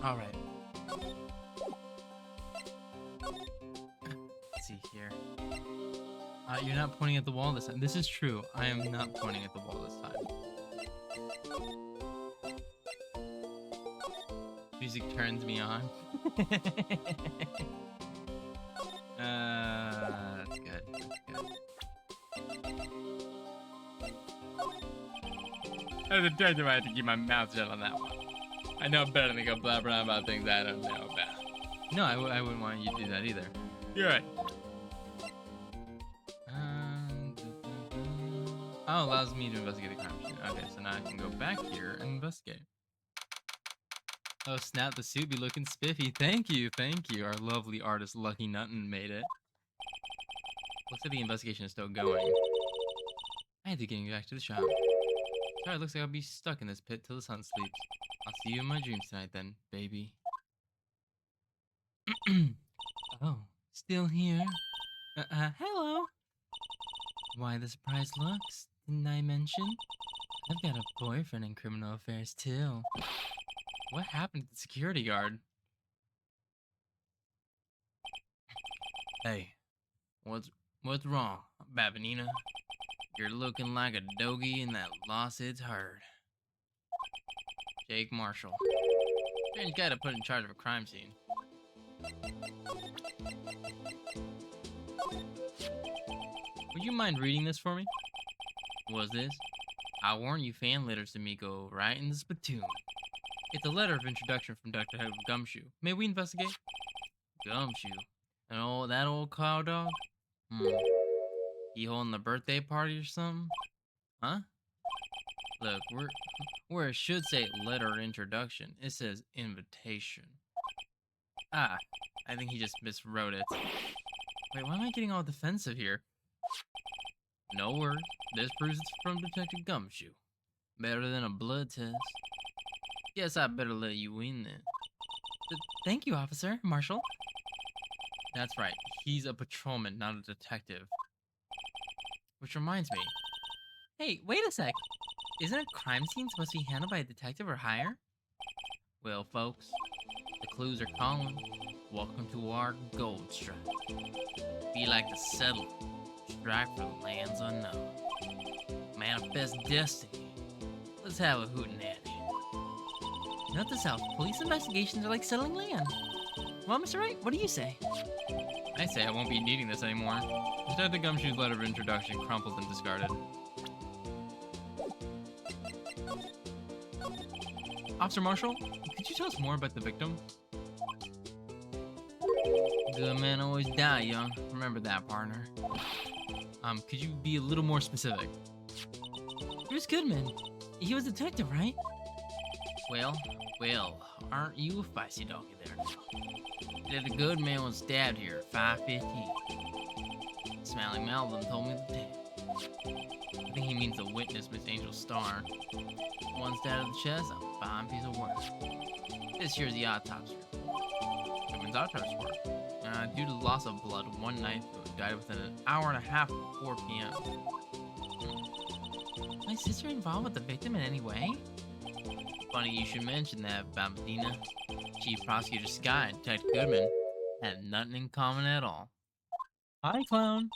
All right. Let's see here. You're not pointing at the wall this time. This is true. I am not pointing at the wall this time. Music turns me on. That's good. That's good. As a detective, I have to keep my mouth shut on that one. I know better than to go blabbering about things I don't know about. No, I wouldn't want you to do that either. You're right. Oh, allows me to investigate the crime scene. Okay, so now I can go back here and investigate. Oh, snap, the suit be looking spiffy. Thank you, thank you. Our lovely artist Lucky Nutton made it. Looks like the investigation is still going. I had to get back to the shop. Sorry, it looks like I'll be stuck in this pit till the sun sleeps. I'll see you in my dreams tonight then, baby. Oh, still here? Hello. Why the surprised looks? Didn't I mention? I've got a boyfriend in criminal affairs too. What happened to the security guard? Hey, what's wrong, Babinina? You're looking like a doggy in that lost its herd. Jake Marshall. Strange guy to put in charge of a crime scene. Would you mind reading this for me? What's this? I warn you, fan letters to me go right in the spittoon. It's a letter of introduction from Dr. Head Gumshoe. May we investigate? Gumshoe? And that old cow dog? He holding the birthday party or something? Huh? Look, where it should say letter of introduction, it says invitation. Ah, I think he just miswrote it. Wait, why am I getting all defensive here? No word. This proves it's from Detective Gumshoe. Better than a blood test. Guess I better let you in then. Thank you, Officer Marshall. That's right. He's a patrolman, not a detective. Which reminds me. Hey, wait a sec. Isn't a crime scene supposed to be handled by a detective or higher? Well, folks, the clues are calling. Welcome to our gold strike. Be like the settler. Strike for the lands unknown. Manifest destiny. Let's have a hootenanny. Note to self, police investigations are like settling land. Well, Mr. Wright, what do you say? I say I won't be needing this anymore. Detective Gumshoe's letter of introduction crumpled and discarded. Officer Marshall, could you tell us more about the victim? Good men always die young. Remember that, partner. Could you be a little more specific? Bruce Goodman. He was a detective, right? Well, aren't you a feisty doggy there? That a good man was stabbed here at 5:15. Smelly Melvin told me the tale. I think he means the witness, Miss Angel Starr. One stab of the chest, a fine piece of work. This here's the autopsy report. Goodman's autopsy report. Due to the loss of blood, one knife died within an hour and a half of 4 p.m. My sister involved with the victim in any way? Funny you should mention that, Bambina. Chief Prosecutor Sky and Detective Goodman had nothing in common at all. Hi, clown.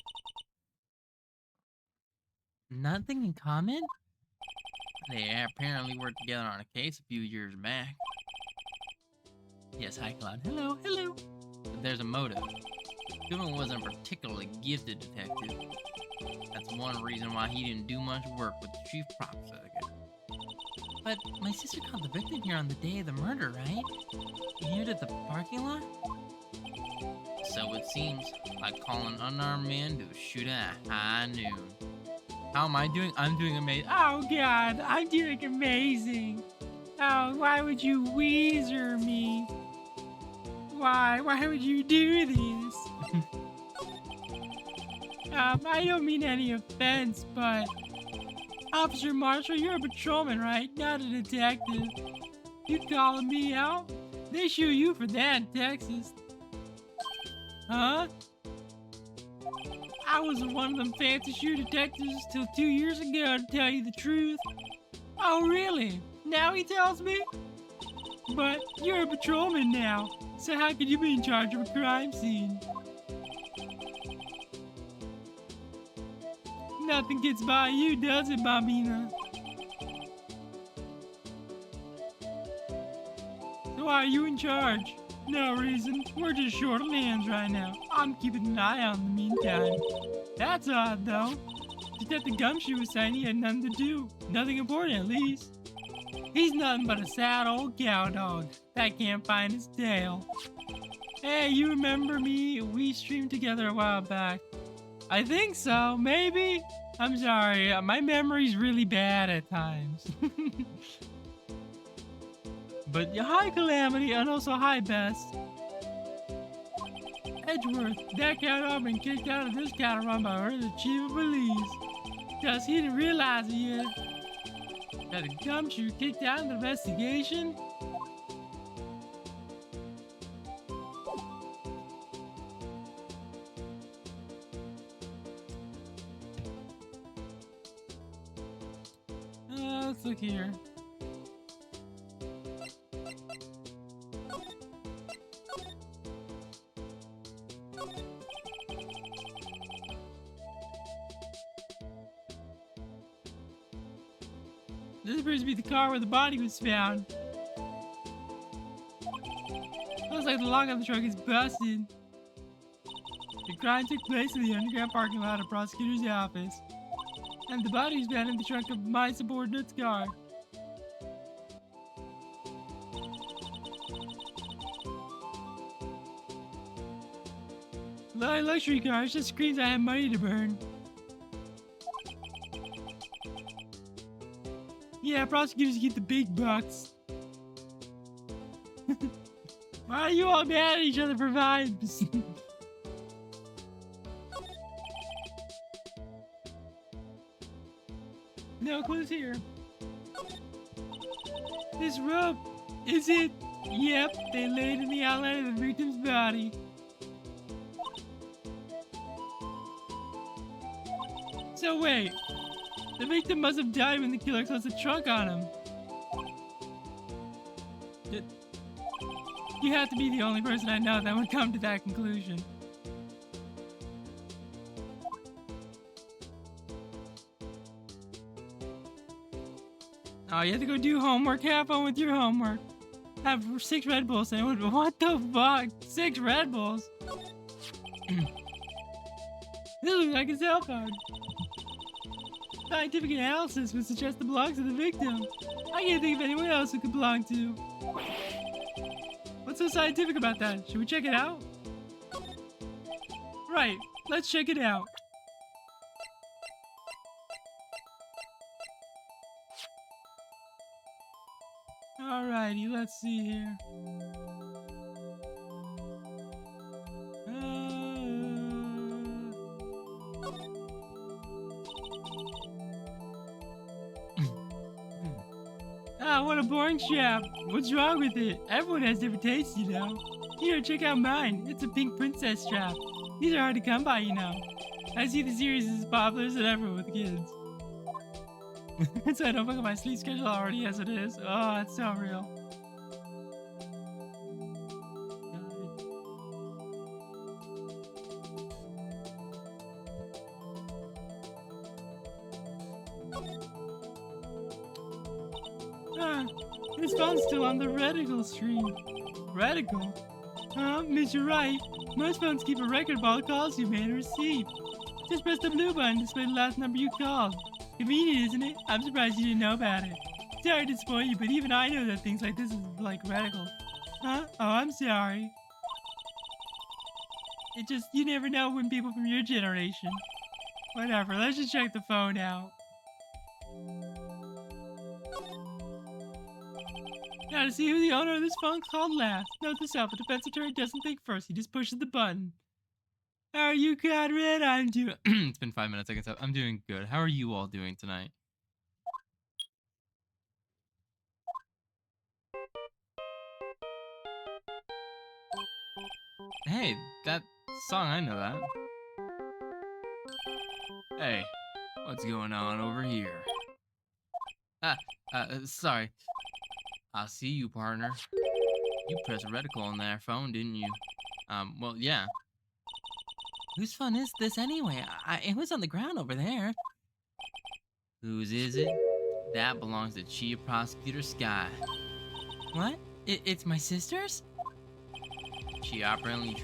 Nothing in common? They apparently worked together on a case a few years back. Yes, hi, clown. Hello. But there's a motive. Goodman wasn't a particularly gifted detective. That's one reason why he didn't do much work with the chief prosecutor. But my sister caught the victim here on the day of the murder, right? Here at the parking lot? So it seems, like calling unarmed men to shoot at high noon. How am I doing? I'm doing amazing. Oh God, I'm doing amazing. Oh, why would you Weezer me? Why would you do this? I don't mean any offense, but Officer Marshall, you're a patrolman, right? Not a detective. You calling me out? They shoot you for that in Texas. Huh? I was one of them fancy shoe detectives till 2 years ago, to tell you the truth. Oh, really? Now he tells me? But you're a patrolman now, so how could you be in charge of a crime scene? Nothing gets by you, does it, Bobina? So why are you in charge? No reason. We're just short on hands right now. I'm keeping an eye on in the meantime. That's odd, though. Detective Gumshoe was saying he had nothing to do. Nothing important, at least. He's nothing but a sad old cow dog that can't find his tail. Hey, you remember me? We streamed together a while back. I think so, maybe? I'm sorry, my memory's really bad at times. But hi, Calamity, and also hi, Bess. Edgeworth, that cow dog been kicked out of this cattle run by her, the chief of police. Because he didn't realize it yet. That the Gumshoe kicked out in the investigation? Let's look here. This appears to be the car where the body was found. Looks like the lock on the truck is busted. The crime took place in the underground parking lot of the prosecutor's office. And the body was found in the trunk of my subordinate's car. My luxury car just screams I have money to burn. Yeah, prosecutors get the big bucks. Why are you all mad at each other for vibes? No clues here. This rope, is it? Yep, they laid in the outline of the victim's body. So wait, the victim must have died when the killer closed the trunk on him. You have to be the only person I know that would come to that conclusion. Oh, you have to go do homework. Have fun with your homework. Have 6 Red Bulls. What the fuck? 6 Red Bulls? This looks like a cell phone. Scientific analysis would suggest it belongs to the victim. I can't think of anyone else who could belong to. What's so scientific about that? Should we check it out? Right, let's check it out. Alrighty, let's see here. What a boring chap. What's wrong with it? Everyone has different tastes, you know. Here, check out mine. It's a pink princess strap. These are hard to come by, you know. I see the series is as popular as ever with kids. So I don't fuck up my sleep schedule already as it is. Oh, that's so real. This phone's still on the reticle stream. Reticle? Mr. Wright, most phones keep a record of all the calls you made and received. Just press the blue button to display the last number you called. Convenient, isn't it? I'm surprised you didn't know about it. Sorry to disappoint you, but even I know that things like this is like reticle. Huh? Oh, I'm sorry. It just, you never know when people from your generation. Whatever, let's just check the phone out. Now to see who the owner of this phone called last. Note to self, a defense attorney doesn't think first, he just pushes the button. How are you, Conrad? I'm doing... It's been 5 minutes, I can tell. I'm doing good. How are you all doing tonight? Hey, that song, I know that. Hey, what's going on over here? Sorry. I see you, partner. You pressed reticle on that phone, didn't you? Well, yeah. Whose phone is this anyway? It was on the ground over there. Whose is it? That belongs to Chief Prosecutor Sky. What? It's my sister's? She apparently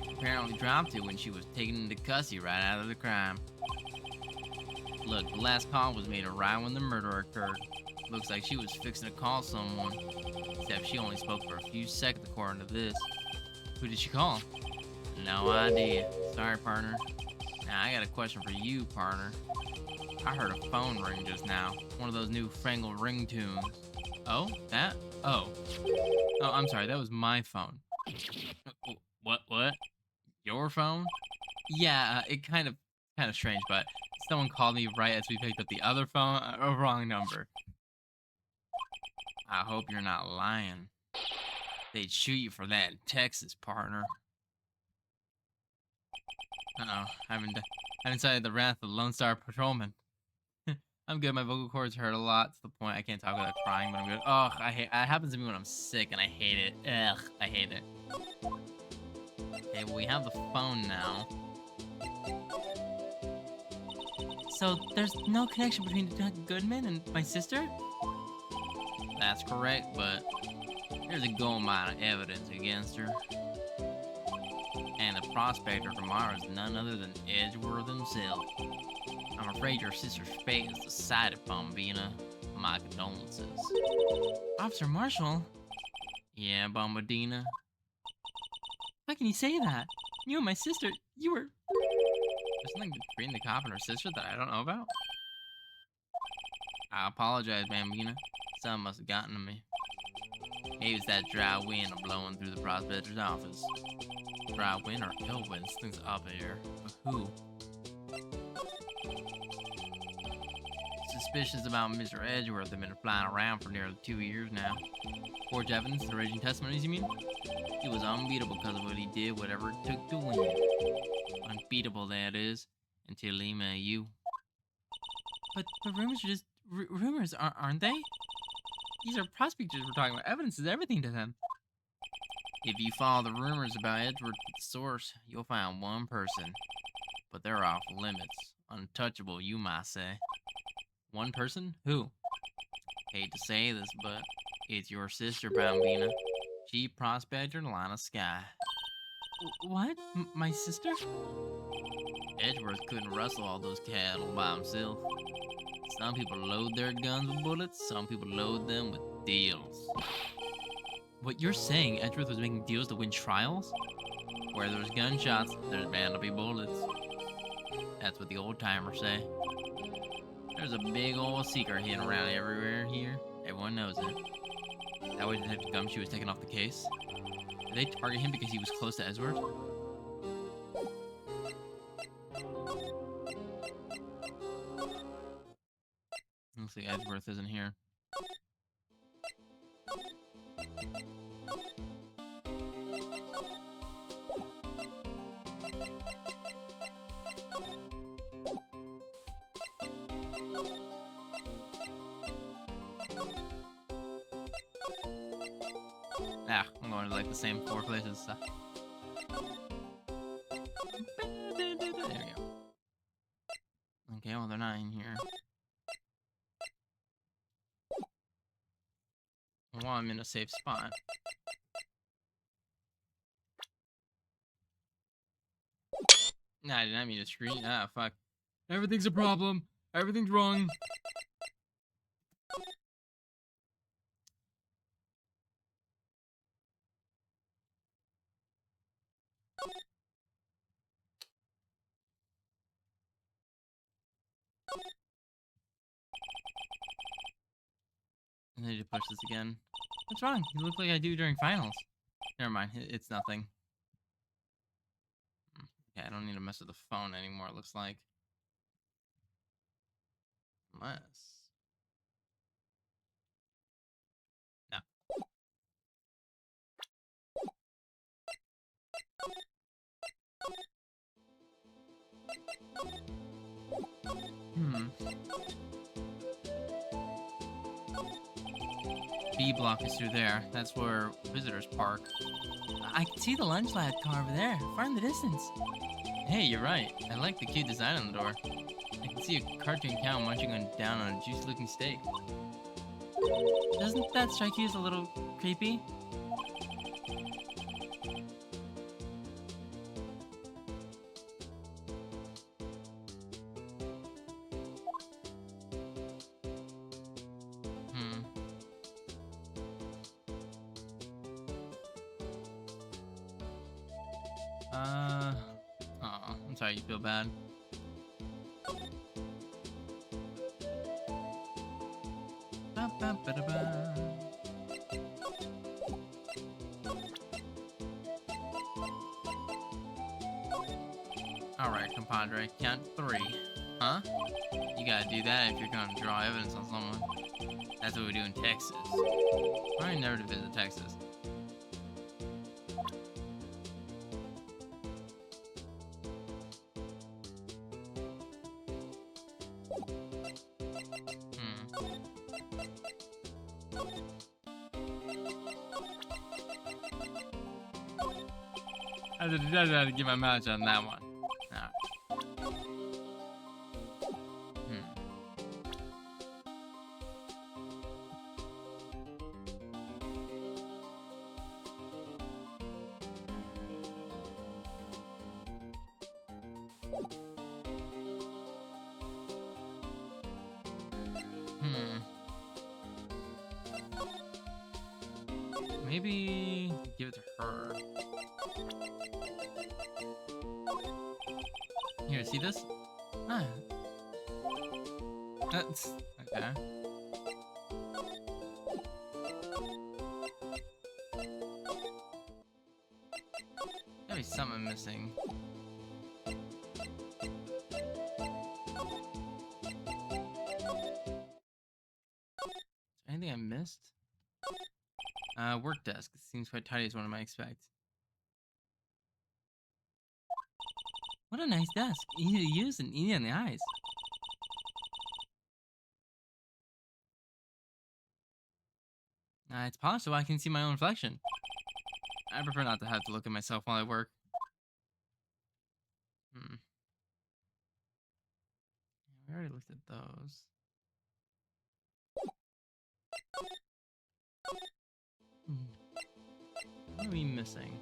dropped it when she was taken into custody right out of the crime. Look, the last call was made right when the murder occurred. Looks like she was fixing to call someone. Except she only spoke for a few seconds according to this. Who did she call? No idea. Sorry, partner. Now, I got a question for you, partner. I heard a phone ring just now. One of those new fangled ringtones. Oh, that? Oh. Oh, I'm sorry. That was my phone. What? Your phone? Yeah, it kind of strange, but someone called me right as we picked up the other phone. A wrong number. I hope you're not lying. They'd shoot you for that in Texas, partner. Uh-oh, I've cited the wrath of the Lone Star Patrolman. I'm good. My vocal cords hurt a lot to the point I can't talk without crying, but I'm good. Ugh, I hate. It happens to me when I'm sick, and I hate it. Ugh, I hate it. Okay, well, we have the phone now. So there's no connection between Detective Goodman and my sister? That's correct, but there's a gold mine of evidence against her. And the prospector tomorrow is none other than Edgeworth himself. I'm afraid your sister's fate is decided, Bombina. My condolences. Officer Marshall? Yeah, Bombadina? How can you say that? You and my sister, you were... There's something between the cop and her sister that I don't know about? I apologize, Bambina. Something must have gotten to me. Maybe it's that dry wind blowing through the prospector's office. Dry wind or ill wind? Things up here. But who? Suspicions about Mr. Edgeworth have been flying around for nearly 2 years now. Forged evidence and raging testimonies, you mean? He was unbeatable because of what he did, whatever it took to win. Unbeatable, that is, until he met you. But the rumors are just rumors, aren't they? These are prospectors we're talking about. Evidence is everything to them. If you follow the rumors about Edgeworth to the source, you'll find one person. But they're off limits. Untouchable, you might say. One person? Who? Hate to say this, but it's your sister, Bambina. Chief Prospector Lana Sky. What? My sister? Edgeworth couldn't rustle all those cattle by himself. Some people load their guns with bullets, some people load them with deals. What you're saying, Edgeworth was making deals to win trials? Where there's gunshots, there's bound to be bullets. That's what the old timers say. There's a big old secret hidden around everywhere here. Everyone knows it. That way Detective Gumshoe was taken off the case. Did they target him because he was close to Edgeworth? Looks like Edgeworth isn't here. I'm going to like the same 4 places. So. There we go. Okay, well, they're not in here. Well, I'm in a safe spot. Nah, I didn't mean to scream. Ah, fuck. Everything's a problem. Everything's wrong. I need to push this again. What's wrong? You look like I do during finals. Never mind. It's nothing. Okay, I don't need to mess with the phone anymore, it looks like. Unless... No. B block is through there. That's where visitors park. I can see the lunch lad car over there, far in the distance. Hey, you're right. I like the cute design on the door. I can see a cartoon cow munching down on a juicy-looking steak. Doesn't that strike you as a little creepy? Hmm. Oh, I'm sorry you feel bad. Ba-ba-ba-da-ba. Alright, compadre, count 3. Huh? You gotta do that if you're gonna draw evidence on someone. That's what we do in Texas. Probably never to visit Texas. I had to get my mouth on that one. Alright. Maybe give it to her. Here, see this? Ah. That's okay. Gotta be something missing. Anything I missed? Work desk. It seems quite tidy as one might expect. What a nice desk. Easy to use and easy on the eyes. It's polished so I can see my own reflection. I prefer not to have to look at myself while I work. We already looked at those. What are we missing?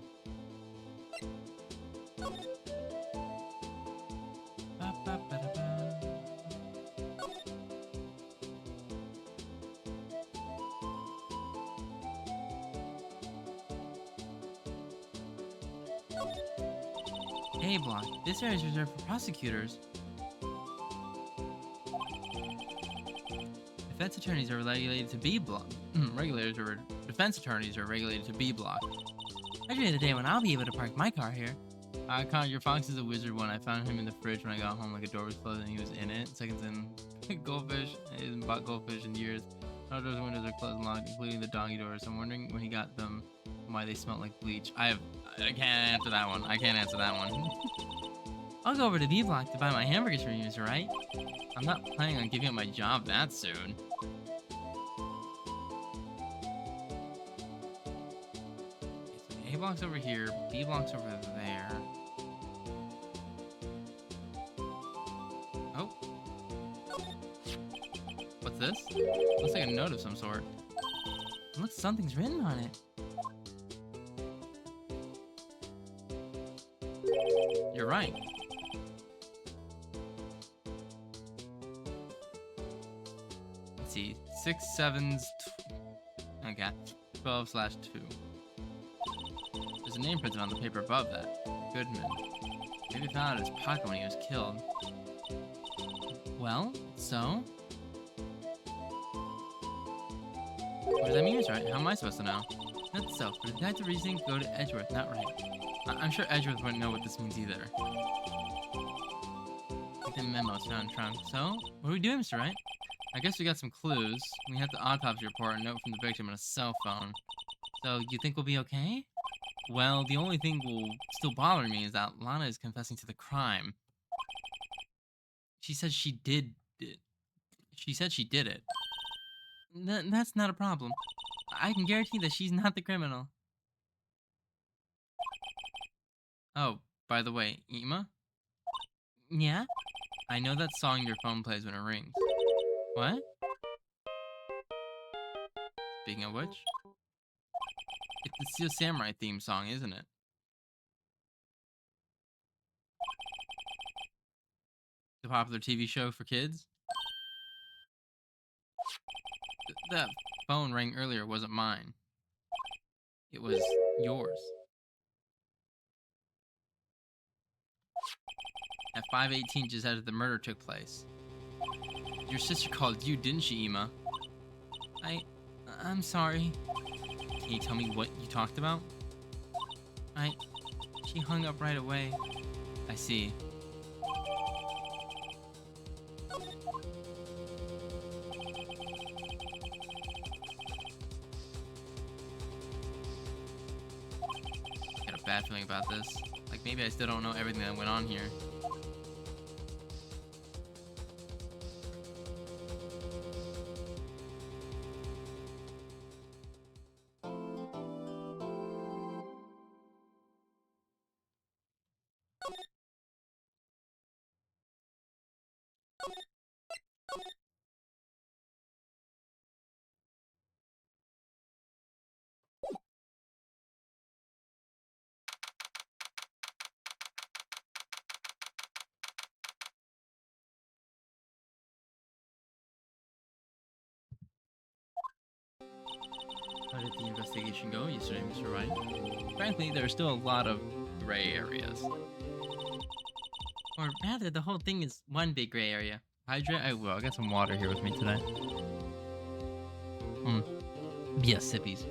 A block. This area is reserved for prosecutors. Defense attorneys are regulated to B block. Regulators or defense attorneys are regulated to B block. I dream of the day when I'll be able to park my car here. Connor, your fox is a wizard one. I found him in the fridge when I got home, like a door was closed and he was in it. Seconds in, goldfish. He hasn't bought goldfish in years. Outdoors windows are closed and locked, including the doggy doors. I'm wondering when he got them, why they smell like bleach. I can't answer that one. I can't answer that one. I'll go over to B block to buy my hamburgers from you, Mr. Wright. I'm not planning on giving up my job that soon. A block's over here, B block's over there. Oh. What's this? Looks like a note of some sort. It looks something's written on it. You're right. Let's see. 6 7s. Okay. 12/2. There's a name printed on the paper above that. Goodman. Maybe found it in his pocket when he was killed. Well, so? What does that mean, right? How am I supposed to know? That's so. For the guide to reasoning, go to Edgeworth, not Wright. I'm sure Edgeworth wouldn't know what this means either. Like the memos found in trunk. So, what are we doing, Mr. Wright? I guess we got some clues. We have the autopsy report, a note from the victim, and a cell phone. So, you think we'll be okay? Well, the only thing will still bother me is that Lana is confessing to the crime. She said she did it. She said she did it. That's not a problem. I can guarantee that she's not the criminal. Oh, by the way, Ima? Yeah? I know that song your phone plays when it rings. What? Speaking of which, it's the Steel Samurai theme song, isn't it? The popular TV show for kids? That phone rang earlier wasn't mine. It was yours. At 5:18, just after the murder took place. Your sister called you, didn't she, Ima? I'm sorry. Can you tell me what you talked about? She hung up right away. I see. I got a bad feeling about this. Like, maybe I still don't know everything that went on here. How did the investigation go yesterday, Mr. Wright? Frankly, there are still a lot of gray areas. Or rather, the whole thing is one big gray area. Hydrate? I will. I got some water here with me today. Yes, sippies.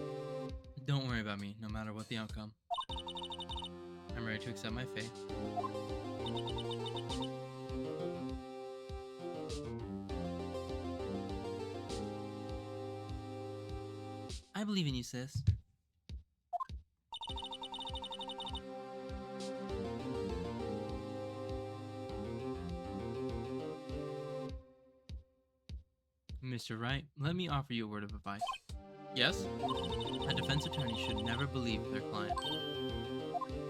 Don't worry about me, no matter what the outcome. I'm ready to accept my fate. I believe in you, sis. Mr. Wright, let me offer you a word of advice. Yes? A defense attorney should never believe their client.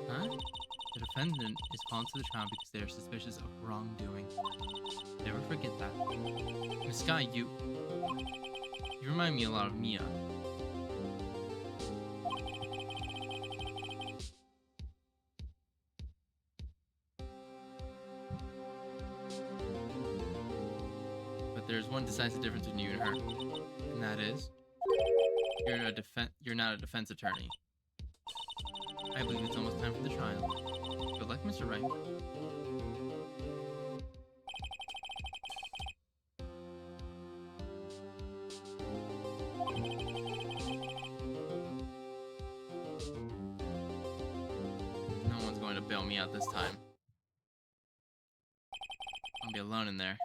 Huh? The defendant is called to the trial because they are suspicious of wrongdoing. Never forget that. Miss Sky, you remind me a lot of Mia. But there's one decisive difference between you and her, and that is you're not a defense attorney. I believe it's almost time for the trial. Good luck, Mr. Wright. No one's going to bail me out this time. I'll be alone in there.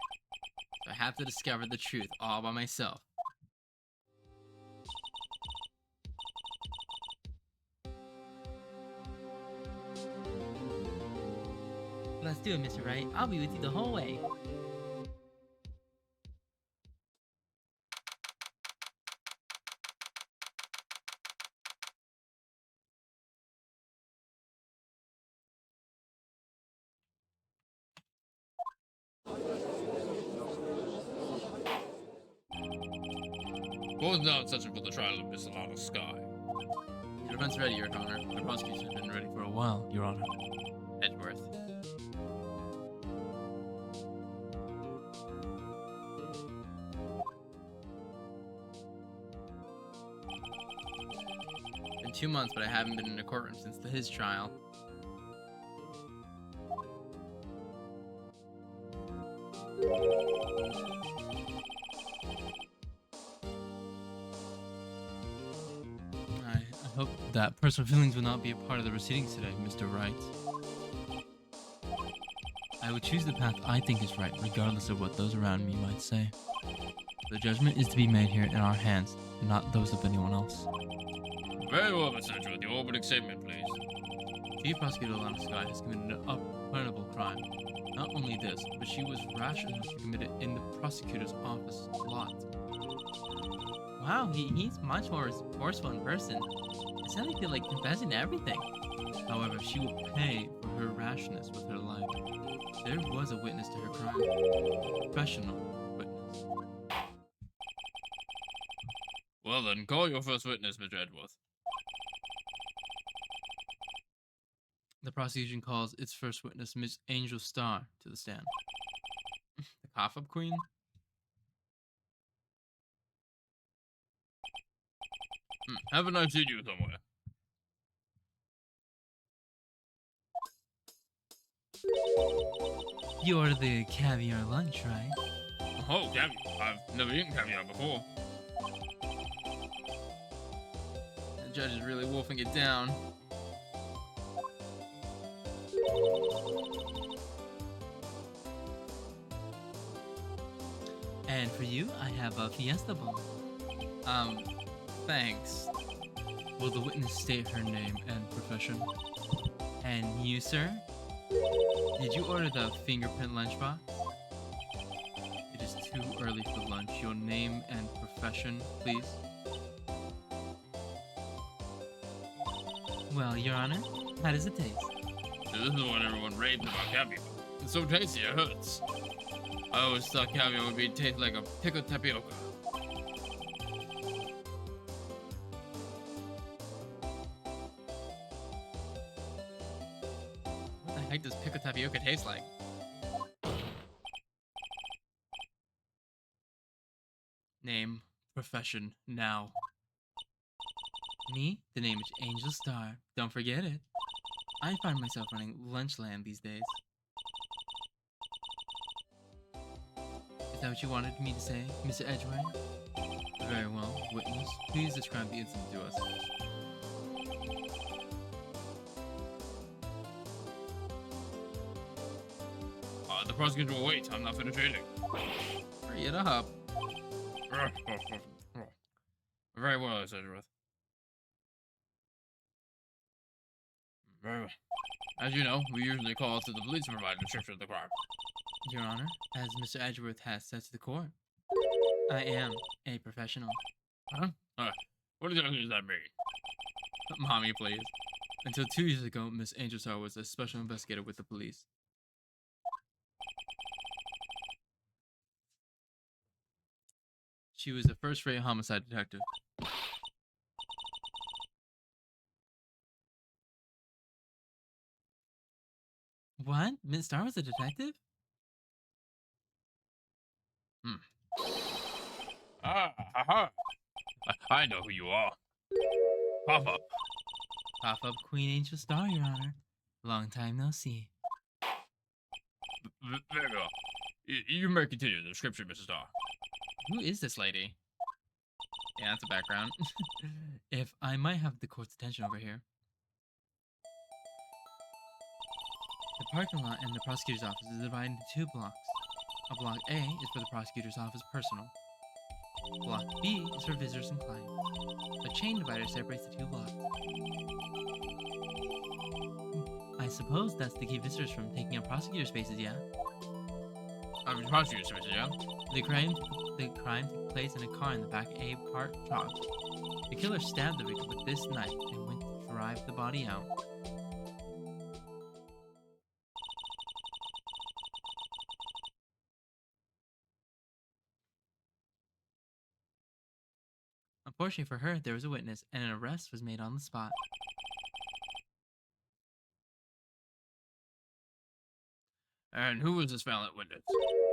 So I have to discover the truth all by myself. Let's do it, Mr. Wright. I'll be with you the whole way. Both now session for the trial of Miss Alana Sky. The defense ready, Your Honor. The prosecution has been ready for a while, Your Honor. Edgeworth. Been 2 months, but I haven't been in a courtroom since his trial. I hope that personal feelings will not be a part of the proceedings today, Mr. Wright. I will choose the path I think is right, regardless of what those around me might say. The judgment is to be made here in our hands, not those of anyone else. Very well, Miss Edgeworth. Your opening statement, please. Chief Prosecutor Alana Sky has committed an unpardonable crime. Not only this, but she was rash enough to commit it in the prosecutor's office lot. Wow, he's much more resourceful in person. It sounded like they like confessing to everything. However, she will pay for her rashness with her life. There was a witness to her crime. Professional witness. Well then, call your first witness, Mr. Edgeworth. The prosecution calls its first witness, Miss Angel Starr, to the stand. The cough-up queen? Haven't I seen you somewhere? You ordered the caviar lunch, right? Oh, caviar. I've never eaten caviar before. The judge is really wolfing it down. And for you, I have a Fiesta Bowl. Thanks. Will the witness state her name and profession? And you, sir? Did you order the fingerprint lunchbox? It is too early for lunch. Your name and profession, please. Well, Your Honor, how does it taste? So this is what everyone raves about caviar. It's so tasty, it hurts. I always thought caviar would be taste like a pickled tapioca. What the heck does pickled tapioca taste like? Name, profession, now. Me? The name is Angel Star. Don't forget it. I find myself running Lunchland these days. Is that what you wanted me to say, Mr. Edgeway? Very well, witness. Please describe the incident to us. The prosecutor will wait. I'm not finished eating. Hurry it up. Very well, Miss Edgeworth. Very well. As you know, we usually call to the police to provide a description of the crime. Your Honor, as Mr. Edgeworth has said to the court, I am a professional. Huh? What exactly does that mean? Mommy, please. Until 2 years ago, Miss Angel Star was a special investigator with the police. She was a first-rate homicide detective. What? Miss Star was a detective? I know who you are. Pop up. Pop up Queen Angel Star, Your Honor. Long time no see. Very well. You may continue the description, Mrs. Starr. Who is this lady? Yeah, that's a background. If I might have the court's attention over here. The parking lot and the prosecutor's office is divided into 2 blocks. A block A is for the prosecutor's office personal. Block B is for visitors and clients. A chain divider separates the 2 blocks. I suppose that's to keep visitors from taking up prosecutor spaces, yeah? Prosecutor spaces, yeah? The crime took place in a car in the back A parked truck. The killer stabbed the victim with this knife and went to drive the body out. Unfortunately for her, there was a witness, and an arrest was made on the spot. And who was this valiant witness?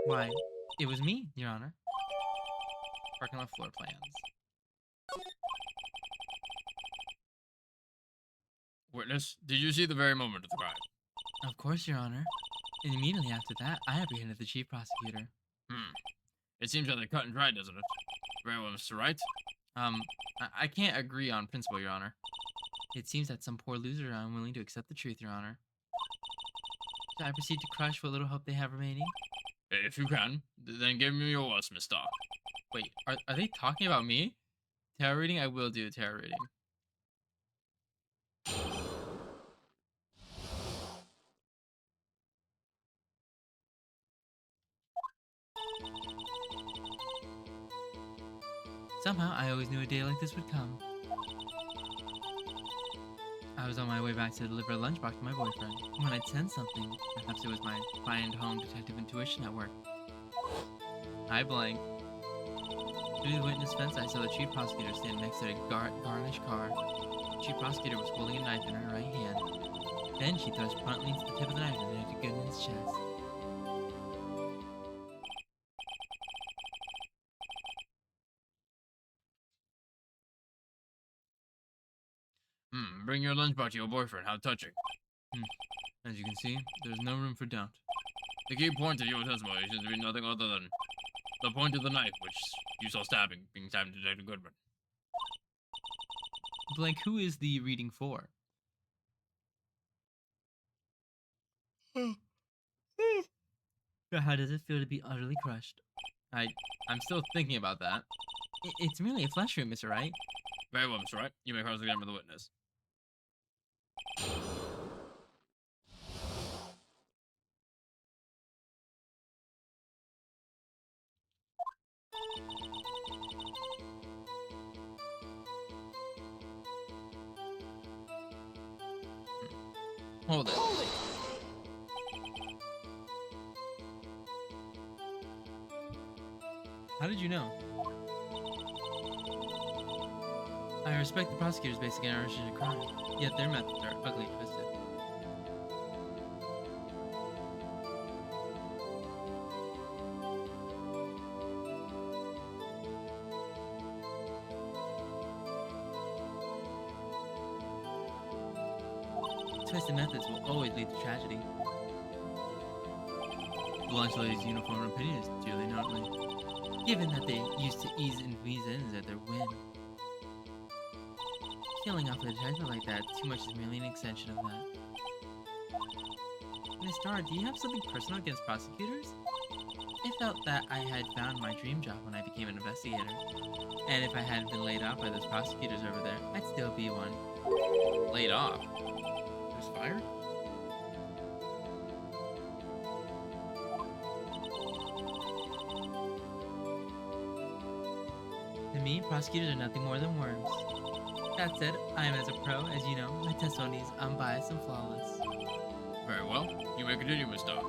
Why, it was me, Your Honor. Parking lot floor plans. Witness, did you see the very moment of the crime? Of course, Your Honor. And immediately after that, I apprehended the chief prosecutor. It seems rather cut and dry, doesn't it? Very well, Mr. Wright. I can't agree on principle, Your Honor. It seems that some poor losers are unwilling to accept the truth, Your Honor. Should I proceed to crush what little hope they have remaining? If you can, then give me your worst, Miss Starr. Wait, are they talking about me? Tarot reading? I will do a tarot reading. Somehow, I always knew a day like this would come. I was on my way back to deliver a lunchbox to my boyfriend when I'd sense something. Perhaps it was my find home detective intuition at work. I blanked. Through the witness fence, I saw the chief prosecutor stand next to a garnished car. The chief prosecutor was holding a knife in her right hand. Then she thrust bluntly into the tip of the knife and into Goodman's chest. Bring your lunchbox to your boyfriend. How touching. As you can see, there's no room for doubt. The key point of your testimony seems to be nothing other than the point of the knife, which you saw being stabbed Detective Goodman. Blank, who is the reading for? How does it feel to be utterly crushed? I'm still thinking about that. It's merely a flesh wound, Mr. Wright. Very well, Mr. Wright. You may cross-examine the witness. Hold it. How did you know? I respect the prosecutor's basic interrogation of crime, yet their methods are ugly twisted. Twisted methods will always lead to tragedy. The lunch lady's uniform opinion is duly noteworthy, given that they used to ease infamies ends at their whim. Killing off a detective like that too much is merely an extension of that. Miss Starr, do you have something personal against prosecutors? I felt that I had found my dream job when I became an investigator. And if I hadn't been laid off by those prosecutors over there, I'd still be one. Laid off? He was fired? To me, prosecutors are nothing more than worms. That said, I am as a pro, as you know. My testimony is unbiased and flawless. Very well. You may continue, Miss Starr.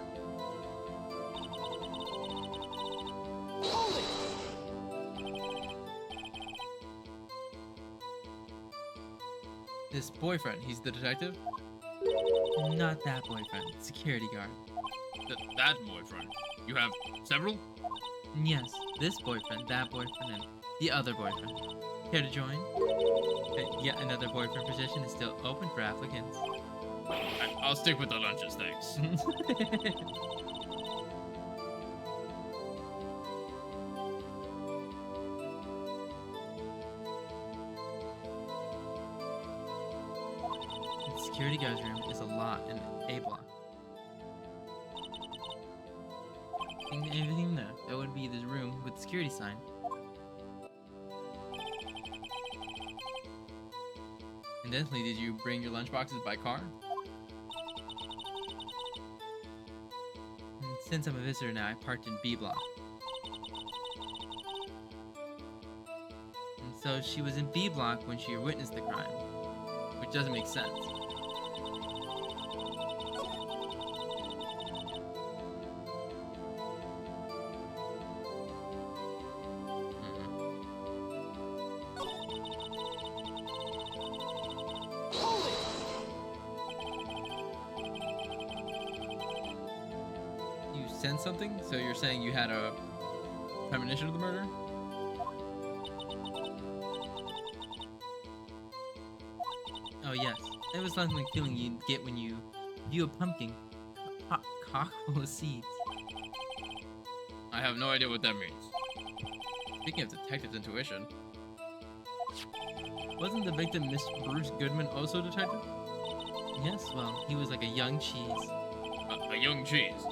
This boyfriend, he's the detective? Not that boyfriend, security guard. That boyfriend? You have several? Yes, this boyfriend, that boyfriend, and the other boyfriend. Care to join? Yet another boyfriend position is still open for applicants. I'll stick with the lunches, thanks. The security guard's room is a lot in A block. Everything there, that would be this room with the security sign. Incidentally, did you bring your lunchboxes by car? Since I'm a visitor now, I parked in B block. And so she was in B block when she witnessed the crime, which doesn't make sense. Sense something? So you're saying you had a premonition of the murder? Oh yes, it was something like feeling you get when you view a pumpkin cock full of seeds. I have no idea what that means. Speaking of detective's intuition, wasn't the victim Mr. Bruce Goodman also a detective? Yes, well, he was like a young cheese. A young cheese?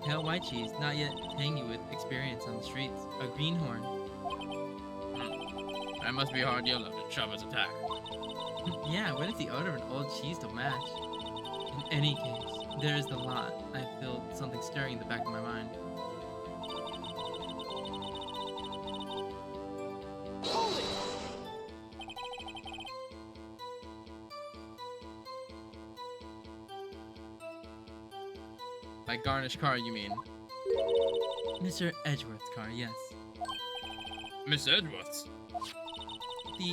Pale white cheese, not yet tangy with experience on the streets. A greenhorn. That must be hard yellow to Chava's attack. Yeah, what is the odor of an old cheese to match? In any case, there is the lot. I feel something stirring in the back of my mind. By Garnish car, you mean? Mr. Edgeworth's car, yes. Miss Edgeworth's?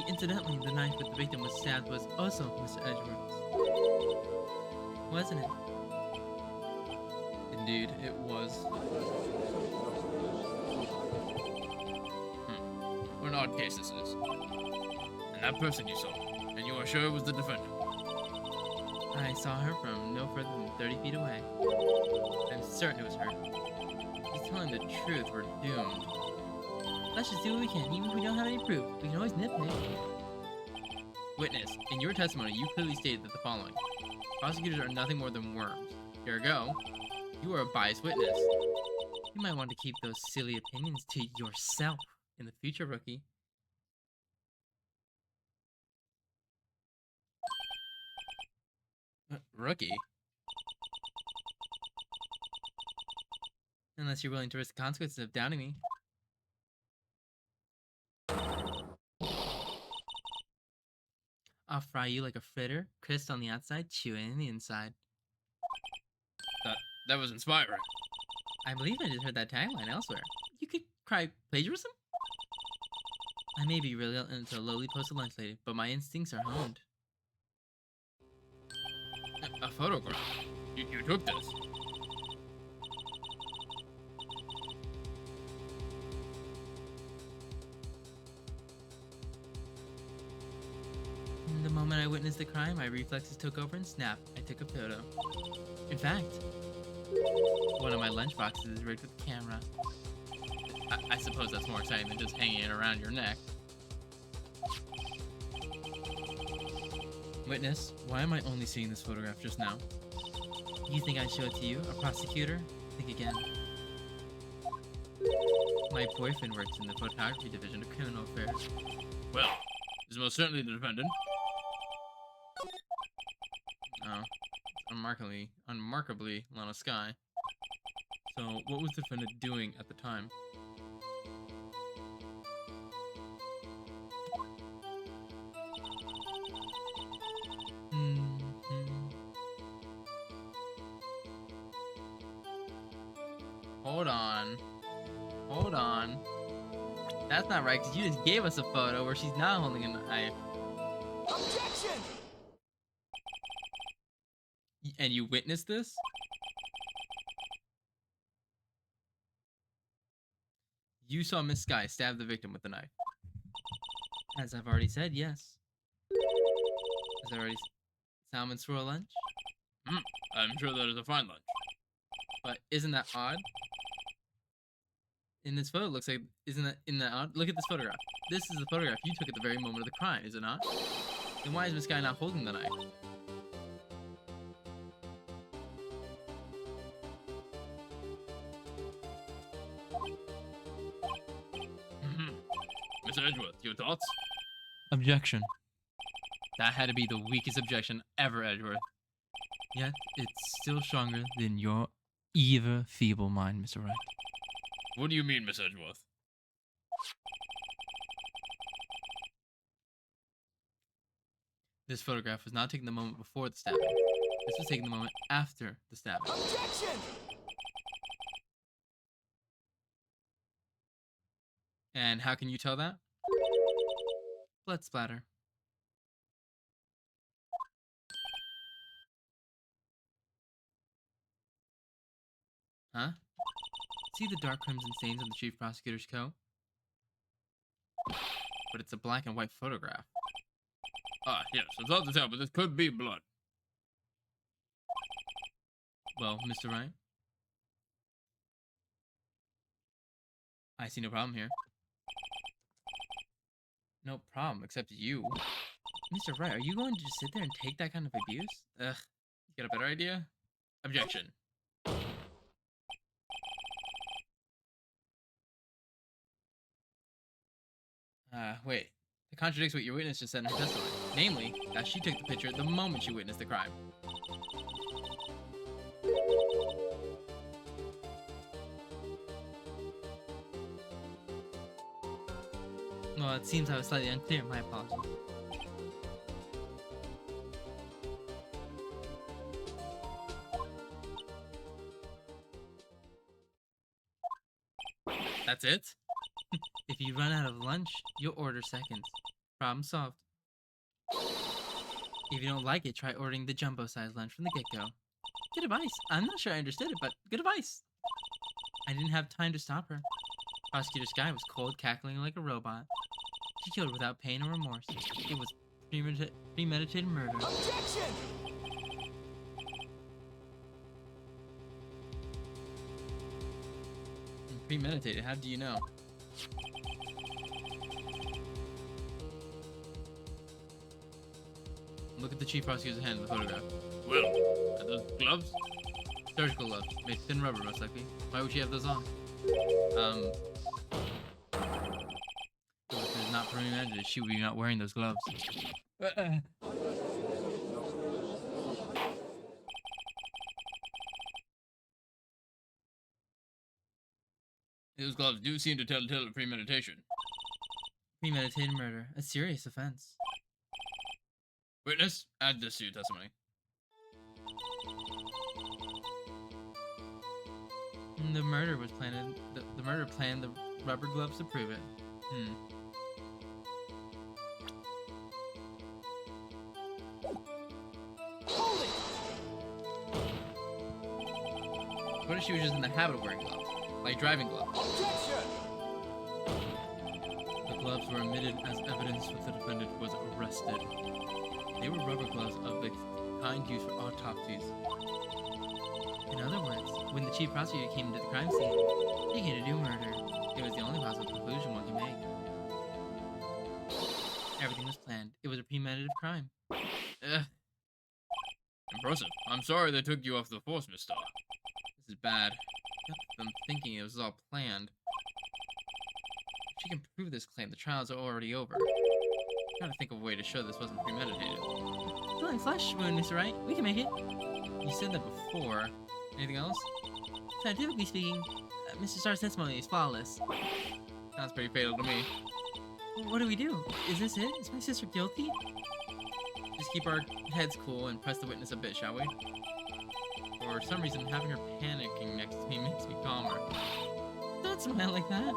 Incidentally, the knife that the victim was stabbed was also Mr. Edgeworth's. Wasn't it? Indeed, it was. What an odd case this is. And that person you saw, and you are sure it was the defendant? I saw her from no further than 30 feet away. I'm certain it was her. She's telling the truth, we're doomed. Let's just do what we can, even if we don't have any proof. We can always nitpick. Witness, in your testimony, you clearly stated that the following. Prosecutors are nothing more than worms. Ergo, you are a biased witness. You might want to keep those silly opinions to yourself in the future, rookie. Rookie? Unless you're willing to risk the consequences of doubting me. I'll fry you like a fritter, crisp on the outside, chewy on the inside. That was inspiring. I believe I just heard that tagline elsewhere. You could cry plagiarism? I may be reluctant to lowly post a lunch lady, but my instincts are honed. A photograph? You took this? The moment I witnessed the crime, my reflexes took over and snap. I took a photo. In fact, one of my lunch boxes is rigged with a camera. I suppose that's more exciting than just hanging it around your neck. Witness, why am I only seeing this photograph just now? You think I'd show it to you, a prosecutor? Think again. My boyfriend works in the photography division of criminal affairs. Well, this is most certainly the defendant. Oh, unmarkably Lana Sky. So, what was the defendant doing at the time? Hold on. That's not right, because you just gave us a photo where she's not holding a knife. Objection! And you witnessed this? You saw Miss Sky stab the victim with the knife. As I've already said, yes. Salmon swirl lunch? I'm sure that is a fine lunch. But isn't that odd? In this photo, it looks like, isn't that odd? Look at this photograph. This is the photograph you took at the very moment of the crime, is it not? Then why is Miss Sky not holding the knife? Mr. Edgeworth, your thoughts? Objection. That had to be the weakest objection ever, Edgeworth. Yet, it's still stronger than your either feeble mind, Mr. Wright. What do you mean, Miss Edgeworth? This photograph was not taken the moment before the stabbing. This was taken the moment after the stabbing. Objection! And how can you tell that? Blood splatter. Huh? See the dark crimson stains on the chief prosecutor's coat? But it's a black and white photograph. Ah, yes, it's hard to tell, but this could be blood. Well, Mr. Wright? I see no problem here. No problem, except you. Mr. Wright, are you going to just sit there and take that kind of abuse? Ugh, you got a better idea? Objection. Wait. That contradicts what your witness just said in her testimony. Namely, that she took the picture the moment she witnessed the crime. Well, it seems I was slightly unclear. My apologies. That's it? If you run out of lunch, you'll order seconds. Problem solved. If you don't like it, try ordering the jumbo-sized lunch from the get-go. Good advice. I'm not sure I understood it, but good advice. I didn't have time to stop her. Prosecutor Sky was cold, cackling like a robot. She killed without pain or remorse. It was premeditated murder. Objection! Premeditated? How do you know? Look at the chief prosecutor's hand in the photograph. Well, are those gloves? Surgical gloves, made thin rubber, most likely. Why would she have those on? If it's not premeditated, she would be not wearing those gloves. Those gloves do seem to tell the tale of premeditation. Premeditated murder, a serious offense. Witness, add this to your testimony. The murder was planted. The murder planned the rubber gloves to prove it. Hold it! What if she was just in the habit of wearing gloves? Like driving gloves? Objection! The gloves were omitted as evidence that the defendant was arrested. They were rubber gloves of the kind used for autopsies. In other words, when the chief prosecutor came to the crime scene, he came to do murder. It was the only possible conclusion one could make. Everything was planned. It was a premeditated crime. Ugh, Impressive. I'm sorry they took you off the force, Miss Starr. this is bad. I'm thinking it was all planned. If she can prove this claim, the trials are already over. I'm trying to think of a way to show this wasn't premeditated. Filling flesh wound, Mr. Wright. We can make it. You said that before. Anything else? Scientifically speaking, Mr. Starr's testimony is flawless. Sounds pretty fatal to me. What do we do? Is this it? Is my sister guilty? Just keep our heads cool and press the witness a bit, shall we? For some reason, having her panicking next to me makes me calmer. Don't smile like that.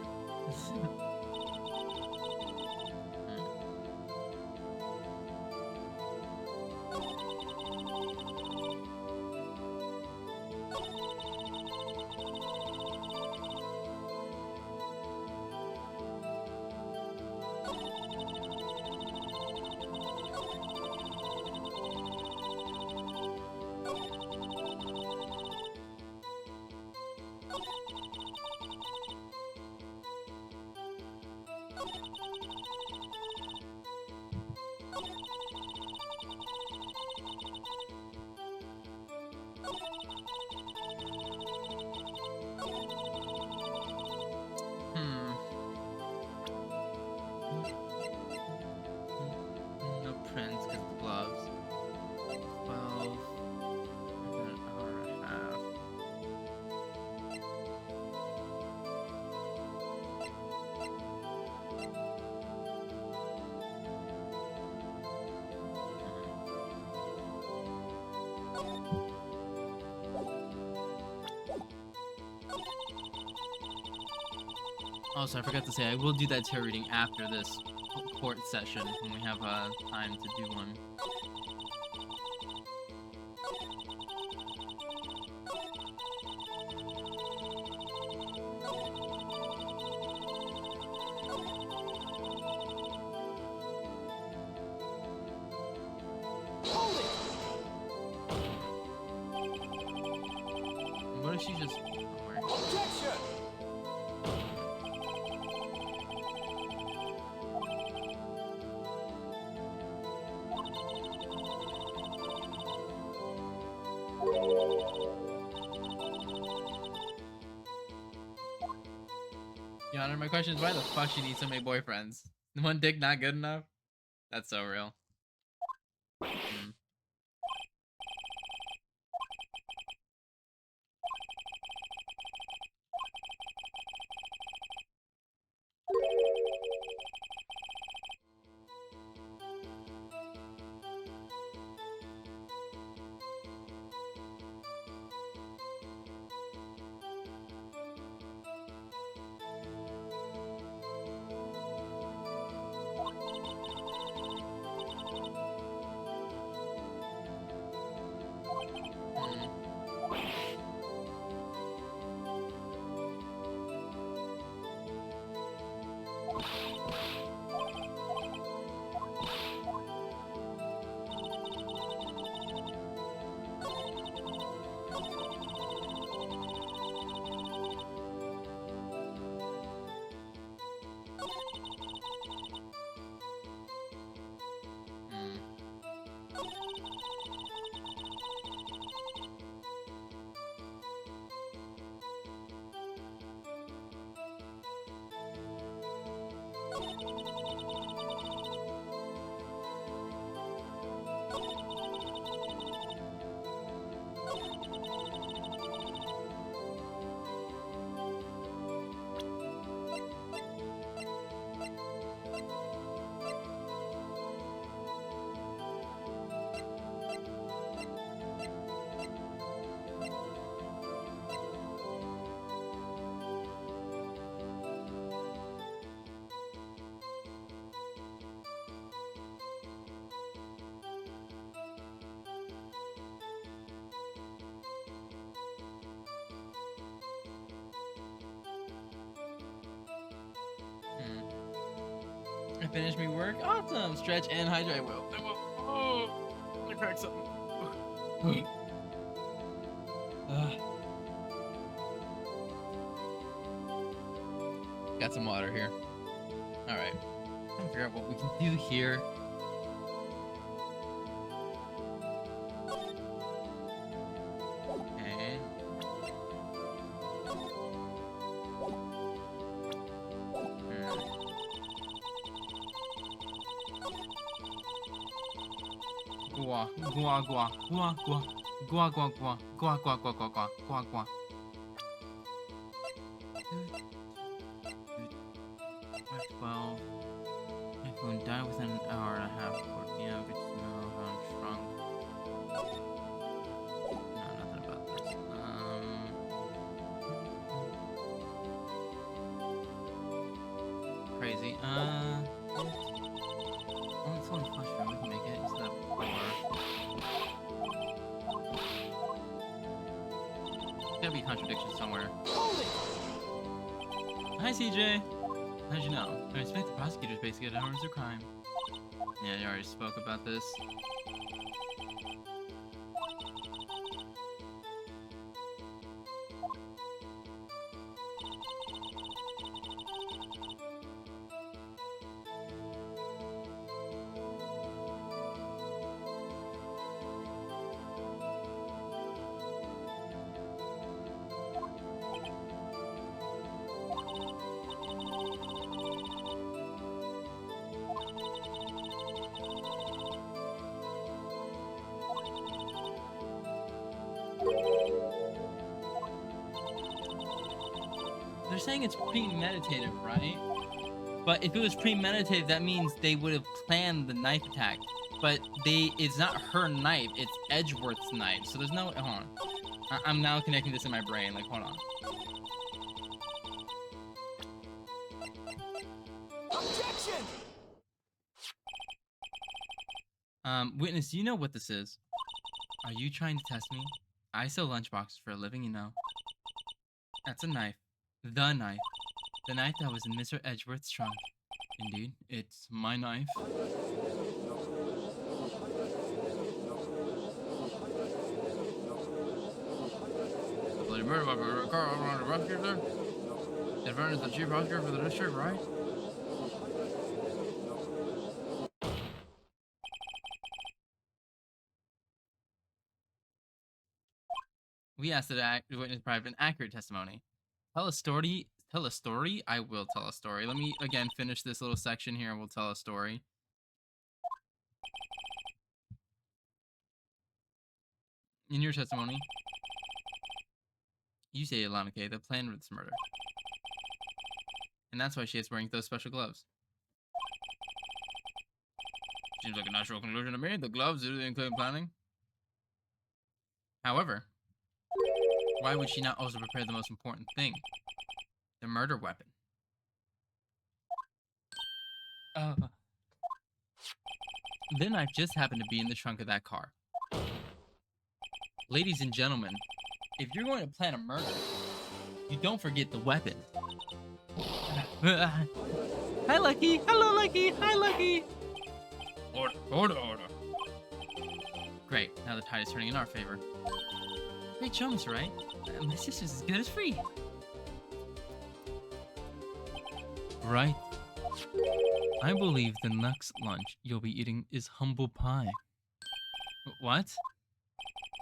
No prints because the gloves. 12. An hour and a half. Also, I forgot to say, I will do that tarot reading after this court session when we have time to do one. Hold it! What if she just... Objection! Your Honor, my question is why the fuck she needs so many boyfriends? One dick not good enough? That's so real. I finished me work. Awesome. Stretch and hydrate. I will. Oh, I'm gonna crack something. Got some water here. All right. Trying to figure out what we can do here. Okay. Gua, gua, gua, gua, gua, gua, gua, gua, gua, gua, gua, gua, gua, gua, gua. Well, if we die within an hour and a half, 4 p.m., good smell on shrunk. No, nothing about this. Crazy. Oh, it's only flush room. We can make it instead of 4. Gotta be a contradiction somewhere. Hold it! Hi, CJ. How'd you know? I expect the prosecutors basically at hours of crime. Yeah, you already spoke about this. They're saying it's premeditated, right? But if it was premeditated, that means they would have planned the knife attack. But it's not her knife, it's Edgeworth's knife. So there's no, hold on. I'm now connecting this in my brain, like, hold Objection! on. Witness, do you know what this is? Are you trying to test me? I sell lunchboxes for a living, you know. That's a knife. The knife. The knife that was in Mr. Edgeworth's trunk. Indeed, it's my knife. The bloody murder by Carl, the prosecutor. Ed Vernon is the chief prosecutor for the district, right? We asked the witness to provide an accurate testimony. Tell a story. Tell a story. I will tell a story. Let me again finish this little section here, and we'll tell a story. In your testimony, you say, Alana Kay, the plan for this murder, and that's why she is wearing those special gloves. Seems like a natural conclusion to me. The gloves do include planning. However, why would she not also prepare the most important thing? The murder weapon. The knife just happened to be in the trunk of that car. Ladies and gentlemen, if you're going to plan a murder, you don't forget the weapon. Hi, Lucky. Hello, Lucky. Hi, Lucky. Order, order, order. Great. Now the tide is turning in our favor. Great show, Mr. Wright. My sister's as good as free. Right. I believe the next lunch you'll be eating is humble pie. What?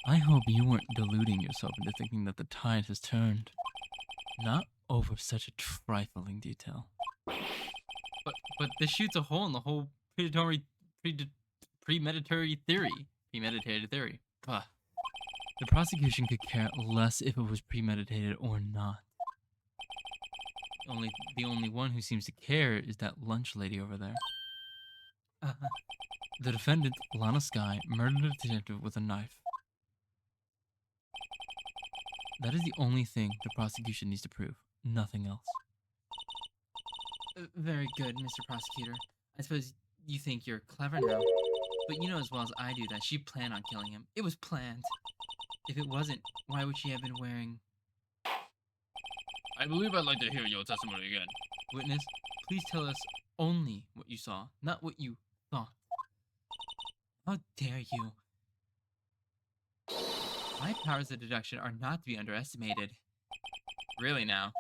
I hope you weren't deluding yourself into thinking that the tide has turned. Not over such a trifling detail. But this shoots a hole in the whole premeditated theory. Premeditated theory. Bah. The prosecution could care less if it was premeditated or not. The only one who seems to care is that lunch lady over there. The defendant, Lana Skye, murdered a detective with a knife. That is the only thing the prosecution needs to prove. Nothing else. Very good, Mr. Prosecutor. I suppose you think you're clever now. But you know as well as I do that she planned on killing him. It was planned. If it wasn't, why would she have been wearing... I believe I'd like to hear your testimony again. Witness, please tell us only what you saw, not what you thought. How dare you? My powers of deduction are not to be underestimated. Really now.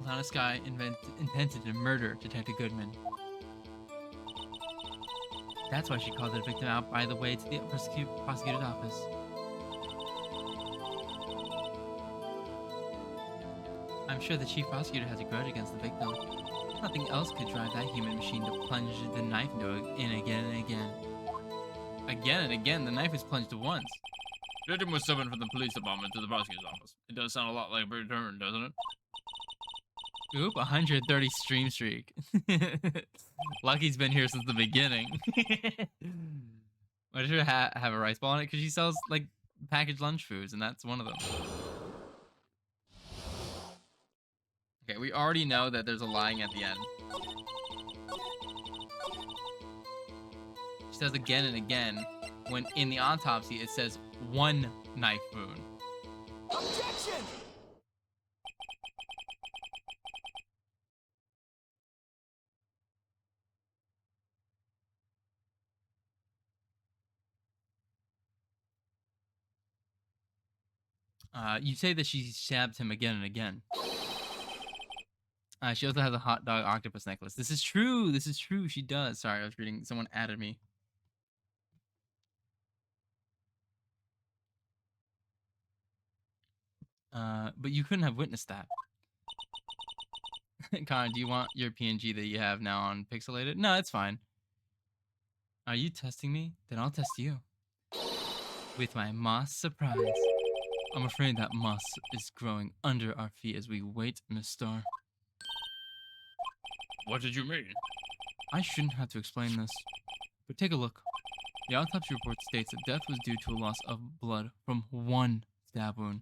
Lana Sky intended to murder Detective Goodman. That's why she called the victim out by the way to the prosecutor's office. I'm sure the chief prosecutor has a grudge against the victim. Nothing else could drive that human machine to plunge the knife into it again and again. Again and again, the knife is plunged once. Victim was summoned from the police department to the prosecutor's office. It does sound a lot like a return, doesn't it? Oop, 130 stream streak. Lucky's been here since the beginning. Why does her have a rice ball on it? Because she sells, like, packaged lunch foods, and that's one of them. Okay, we already know that there's a lying at the end. She says again and again, when in the autopsy it says 1 knife wound. Objection! You say that she stabbed him again and again. She also has a hot dog octopus necklace. This is true. This is true. She does. Sorry, I was reading. Someone added me. But you couldn't have witnessed that. Conrad, do you want your PNG that you have now on pixelated? No, it's fine. Are you testing me? Then I'll test you. With my moss surprise. I'm afraid that moss is growing under our feet as we wait, Miss Star. What did you mean? I shouldn't have to explain this, but take a look. The autopsy report states that death was due to a loss of blood from 1 stab wound.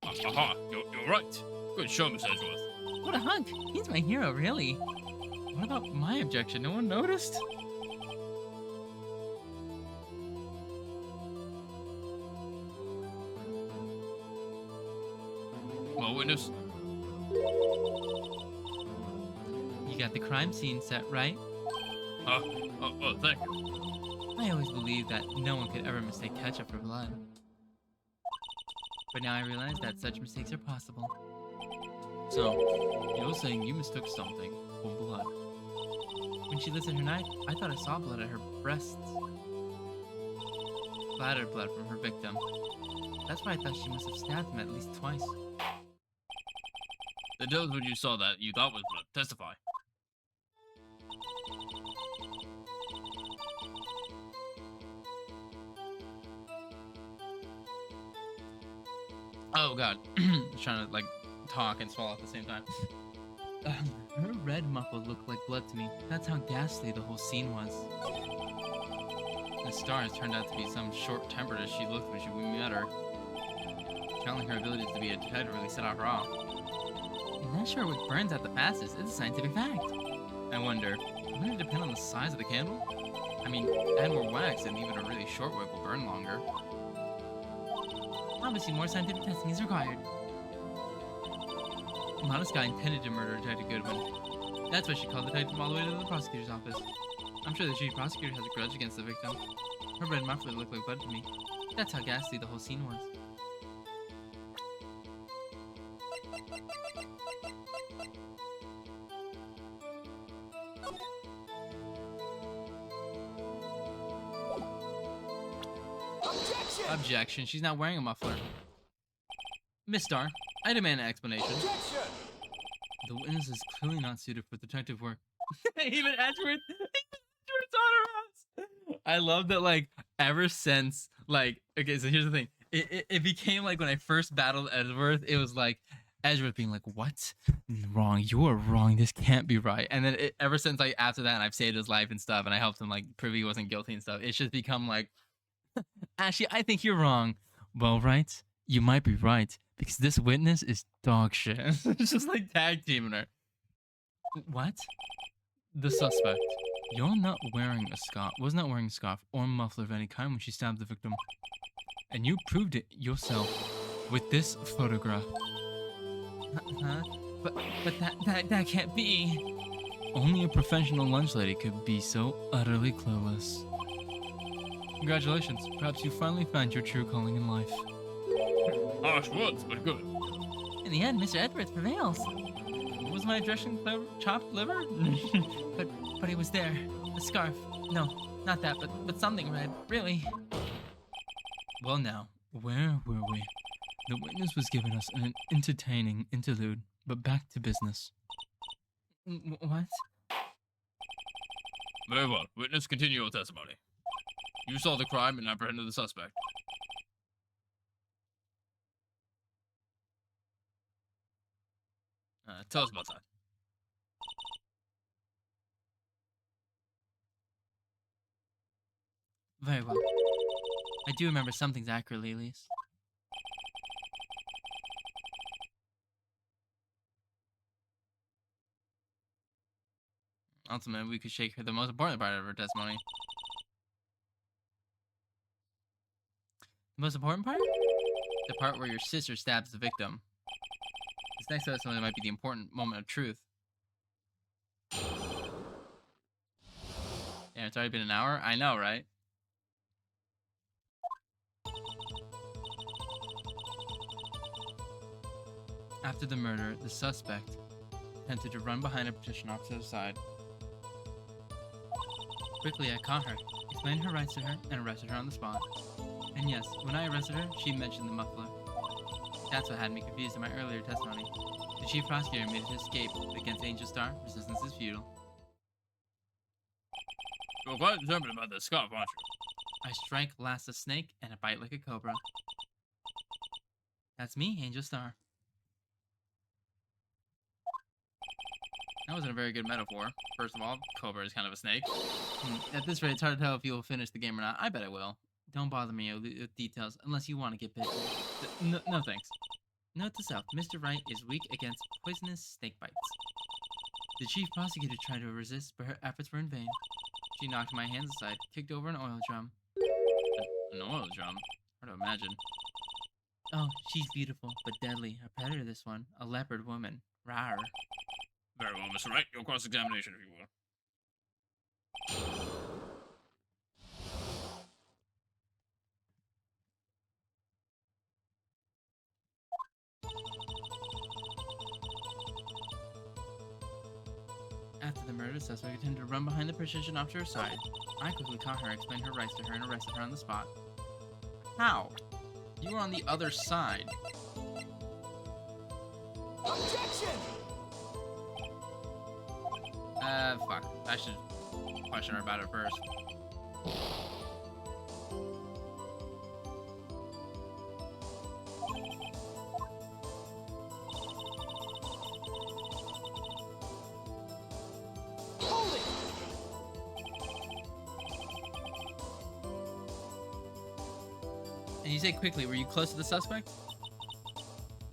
Aha, you're right. Good show, Miss Edgeworth. What a hunk! He's my hero, really. What about my objection? No one noticed? Well, witness. You got the crime scene set, right? Oh, thank you. I always believed that no one could ever mistake ketchup for blood. But now I realize that such mistakes are possible. So, you're saying you mistook something for blood. When she lifted her knife, I thought I saw blood at her breasts. Splattered blood from her victim. That's why I thought she must have stabbed him at least twice. Then tell us what you saw that you thought was blood. Testify. Oh god. I was trying to like talk and swallow at the same time. Her red muffle looked like blood to me. That's how ghastly the whole scene was. The stars turned out to be some short-tempered as she looked when we met her. Channeling her abilities to be a detective really set off her off. I'm not sure what burns out the fastest. It's a scientific fact. I wonder, wouldn't it depend on the size of the candle? I mean, add more wax and even a really short wick will burn longer. Obviously, more scientific testing is required. Lana Sky intended to murder Detective Goodman. That's why she called the detective all the way to the prosecutor's office. I'm sure the chief prosecutor has a grudge against the victim. Her red muffler looked like blood to me. That's how ghastly the whole scene was. Objection! Objection. She's not wearing a muffler. Miss Starr, I demand an explanation. Objection! The witness is clearly not suited for detective work. Even Edgeworth's on her ass. I love that, like, ever since, like, okay, so here's the thing. It became like when I first battled Edgeworth, it was like Edgeworth being like, what? Wrong. You are wrong. This can't be right. And then ever since, like, after that, and I've saved his life and stuff, and I helped him, like, prove he wasn't guilty and stuff, it's just become like, actually, I think you're wrong. Well, right? You might be right, Because this witness is dog shit. It's just like tag teaming her. What? The suspect. You're not wearing a scarf. Was not wearing a scarf or muffler of any kind when she stabbed the victim. And you proved it yourself with this photograph. Huh? But that can't be. Only a professional lunch lady could be so utterly clueless. Congratulations. Perhaps you finally found your true calling in life. Harsh words, but good. In the end, Mr. Edwards prevails. Was my objection chopped liver? but it was there. The scarf. No, not that, but something red. Really. Well now, where were we? The witness was giving us an entertaining interlude, but back to business. What? Very well. Witness, continue your testimony. You saw the crime and apprehended the suspect. Tell us about that. Very well. I do remember some things accurately, at least. Ultimately, we could shake her the most important part of her testimony. The most important part? The part where your sister stabs the victim. This next testimony might be the important moment of truth. Yeah, it's already been an hour? I know, right? After the murder, the suspect attempted to run behind a petition officer's side. Quickly, I caught her, explained her rights to her, and arrested her on the spot. And yes, when I arrested her, she mentioned the muffler. That's what had me confused in my earlier testimony. The chief prosecutor made his escape, but against Angel Star, resistance is futile. You're quite determined about this scarf, aren't you? I strike last a snake and a bite like a cobra. That's me, Angel Star. That wasn't a very good metaphor. First of all, cobra is kind of a snake. At this rate, it's hard to tell if you'll finish the game or not. I bet I will. Don't bother me with details unless you want to get bitten. No thanks. Note to self, Mr. Wright is weak against poisonous snake bites. The chief prosecutor tried to resist, but her efforts were in vain. She knocked my hands aside, kicked over an oil drum. An oil drum? Hard to imagine. Oh, she's beautiful, but deadly. A predator, this one. A leopard woman. Rawr. Very well, Mr. Wright. Your cross-examination, if you will. After the murder, the suspect attempted to run behind the precision officer's side. I quickly caught her, explained her rights to her, and arrested her on the spot. How? You were on the other side. Objection! Fuck. I should question her about it first. Hold it! And you say quickly, were you close to the suspect?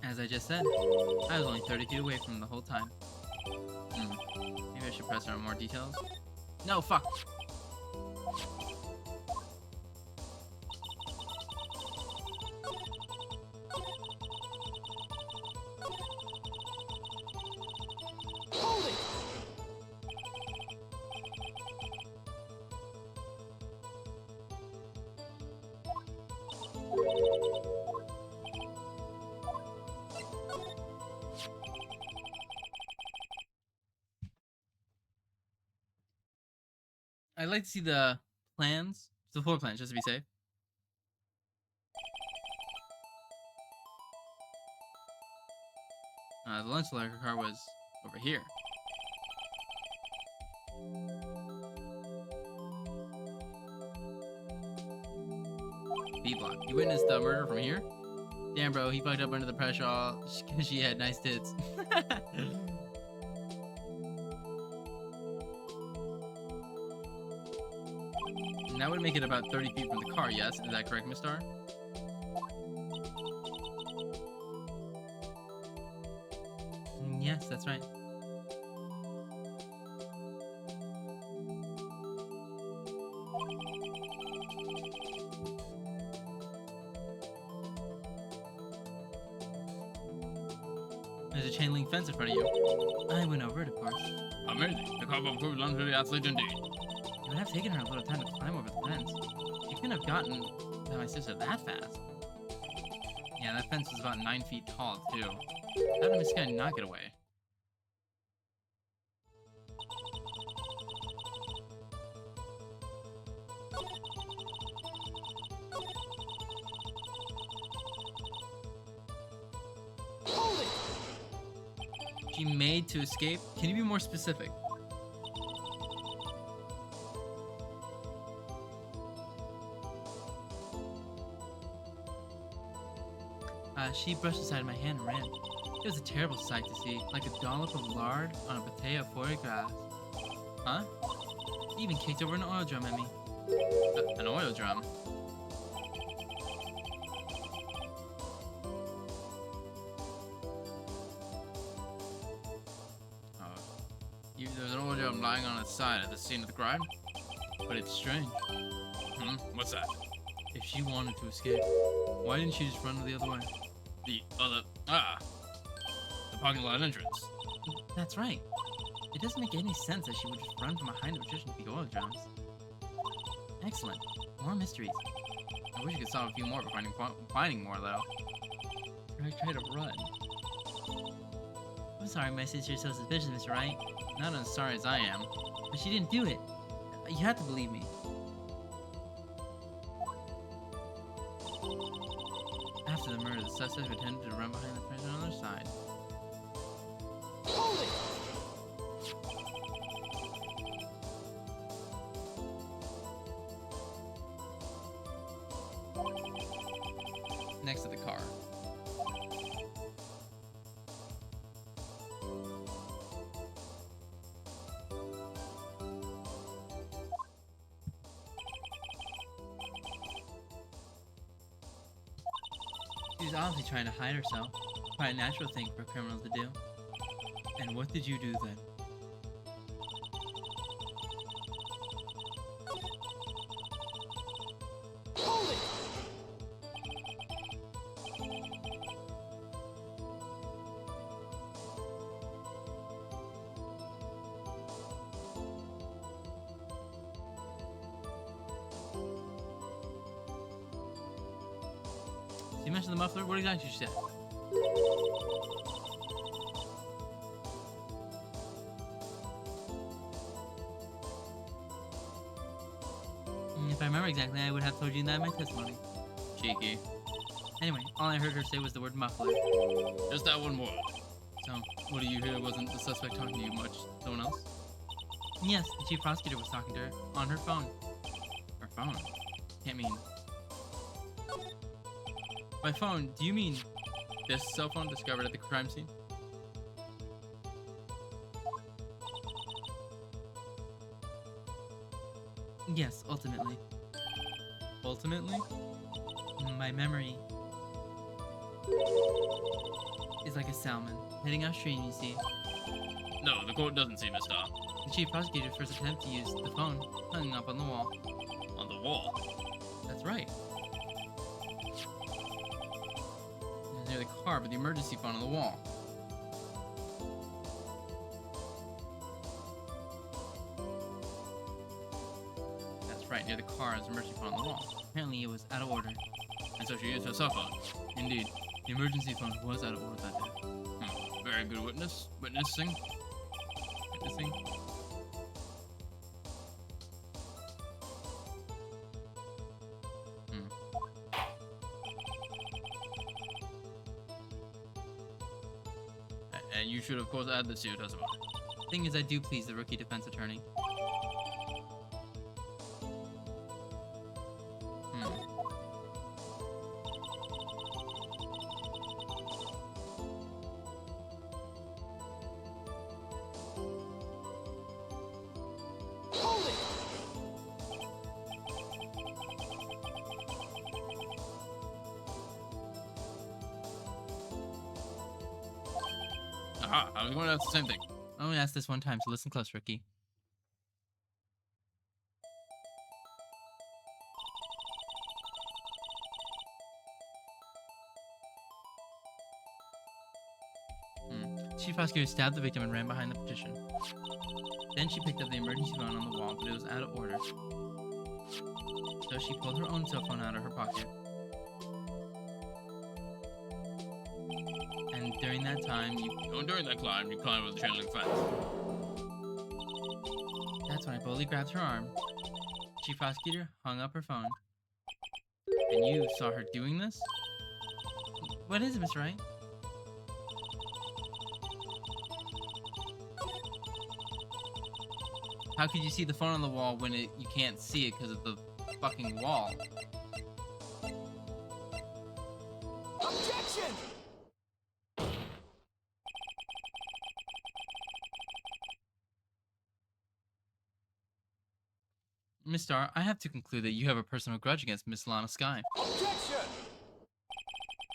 As I just said, I was only 30 feet away from him the whole time. Maybe I should press her on more details. No, fuck! Hold it! I'd like to see the plans, the floor plans, just to be safe. The lunch locker car was over here. B block. You witnessed the murder from here? Damn, bro, he fucked up under the pressure all because she had nice tits. And that would make it about 30 feet from the car, yes? Is that correct, Miss Star? that's right. There's a chain link fence in front of you. I went over it, of course. Amazing. The car bomb proved luxury athlete indeed. It would have taken her a little time to climb over the fence. She couldn't have gotten to my sister that fast. Yeah, that fence was about 9 feet tall, too. How did Miss Guy not get away? Hold it! She made to escape? Can you be more specific? She brushed aside my hand and ran. It was a terrible sight to see, like a dollop of lard on a potato foie gras. Huh? She even kicked over an oil drum at me. An oil drum? There's an oil drum lying on its side at the scene of the crime. But it's strange. What's that? If she wanted to escape, why didn't she just run the other way? The parking lot entrance. That's right. It doesn't make any sense that she would just run from behind the magician with the oil drums. Excellent. More mysteries. I wish you could solve a few more before finding more, though. I try to run. I'm sorry my sister's so suspicious, Mr. Wright. Not as sorry as I am. But she didn't do it. You have to believe me. After the murder, the suspect attempted to run behind the person on the other side. Hold it! Next to the car. She was obviously trying to hide herself. Quite a natural thing for a criminal to do. And what did you do then? Hold it! You mentioned the muffler. What exactly did you say? If I remember exactly, I would have told you that in my testimony. Cheeky. Anyway, all I heard her say was the word muffler. Just that one word. So, what do you hear? Wasn't the suspect talking to you much? Someone else? Yes, the chief prosecutor was talking to her on her phone. Her phone. Can't mean. By phone, do you mean this cell phone discovered at the crime scene? Yes, ultimately. Ultimately? My memory is like a salmon heading upstream, you see. No, the court doesn't seem to stop. The chief prosecutor's first attempt to use the phone hung up on the wall. On the wall. That's right. It was near the car, but the emergency phone on the wall. That's right, near the car's emergency phone on the wall. Apparently it was out of order. And so she used her cell phone. Indeed, the emergency phone was out of order that day. Very good witness. Witnessing. Witnessing? And you should, of course, add this to your testimony. Thing is, I do please the rookie defense attorney. Hold it! Aha, I was going to ask the same thing. I only asked this one time, so listen close, Ricky. Chief prosecutor stabbed the victim and ran behind the petition. Then she picked up the emergency phone on the wall, but it was out of order. So she pulled her own cell phone out of her pocket. And during that time, During that climb, you climbed over the chain link fence. that's when I boldly grabbed her arm. Chief prosecutor hung up her phone. And you saw her doing this? What is it, Miss Wright? How could you see the phone on the wall when you can't see it because of the fucking wall? Objection! Miss Starr, I have to conclude that you have a personal grudge against Miss Lana Skye. Objection!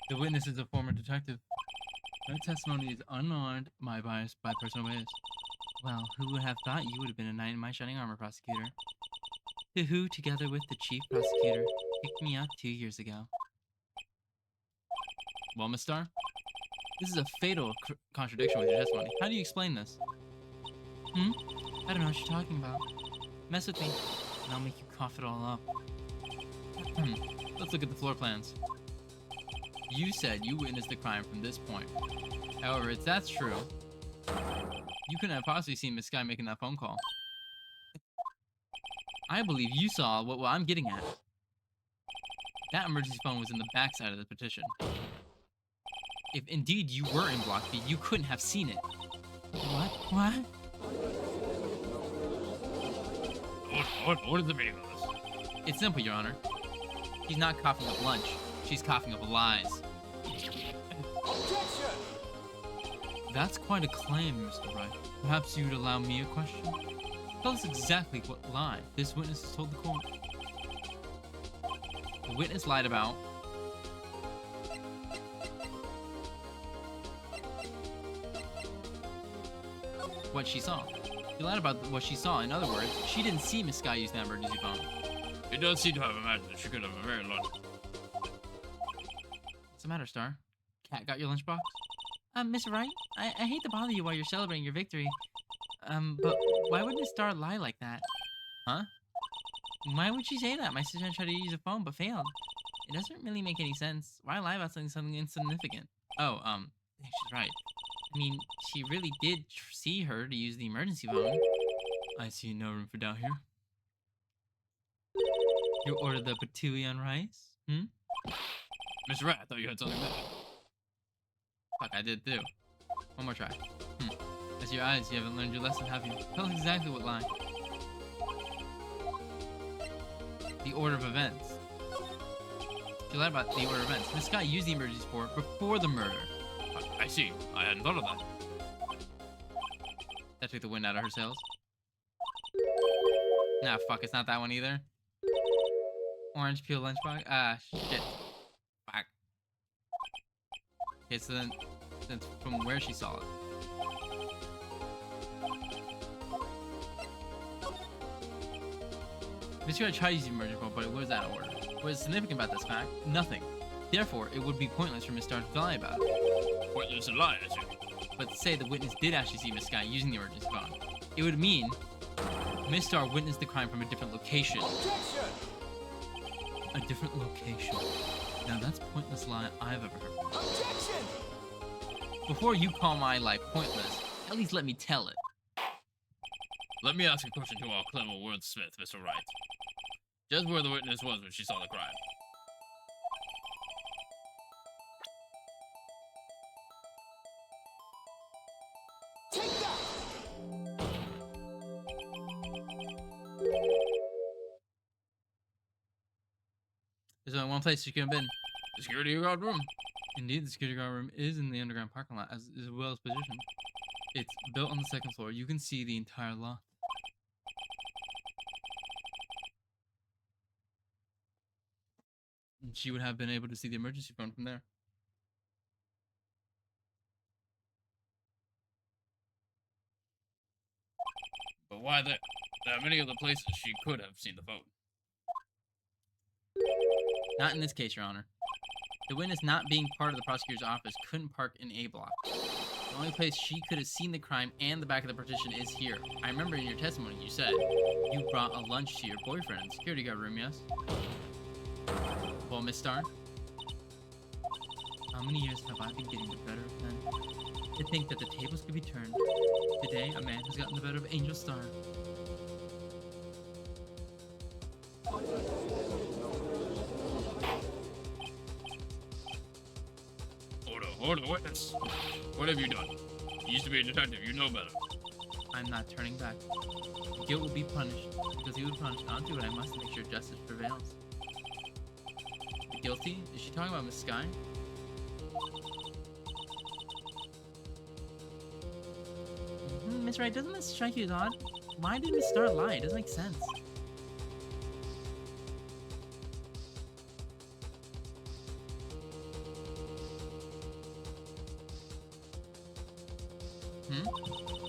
The witness is a former detective. Her testimony is unarmed by bias by personal bias. Well, who would have thought you would have been a knight in my shining armor, prosecutor? Who, together with the chief prosecutor, picked me up 2 years ago. Well, Miss Starr, this is a fatal contradiction with your testimony. How do you explain this? I don't know what you're talking about. Mess with me, and I'll make you cough it all up. Let's look at the floor plans. You said you witnessed the crime from this point. However, if that's true, you couldn't have possibly seen Miss Skye making that phone call. I believe you saw what I'm getting at. That emergency phone was in the backside of the petition. If indeed you were in Block B, you couldn't have seen it. What? What? What is the meaning of this? It's simple, Your Honor. She's not coughing up lunch. She's coughing up lies. Objection! That's quite a claim, Mr. Wright. Perhaps you'd allow me a question? Tell us exactly what lie this witness has told the court. The witness lied about what she saw. She lied about what she saw. In other words, she didn't see Miss Skye use that emergency phone. It does seem to have imagined that she could have a very large. What's the matter, Star? Cat got your lunchbox? Miss Wright, I hate to bother you while you're celebrating your victory. But why would Miss Star lie like that? Huh? Why would she say that? My sister tried to use a phone but failed. It doesn't really make any sense. Why lie about something insignificant? Oh, she's right. I mean, she really did see her to use the emergency phone. I see no room for doubt here. You ordered the patooey on rice? Mr. Rat, I thought you had something better. Fuck, I did too. One more try. That's your eyes. You haven't learned your lesson, have you? Tell us exactly what lie. The order of events. She lied about the order of events. Miss Skye used the emergency support before the murder. I see. I hadn't thought of that. That took the wind out of her sails. Nah, fuck, it's not that one either. Orange peel lunchbox. Ah, shit. Fuck. Okay, so then that's from where she saw it. Miss Skye tried to use the emergency phone, but it was out of order. What is significant about this fact? Nothing. Therefore, it would be pointless for Miss Starr to lie about it. Pointless to lie, I see. But say the witness did actually see Miss Skye using the emergency phone, it would mean Miss Starr witnessed the crime from a different location. Objection! A different location. Now that's pointless lie I've ever heard. Objection! Before you call my lie pointless, at least let me tell it. Let me ask a question to our clever wordsmith, Mr. Wright. Just where the witness was when she saw the crime. Take that! There's only one place she could have been. The security guard room. Indeed, the security guard room is in the underground parking lot, as well as positioned. It's built on the second floor. You can see the entire lot. And she would have been able to see the emergency phone from there. why there are many other places she could have seen the phone. Not in this case, Your Honor. The witness not being part of the prosecutor's office couldn't park in A block. The only place she could have seen the crime and the back of the partition is here. I remember in your testimony you said you brought a lunch to your boyfriend in the security guard room, yes? Well, Miss Starr, how many years have I been getting the better of men? To think that the tables could be turned. Today, a man has gotten the better of Angel Starr. Hold on, witness. What have you done? You used to be a detective, you know better. I'm not turning back. Guilt will be punished, because he will be punished. I'll do what I must to make sure justice prevails. The guilty? Is she talking about Miss Sky? Miss Wright, doesn't this strike you as odd? Why did Miss Starr lie? It doesn't make sense.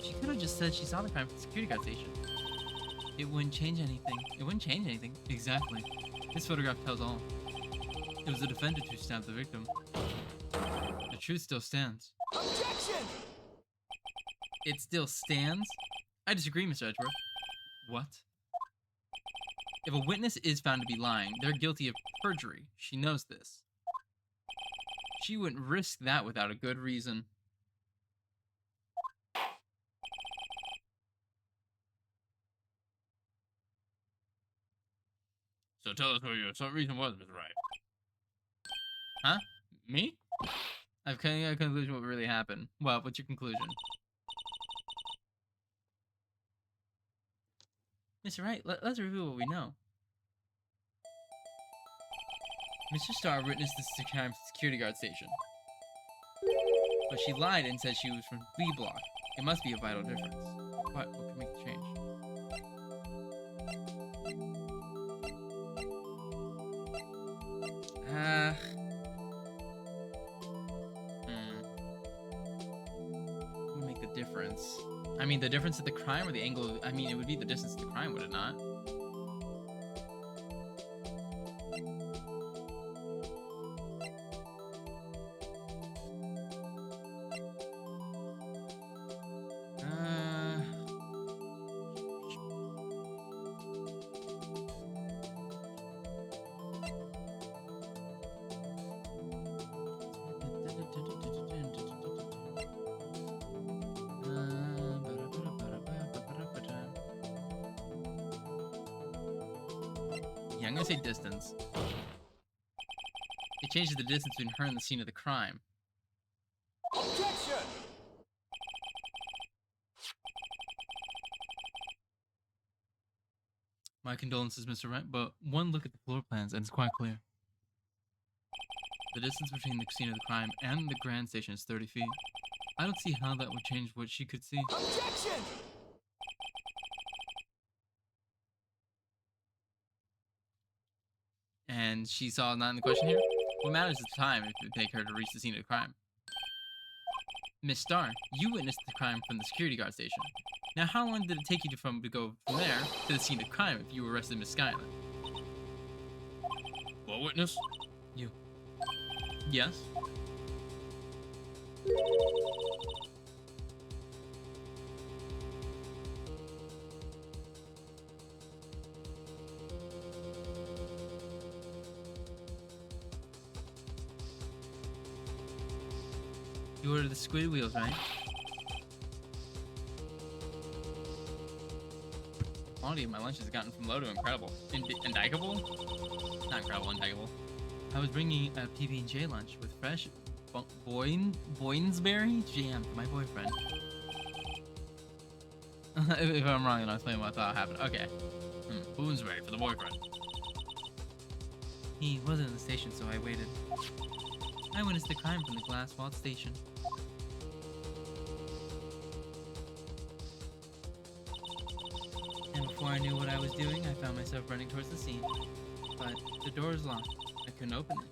She could have just said she saw the crime from the security guard station. It wouldn't change anything. It wouldn't change anything. Exactly. This photograph tells all. It was the defendant who stabbed the victim. The truth still stands. Objection! It still stands? I disagree, Mr. Edgeworth. What? If a witness is found to be lying, they're guilty of perjury. She knows this. She wouldn't risk that without a good reason. So tell us what your some reason was, Mr. Wright. Huh? Me? I've come to a conclusion what really happened. Well, what's your conclusion? Mr. Wright, let's review what we know. Mr. Starr witnessed the crime at the security guard station. But she lied and said she was from B block. It must be a vital difference. What could make the change? What would make the difference? I mean, the difference at the crime or the angle of, I mean, it would be the distance of the crime, would it not? Yeah, I'm gonna say distance. It changes the distance between her and the scene of the crime. Objection! My condolences, Mr. Wright, but one look at the floor plans and it's quite clear. The distance between the scene of the crime and the grand station is 30 feet. I don't see how that would change what she could see. Objection! And she saw not in the question here? What matters is the time if it would take her to reach the scene of the crime. Miss Starr, you witnessed the crime from the security guard station. Now, how long did it take you to go from there to the scene of the crime if you arrested Miss Skyler? What witness? You. Yes? You ordered the squid wheels, right? The quality of my lunch has gotten from low to incredible. Indicable? Not incredible, indicable. I was bringing a PB&J lunch with fresh Boynesberry jam for my boyfriend. If I'm wrong, then I'll explain what I thought happened. Okay. Boonsberry for the boyfriend. He wasn't in the station, so I waited. I witnessed the crime from the glass vault station. And before I knew what I was doing, I found myself running towards the scene. But the door was locked. I couldn't open it.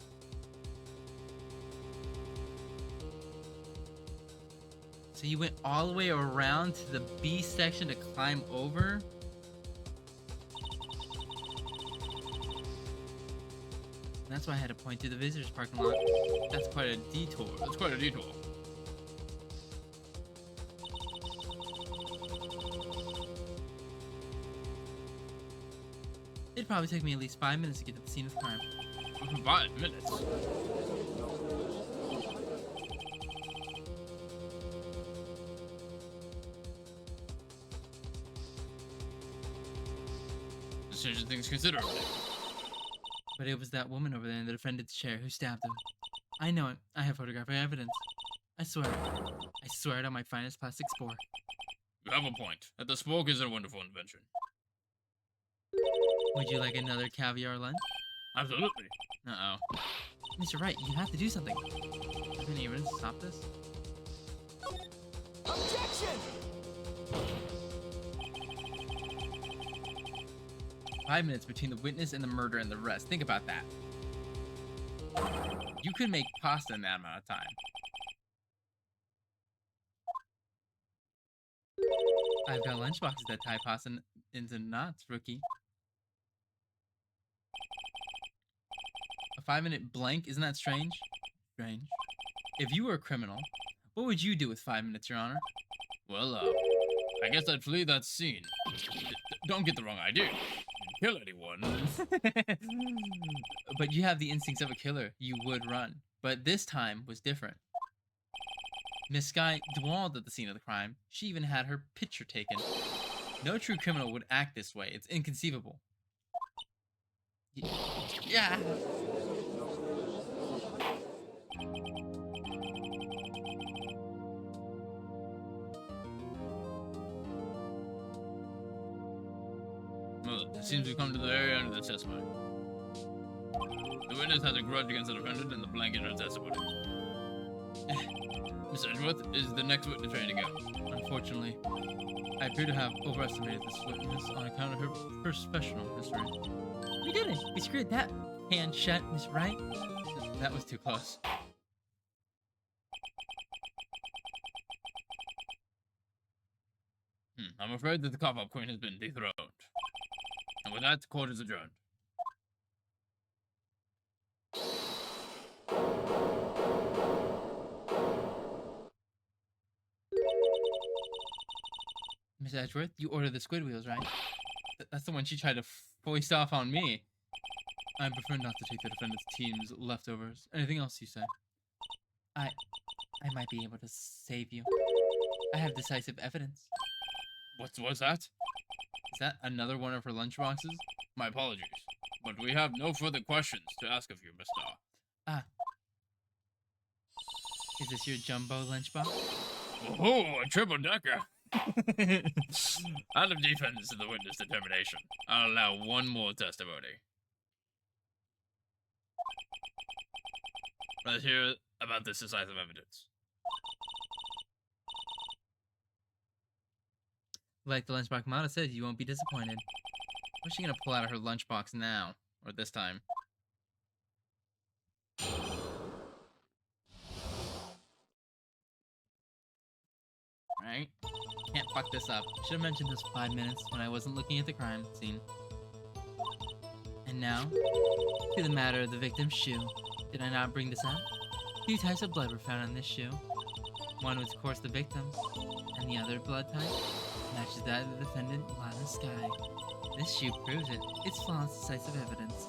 So you went all the way around to the B section to climb over? That's why I had to point to the visitors parking lot. That's quite a detour. That's quite a detour. It'd probably take me at least 5 minutes to get to the scene of the crime. 5 minutes. This changes things considerably. But it was that woman over there in the defendant's chair who stabbed him. I know it. I have photographic evidence. I swear. I swear it on my finest plastic spore. You have a point. That the spork is a wonderful invention. Would you like another caviar lunch? Absolutely. Uh-oh. Mr. Wright, you have to do something. Have any evidence to stop this? Objection! 5 minutes between the witness and the murder and the rest. Think about that. You could make pasta in that amount of time. I've got lunchboxes that tie pasta into knots, rookie. A 5-minute blank? Isn't that strange? Strange. If you were a criminal, what would you do with 5 minutes, Your Honor? Well, I guess I'd flee that scene. Don't get the wrong idea. Kill anyone. But you have the instincts of a killer. You would run. But this time was different. Miss Skye dwelled at the scene of the crime. She even had her picture taken. No true criminal would act this way. It's inconceivable. Yeah. Well, it seems we've come to the very end of the testimony. The witness has a grudge against the defendant and the blank in her testimony. Miss Edgeworth is the next witness ready to go. Unfortunately, I appear to have overestimated this witness on account of her professional history. We did it! We screwed that hand shut, Miss Wright. That was too close. I'm afraid that the cop-up queen has been dethroned. And with that, the court is adjourned. Miss Edgeworth, you ordered the squid wheels, right? That's the one she tried to foist off on me. I prefer not to take the defendant's team's leftovers. Anything else you say? I might be able to save you. I have decisive evidence. What's that? Is that another one of her lunchboxes? My apologies, but we have no further questions to ask of you, Mr. Ah. Is this your jumbo lunchbox? Oh, a triple-decker! Out of defense to the witness determination, I'll allow one more testimony. Let's hear about this decisive evidence. Like the lunchbox model said, you won't be disappointed. What's she gonna pull out of her lunchbox now? Or this time? Right? Can't fuck this up. Should have mentioned this 5 minutes when I wasn't looking at the crime scene. And now, to the matter of the victim's shoe. Did I not bring this up? 2 types of blood were found on this shoe. One was, of course, the victim's, and the other blood type matches that of the defendant, Lana Skye. This shoe proves it. It's flawless, decisive evidence.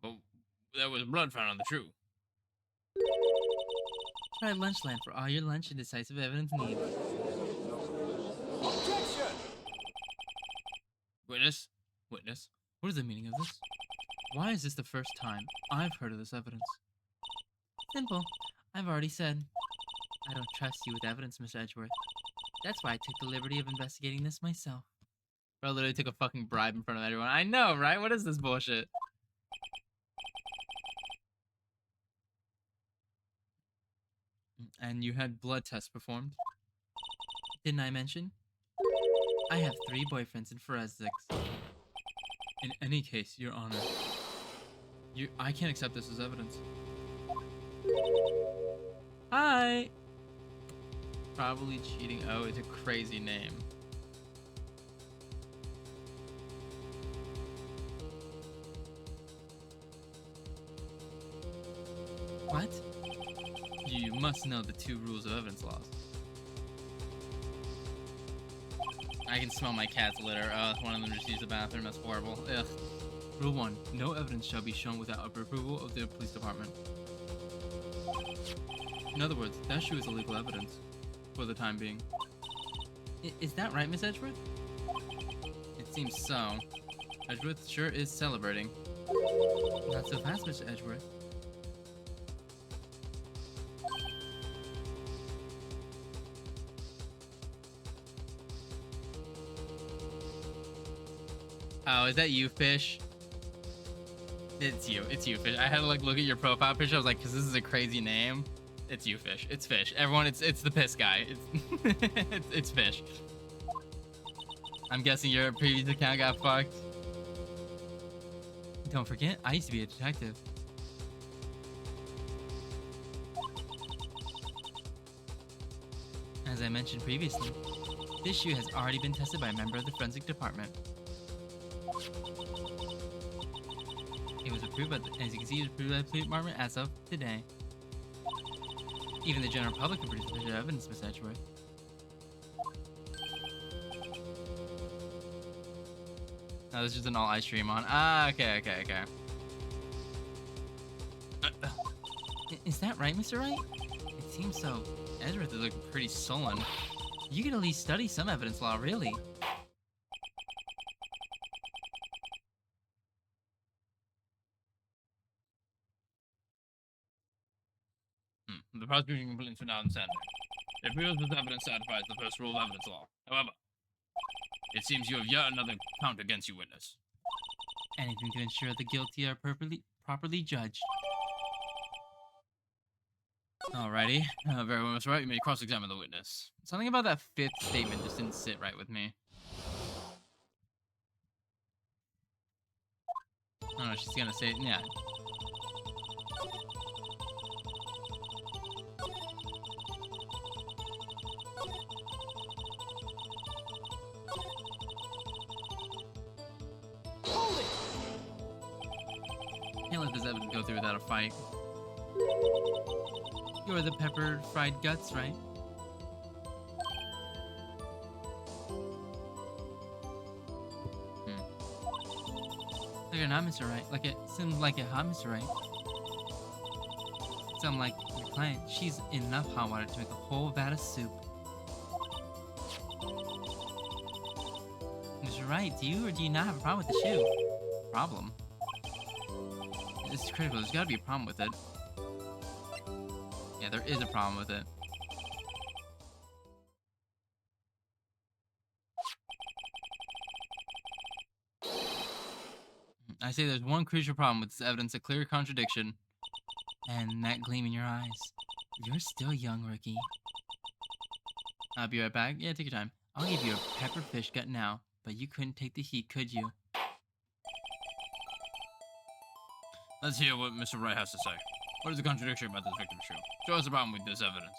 But there was blood found on the shoe. Try Lunchland for all your lunch and decisive evidence needs. Objection! Witness? Witness, what is the meaning of this? Why is this the first time I've heard of this evidence? Simple. I've already said. I don't trust you with evidence, Miss Edgeworth. That's why I took the liberty of investigating this myself. Bro literally took a fucking bribe in front of everyone. I know, right? What is this bullshit? And you had blood tests performed? Didn't I mention? I have 3 boyfriends in forensics. In any case, Your Honor, I can't accept this as evidence. Hi. Probably cheating. Oh, it's a crazy name. What? You must know the 2 rules of evidence laws. I can smell my cat's litter. One of them just used the bathroom. That's horrible. Ugh. Rule 1. No evidence shall be shown without approval of the police department. In other words, that shoe is illegal evidence. For the time being. Is that right, Miss Edgeworth? It seems so. Edgeworth sure is celebrating. Not so fast, Mr. Edgeworth. Oh, is that you, Fish? It's you, Fish. I had to like look at your profile picture. I was like, because this is a crazy name. It's you, Fish. It's Fish. Everyone, it's the piss guy. It's Fish. I'm guessing your previous account got fucked. Don't forget, I used to be a detective. As I mentioned previously, this shoe has already been tested by a member of the forensic department. It was approved by as you can see, it was approved by the police department as of today. Even the general public can produce their evidence, Miss Edgeworth. Oh, this is an all I stream on. Ah, okay. Is that right, Mr. Wright? It seems so. Edgeworth is looking pretty sullen. You could at least study some evidence law, really. The prosecution complains for now insanity. It feels this evidence satisfies the first rule of evidence law. However, it seems you have yet another count against you, witness. Anything to ensure the guilty are properly judged. Alrighty. Very well, Mr. Wright. You may cross-examine the witness. Something about that 5th statement just didn't sit right with me. I don't know, she's gonna say, yeah. Hold it! Can't let this evidence go through without a fight. You're the peppered fried guts, right? No, you're not, Mr. Wright. Like it seems like it, huh, Mr. Wright? Sound like your client. She's in enough hot water to make a whole vat of soup. Mr. Wright, do you or do you not have a problem with the shoe? Problem? This is critical. There's got to be a problem with it. Yeah, there is a problem with it. I say there's one crucial problem with this evidence, a clear contradiction. And that gleam in your eyes. You're still young, rookie. I'll be right back. Yeah, take your time. I'll give you a pepper fish gut now, but you couldn't take the heat, could you? Let's hear what Mr. Wright has to say. What is the contradiction about this victim's shoe? Show us the problem with this evidence.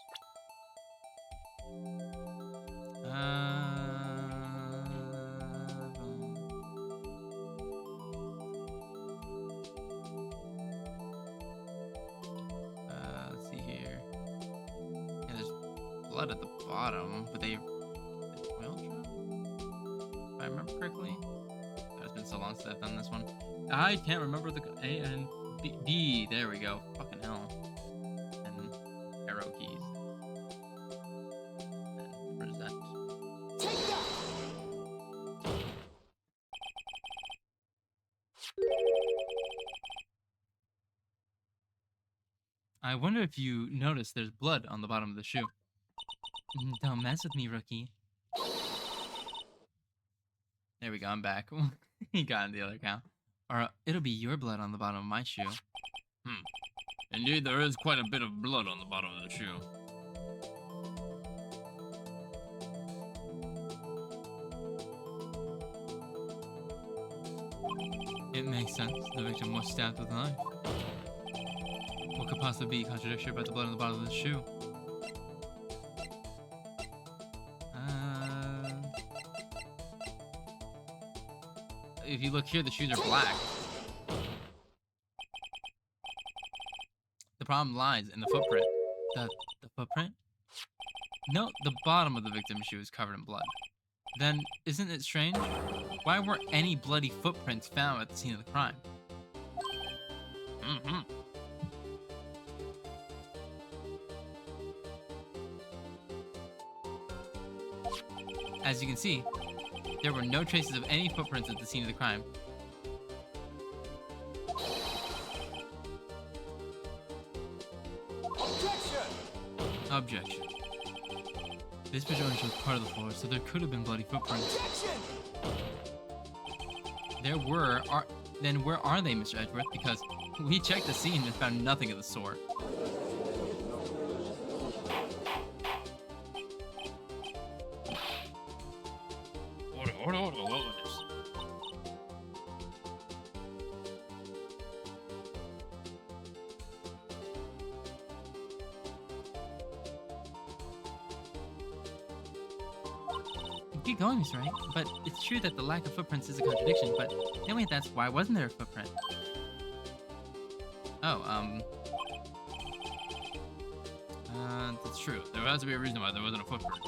Let's see here. Yeah, there's blood at the bottom, but they oil trap? If I remember correctly. It's been so long since I've done this one. I can't remember the A and B. There we go. Fucking hell. And arrow keys. And present. Take that! I wonder if you noticed there's blood on the bottom of the shoe. Don't mess with me, rookie. There we go, I'm back. He got in the other account. Or it'll be your blood on the bottom of my shoe. Indeed, there is quite a bit of blood on the bottom of the shoe. It makes sense. The victim was stabbed with a knife. What could possibly be contradictory about the blood on the bottom of the shoe? If you look here, the shoes are black. The problem lies in the footprint. The footprint? No, the bottom of the victim's shoe is covered in blood. Then, isn't it strange? Why weren't any bloody footprints found at the scene of the crime? Mm-hmm. As you can see, there were no traces of any footprints at the scene of the crime. Objection! Objection. This picture only shows part of the floor, so there could have been bloody footprints. Objection! Then where are they, Mr. Edgeworth? Because we checked the scene and found nothing of the sort. Order, what was this? Keep going, Mr. Wright. But it's true that the lack of footprints is a contradiction, but then wait, that's why wasn't there a footprint? Oh, That's true. There has to be a reason why there wasn't a footprint.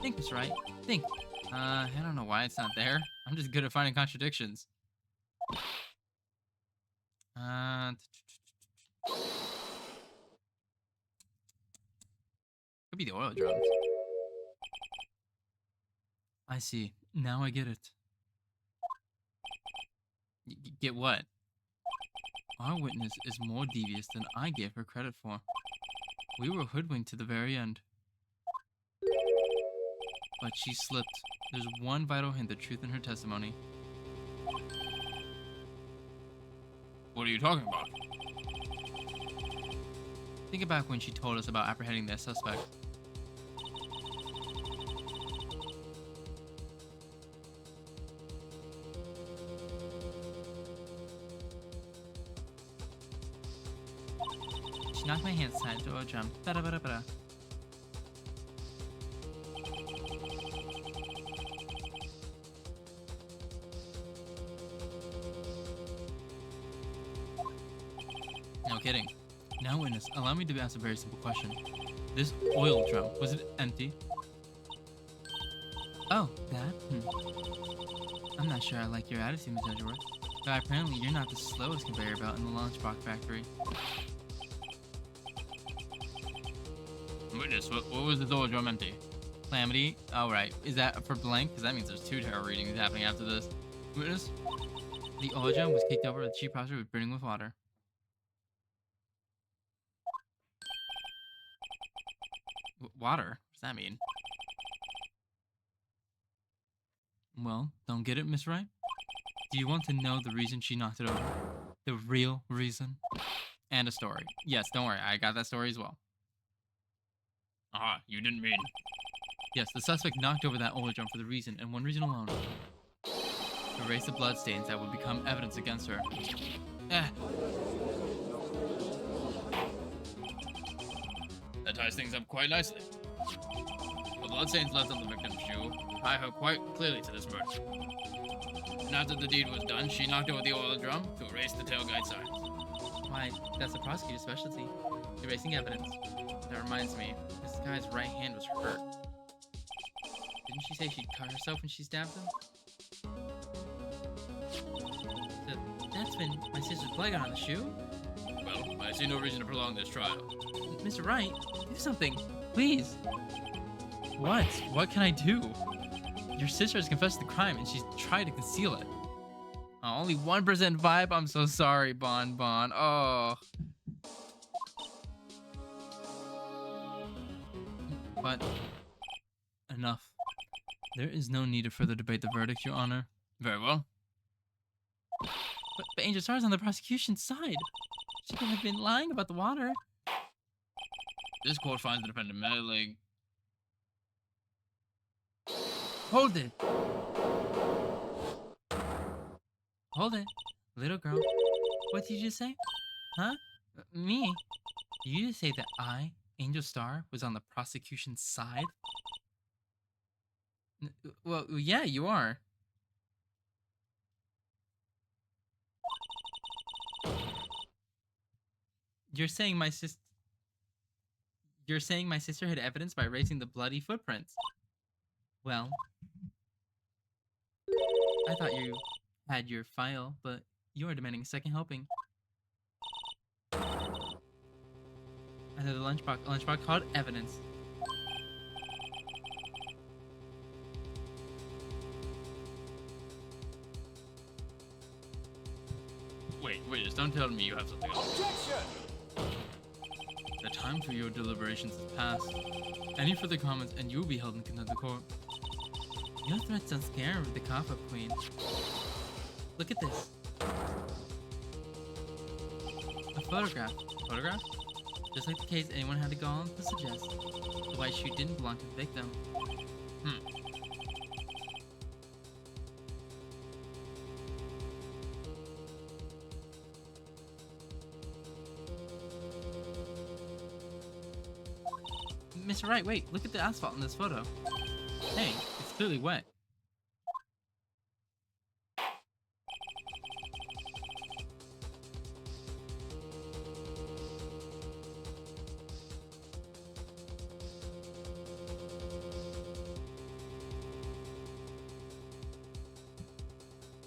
think, Mr. Wright. Think. I don't know why it's not there. I'm just good at finding contradictions. Could be the oil drums. I see. Now I get it. Get what? Our witness is more devious than I gave her credit for. We were hoodwinked to the very end. But she slipped. There's one vital hint of truth in her testimony. What are you talking about? Think back when she told us about apprehending that suspect. She knocked my hand aside to a drum. Ba-da-ba-da-ba-da. No kidding. Now, witness, allow me to ask a very simple question. This oil drum, was it empty? Oh, that? I'm not sure I like your attitude, Miss Edgeworth. But apparently you're not the slowest conveyor belt in the lunchbox factory. Witness, what was this oil drum empty? Calamity? Oh, right. Is that for blank? Because that means there's 2 tarot readings happening after this. Witness? The oil drum was kicked over with cheap process with burning with water. Water? What does that mean? Well, don't get it, Miss Wright? Do you want to know the reason she knocked it over? The real reason? And a story. Yes, don't worry. I got that story as well. Ah, you didn't mean... Yes, the suspect knocked over that oil drum for the reason, and one reason alone. To erase the bloodstains that would become evidence against her. That ties things up quite nicely. The bloodstains left on the victim's shoe tie her quite clearly to this murder. And after the deed was done, she knocked over the oil drum to erase the tailgate signs. Why, that's the prosecutor's specialty. Erasing evidence. That reminds me, this guy's right hand was hurt. Didn't she say she'd cut herself when she stabbed him? That's been my sister's blood got on the shoe? Well, I see no reason to prolong this trial. Mr. Wright, do something, please. What? What can I do? Your sister has confessed the crime and she's tried to conceal it. Oh, only 1% vibe? I'm so sorry, Bon Bon. Oh. But enough. There is no need to further debate the verdict, Your Honor. Very well. But Angel Star's on the prosecution's side. She could have been lying about the water. This court finds the defendant merely... Hold it. Hold it. Little girl, what did you just say? Huh? Me? Did you just say that I, Angel Star, was on the prosecution's side? Well, yeah, you are. You're saying my sis. You're saying my sister had evidence by erasing the bloody footprints. Well, I thought you had your file, but you are demanding a second helping. I know the lunchbox called evidence. Wait, just don't tell me you have something else. Objection! The time for your deliberations has passed. Any further comments and you will be held in contempt of court. Your threats don't scare the cough-up queen. Look at this. A photograph. Photograph? Just like the case anyone had to go on to suggest. The white shoe didn't belong to the victim. Mr. Wright, wait, look at the asphalt in this photo. Hey, it's clearly wet.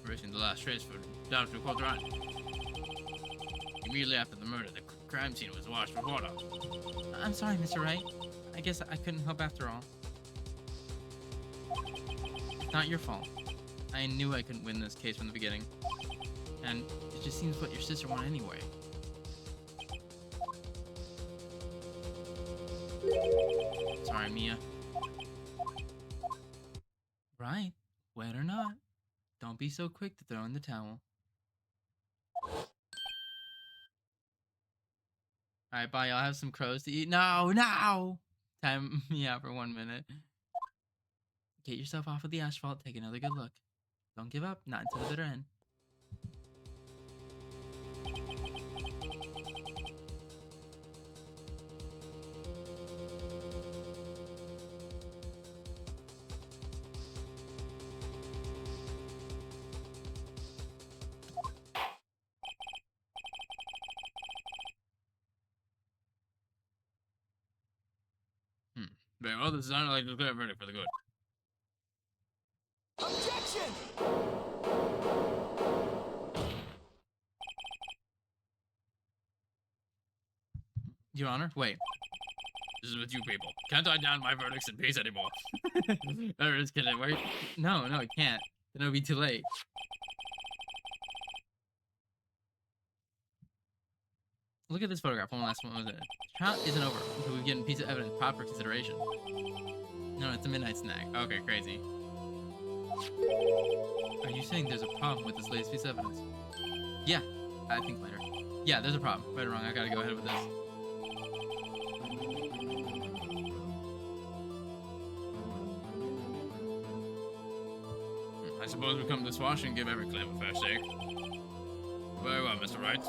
Erasing the last trace for down to Conrad. Immediately after the murder, the crime scene was washed with water. I'm sorry, Mr. Wright. I guess I couldn't help after all. It's not your fault. I knew I couldn't win this case from the beginning. And it just seems what your sister wanted anyway. Sorry, Mia. Right, wet or not, don't be so quick to throw in the towel. Alright, bye. I'll have some crows to eat. No, no! Time me out for 1 minute. Get yourself off of the asphalt. Take another good look. Don't give up. Not until the bitter end. Very well, this sounded like a clear verdict for the good. Objection! Your Honor, wait. This is with you people. Can't I down my verdicts in peace anymore? I'm just kidding. Wait. No, it can't. Then it'll be too late. Look at this photograph. One last one. What was it? Trial isn't over until we get a piece of evidence proper consideration. No, it's a midnight snack. Okay, crazy. Are you saying there's a problem with this latest piece of evidence? Yeah, I think later. Yeah, there's a problem. Right or wrong, I gotta go ahead with this. I suppose we come this far and give every claim a fair shake. Very well, Mr. Wright.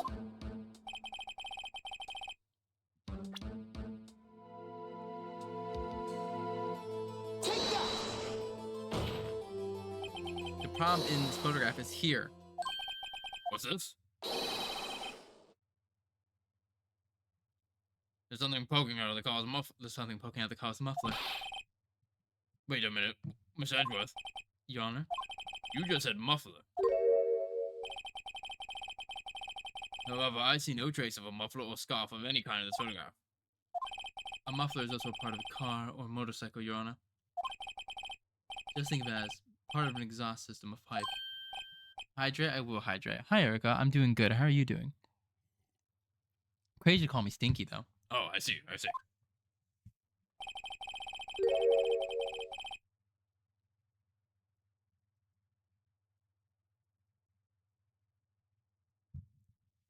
The problem in this photograph is here. What's this? There's something poking out of the car's muffler. There's something poking out the car's muffler. Wait a minute, Miss Edgeworth. Your Honor? You just said muffler. However, I see no trace of a muffler or scarf of any kind in this photograph. A muffler is also part of a car or motorcycle, Your Honor. Just think of it as part of an exhaust system of pipe. Hydrate, I will hydrate. Hi, Erica. I'm doing good. How are you doing? Crazy to call me Stinky, though. Oh, I see.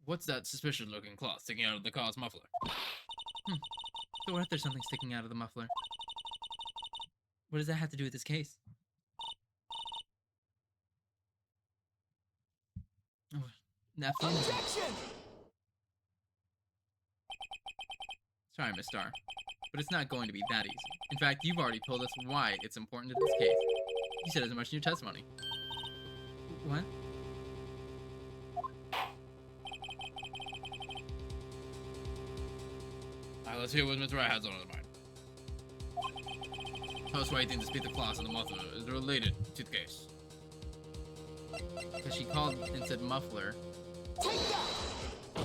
What's that suspicious-looking cloth sticking out of the car's muffler? So what if there's something sticking out of the muffler? What does that have to do with this case? Nephilim. Objection! Sorry, Miss Star, but it's not going to be that easy. In fact, you've already told us why it's important to this case. You said as much in your testimony. What? Alright, let's hear what Miss Wright has on her mind. Tell us why you think the speak of class and the muffler is related to the case. Because she called and said muffler. Take that!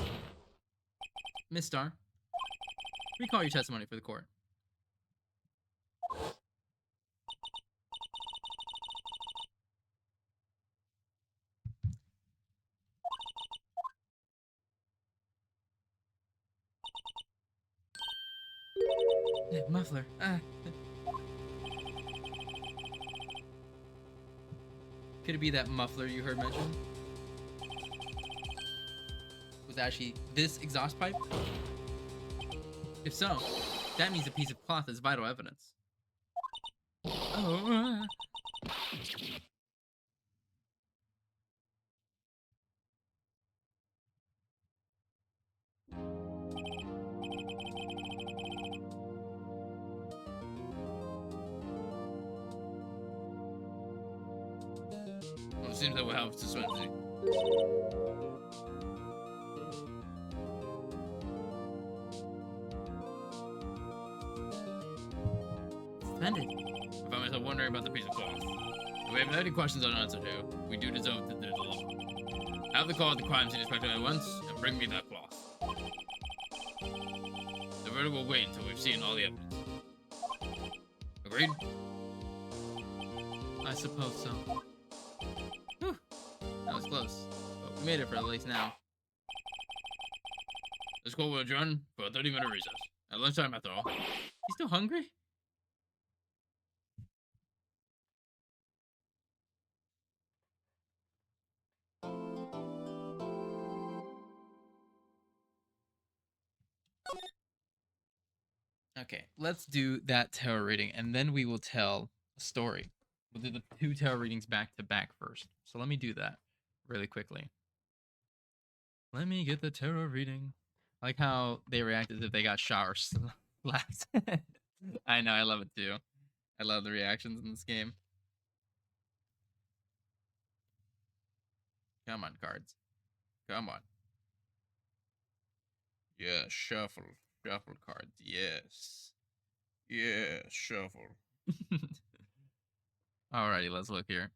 Miss Star, recall your testimony for the court. Muffler. Could it be that muffler you heard mentioned? Was actually this exhaust pipe? If so, that means a piece of cloth is vital evidence. Oh. Well, it seems that we'll have suspense. Suspended. I found myself wondering about the piece of cloth. If we have any questions unanswered here, we do deserve to do the law. Have the call at the crime scene inspector at once, and bring me that cloth. The verdict will wait until we've seen all the evidence. Agreed? I suppose so. Whew. That was close. But we made it for at least now. This court will adjourn for a 30-minute recess. At lunchtime, after all. You still hungry? Okay, let's do that tarot reading, and then we will tell a story. We'll do the 2 tarot readings back to back first. So let me do that really quickly. Let me get the tarot reading. I like how they react as if they got shot or slapped. I know, I love it too. I love the reactions in this game. Come on, cards. Come on. Yeah, shuffle. Shuffle cards. Yes. Yeah, shuffle. Alrighty, let's look here.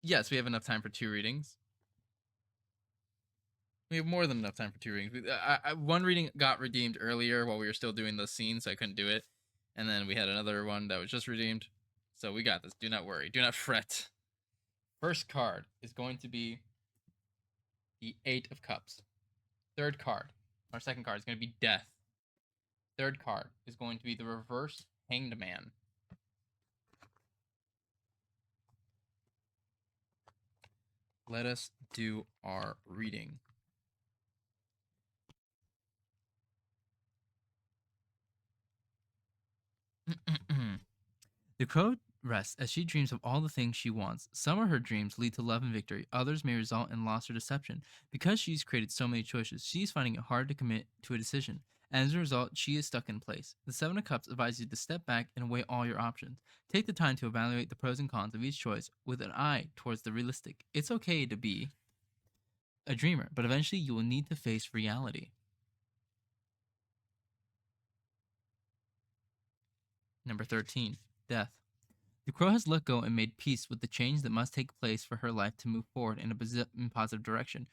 Yes, we have enough time for 2 readings. We have more than enough time for 2 readings. One reading got redeemed earlier while we were still doing the scene, so I couldn't do it. And then we had another one that was just redeemed. So we got this. Do not worry. Do not fret. First card is going to be the 8 of Cups. Third card, our second card, is going to be Death. Third card is going to be the reverse Hanged Man. Let us do our reading. The crow rests as she dreams of all the things she wants. Some of her dreams lead to love and victory. Others may result in loss or deception. Because she's created so many choices, she's finding it hard to commit to a decision. As a result, she is stuck in place. The 7 of Cups advises you to step back and weigh all your options. Take the time to evaluate the pros and cons of each choice with an eye towards the realistic. It's okay to be a dreamer, but eventually you will need to face reality. Number 13, Death. The crow has let go and made peace with the change that must take place for her life to move forward in a positive direction.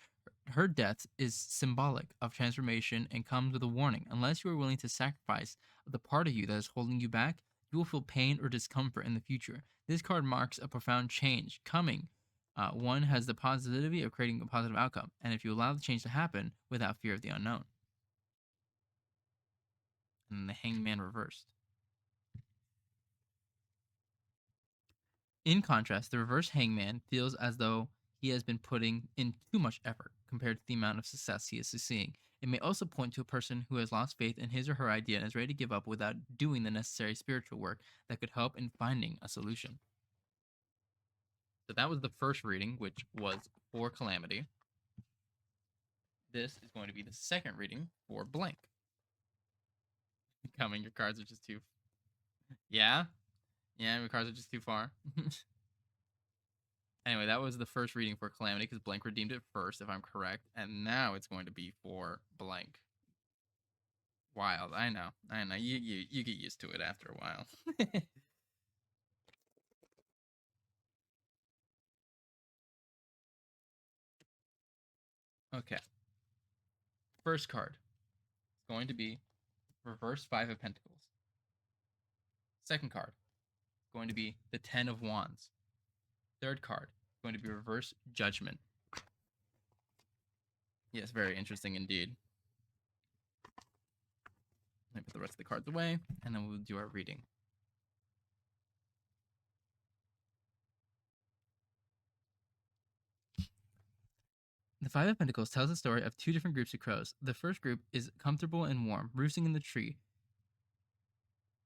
Her death is symbolic of transformation and comes with a warning. Unless you are willing to sacrifice the part of you that is holding you back, you will feel pain or discomfort in the future. This card marks a profound change coming. One has the positivity of creating a positive outcome, and if you allow the change to happen without fear of the unknown. And the Hangman reversed. In contrast, the reverse Hangman feels as though he has been putting in too much effort compared to the amount of success he is seeing. It may also point to a person who has lost faith in his or her idea and is ready to give up without doing the necessary spiritual work that could help in finding a solution. So that was the first reading, which was for Calamity. This is going to be the second reading for Blank. Coming, your cards are just too... Yeah? Yeah, your cards are just too far. Anyway, that was the first reading for Calamity, because Blank redeemed it first, if I'm correct. And now it's going to be for Blank. Wild, I know. You get used to it after a while. Okay. First card is going to be Reverse Five of Pentacles. Second card is going to be the Ten of Wands. Third card is going to be Reverse Judgment. Yes, very interesting indeed. Let me put the rest of the cards away, and then we'll do our reading. The Five of Pentacles tells the story of two different groups of crows. The first group is comfortable and warm, roosting in the tree.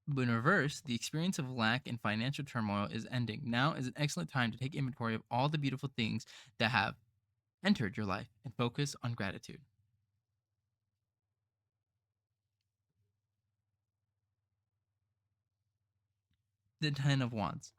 But in reverse, the experience of lack and financial turmoil is ending. Now is an excellent time to take inventory of all the beautiful things that have entered your life and focus on gratitude. The Ten of Wands.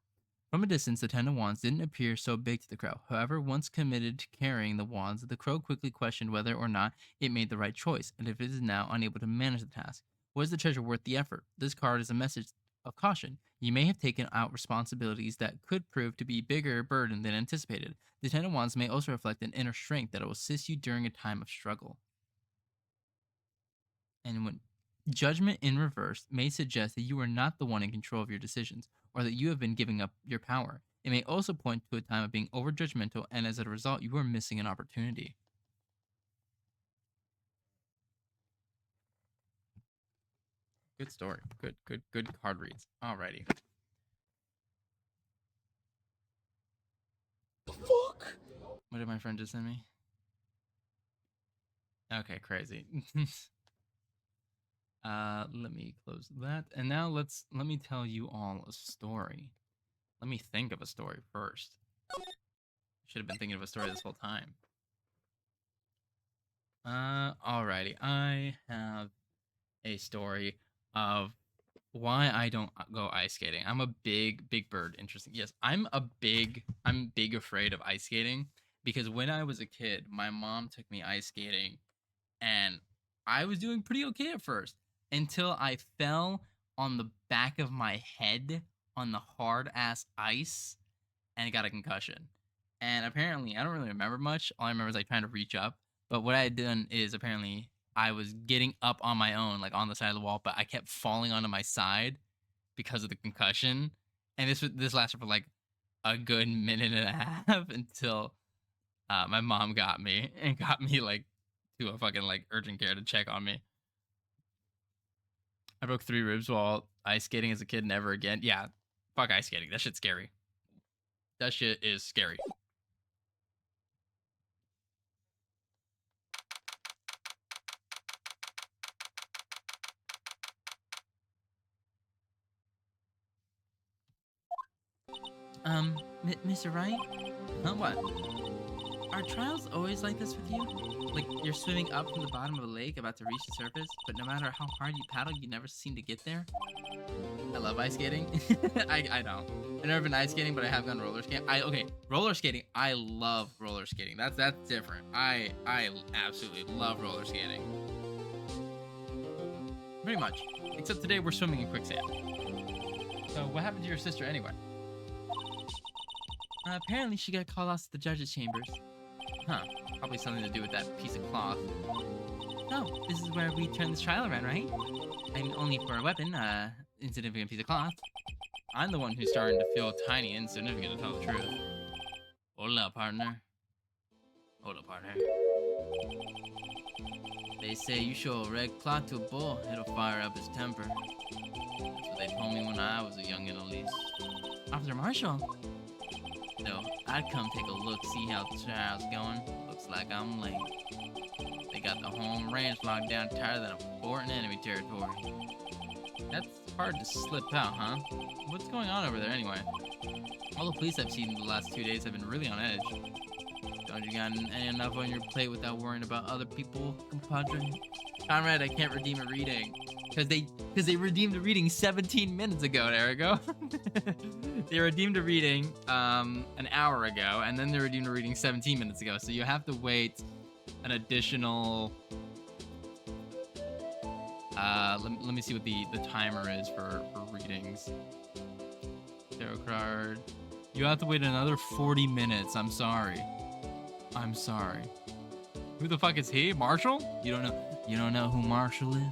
From a distance, the Ten of Wands didn't appear so big to the crow. However, once committed to carrying the wands, the crow quickly questioned whether or not it made the right choice, and if it is now unable to manage the task. Was the treasure worth the effort? This card is a message of caution. You may have taken out responsibilities that could prove to be a bigger burden than anticipated. The Ten of Wands may also reflect an inner strength that will assist you during a time of struggle. And when Judgment in reverse may suggest that you are not the one in control of your decisions, or that you have been giving up your power. It may also point to a time of being over-judgmental, and as a result, you are missing an opportunity. Good story. Good card reads. Alrighty. The fuck? What did my friend just send me? Okay, crazy. Let me close that. And now let me tell you all a story. Let me think of a story first. Should have been thinking of a story this whole time. Alrighty. I have a story of why I don't go ice skating. I'm a big bird. Interesting. Yes, I'm big afraid of ice skating because when I was a kid, my mom took me ice skating and I was doing pretty okay at first until I fell on the back of my head on the hard ass ice and I got a concussion. And apparently, I don't really remember much. All I remember is like trying to reach up. But what I had done is apparently I was getting up on my own, like on the side of the wall, but I kept falling onto my side because of the concussion. And this lasted for like a good minute and a half until my mom got me and got me like to a fucking like urgent care to check on me. I broke 3 ribs while ice skating as a kid. Never again. Yeah, fuck ice skating. That shit's scary. That shit is scary. Mr. Wright? Huh, what? Are trials always like this with you? Like, you're swimming up from the bottom of a lake about to reach the surface, but no matter how hard you paddle, you never seem to get there? I love ice skating. I don't. I've never been ice skating, but I have gone roller skating. Okay, roller skating. I love roller skating. That's different. I absolutely love roller skating. Pretty much. Except today we're swimming in quicksand. So what happened to your sister anyway? Apparently she got called off to the judge's chambers. Huh. Probably something to do with that piece of cloth. So, this is where we turn this trial around, right? I mean, only for a weapon, insignificant piece of cloth. I'm the one who's starting to feel tiny and insignificant, to tell the truth. Hold up, partner. Hold up, partner. They say you show a red cloth to a bull, it'll fire up his temper. That's what they told me when I was a youngin' Elise. Officer Marshall? So, I'd come take a look, see how the trial's going. Looks like I'm late. They got the home ranch locked down tighter than a fort in enemy territory. That's hard to slip out, huh? What's going on over there anyway? All the police I've seen the last 2 days have been really on edge. Don't you got enough on your plate without worrying about other people, compadre? Conrad, I can't redeem a reading. Because they redeemed a reading 17 minutes ago, there we go. They redeemed a reading an hour ago, and then they redeemed a reading 17 minutes ago. So you have to wait an additional... let me see what the timer is for readings. Tarot card. You have to wait another 40 minutes. I'm sorry. I'm sorry. Who the fuck is he? Marshall? You don't know who Marshall is?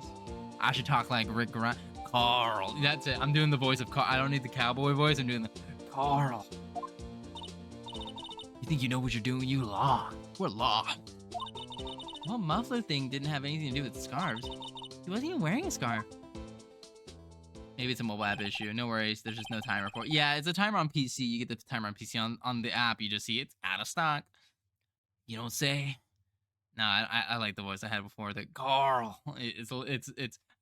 I should talk like Rick Grimes. Carl. That's it. I'm doing the voice of Carl. I don't need the cowboy voice. I'm doing the Carl. You think you know what you're doing? You law. We're law. Well, muffler thing didn't have anything to do with scarves. He wasn't even wearing a scarf. Maybe it's a mobile app issue. No worries. There's just no timer for it. Yeah, it's a timer on PC. You get the timer on PC. On the app, you just see it's out of stock. You don't say. No, I like the voice I had before. The Carl. It's.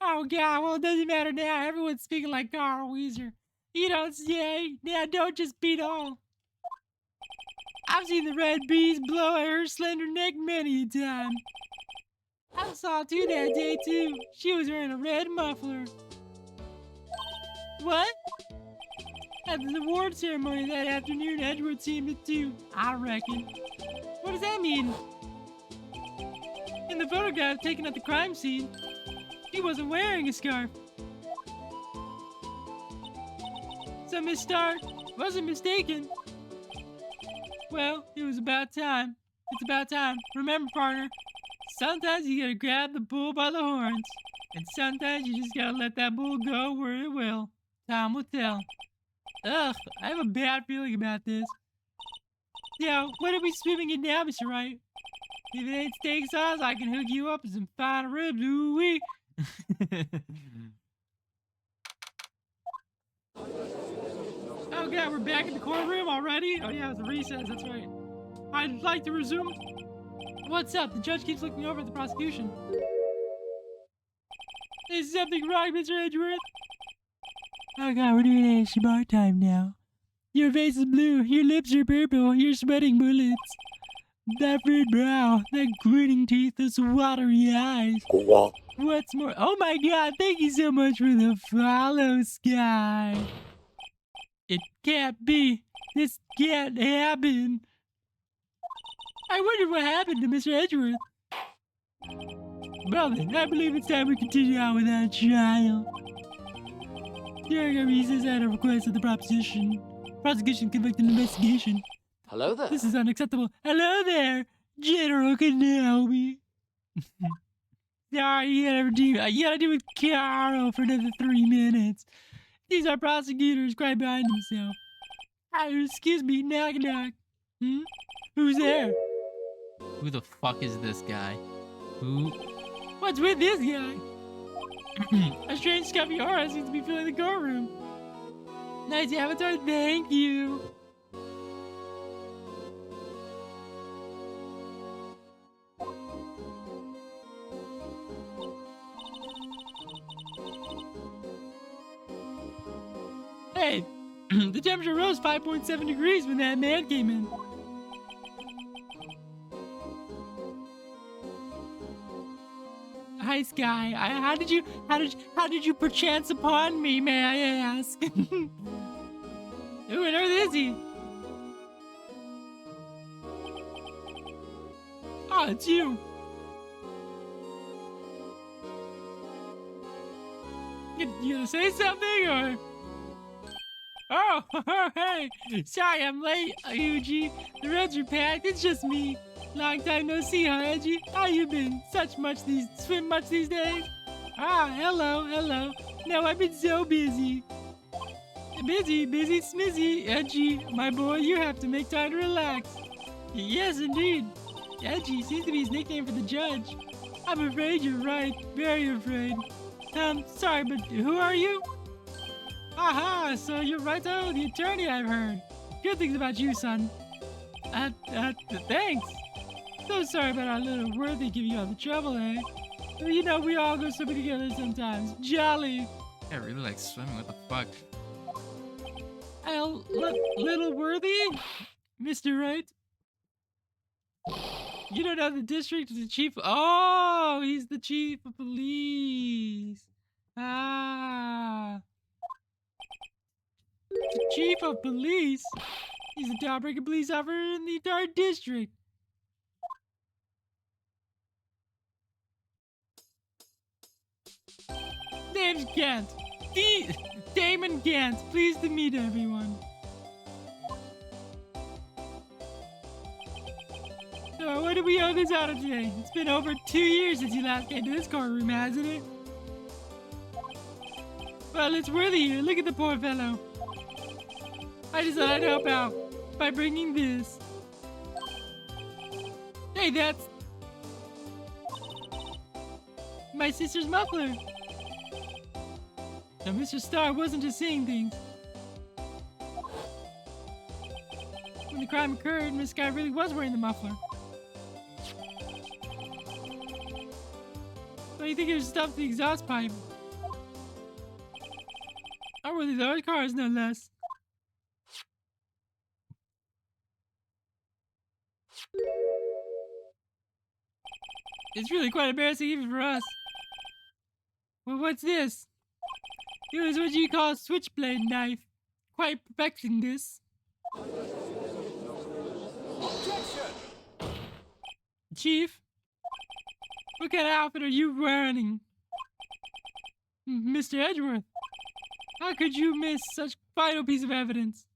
Oh God, well it doesn't matter now. Everyone's speaking like Carl Weezer. You don't say. Now don't just beat all. I've seen the red bees blow at her slender neck many a time. I saw too that day too. She was wearing a red muffler. What? At the award ceremony that afternoon, Edward seemed it too, I reckon. What does that mean? In the photograph taken at the crime scene, he wasn't wearing a scarf. So Miss Stark wasn't mistaken. Well, it was about time. It's about time. Remember, partner, sometimes you gotta grab the bull by the horns. And sometimes you just gotta let that bull go where it will. Time will tell. Ugh, I have a bad feeling about this. Now, what are we swimming in now, Mr. Wright? If it ain't steak sauce, I can hook you up with some fine ribs. Ooh-wee. Oh God, we're back in the courtroom already? Oh yeah, it was a recess, that's right. I'd like to resume. What's up? The judge keeps looking over at the prosecution. Is something wrong, Mr. Edgeworth? Oh God, we're doing ASMR time now. Your face is blue, your lips are purple, you're sweating bullets. That red brow, that gritting teeth, those watery eyes. What's more? Oh my God, thank you so much for the follow, Sky. It can't be. This can't happen. I wonder what happened to Mr. Edgeworth. Well then, I believe it's time we continue on with our trial. During our recess at a request of the prosecution conducted an investigation. Hello there. This is unacceptable. Hello there, General Kenobi. Sorry, you gotta do with Carl for another 3 minutes. These are prosecutors quite behind himself. Excuse me, knock knock. Who's there? Who the fuck is this guy? Who? What's with this guy? A strange scuffy aura seems to be filling the courtroom. Nice avatar, thank you. Hey, the temperature rose 5.7 degrees when that man came in. Hi, Sky. How did you perchance upon me, may I ask? Who on earth is he? Oh, it's you. You gonna say something, or? Oh, hey! Sorry I'm late, Yuji. The roads are packed. It's just me. Long time no see, huh, Edgy? How you been? Swim much these days? Ah, hello. No, I've been so busy. Busy, smizzy. Edgy, my boy, you have to make time to relax. Yes, indeed. Edgy seems to be his nickname for the judge. I'm afraid you're right. Very afraid. Sorry, but who are you? Aha, so you're Righto, the attorney, I've heard. Good things about you, son. Thanks. So sorry about our little word they give you all the trouble, eh? Well, you know, we all go swimming together sometimes. Jolly. I really like swimming. What the fuck? Little worthy, Mr. Wright. You don't know the district is the chief. Oh, he's the chief of police. Ah, the chief of police. He's the top-ranking police officer in the entire district. Name's Gant. Damon Gant. Pleased to meet everyone. So, what do we owe this auto today? It's been over 2 years since you last came to this courtroom, hasn't it? Well, it's worthy here. Look at the poor fellow. I just thought I'd help out by bringing this. Hey, that's my sister's muffler. Now, Mr. Starr wasn't just saying things. When the crime occurred, Miss Guy really was wearing the muffler. What do you think it was stuffed the exhaust pipe? How were these other cars, no less? It's really quite embarrassing even for us. Well, what's this? It was what you call a switchblade knife. Quite perfecting this. Objection! Chief? What kind of outfit are you wearing? Mr. Edgeworth, how could you miss such vital piece of evidence?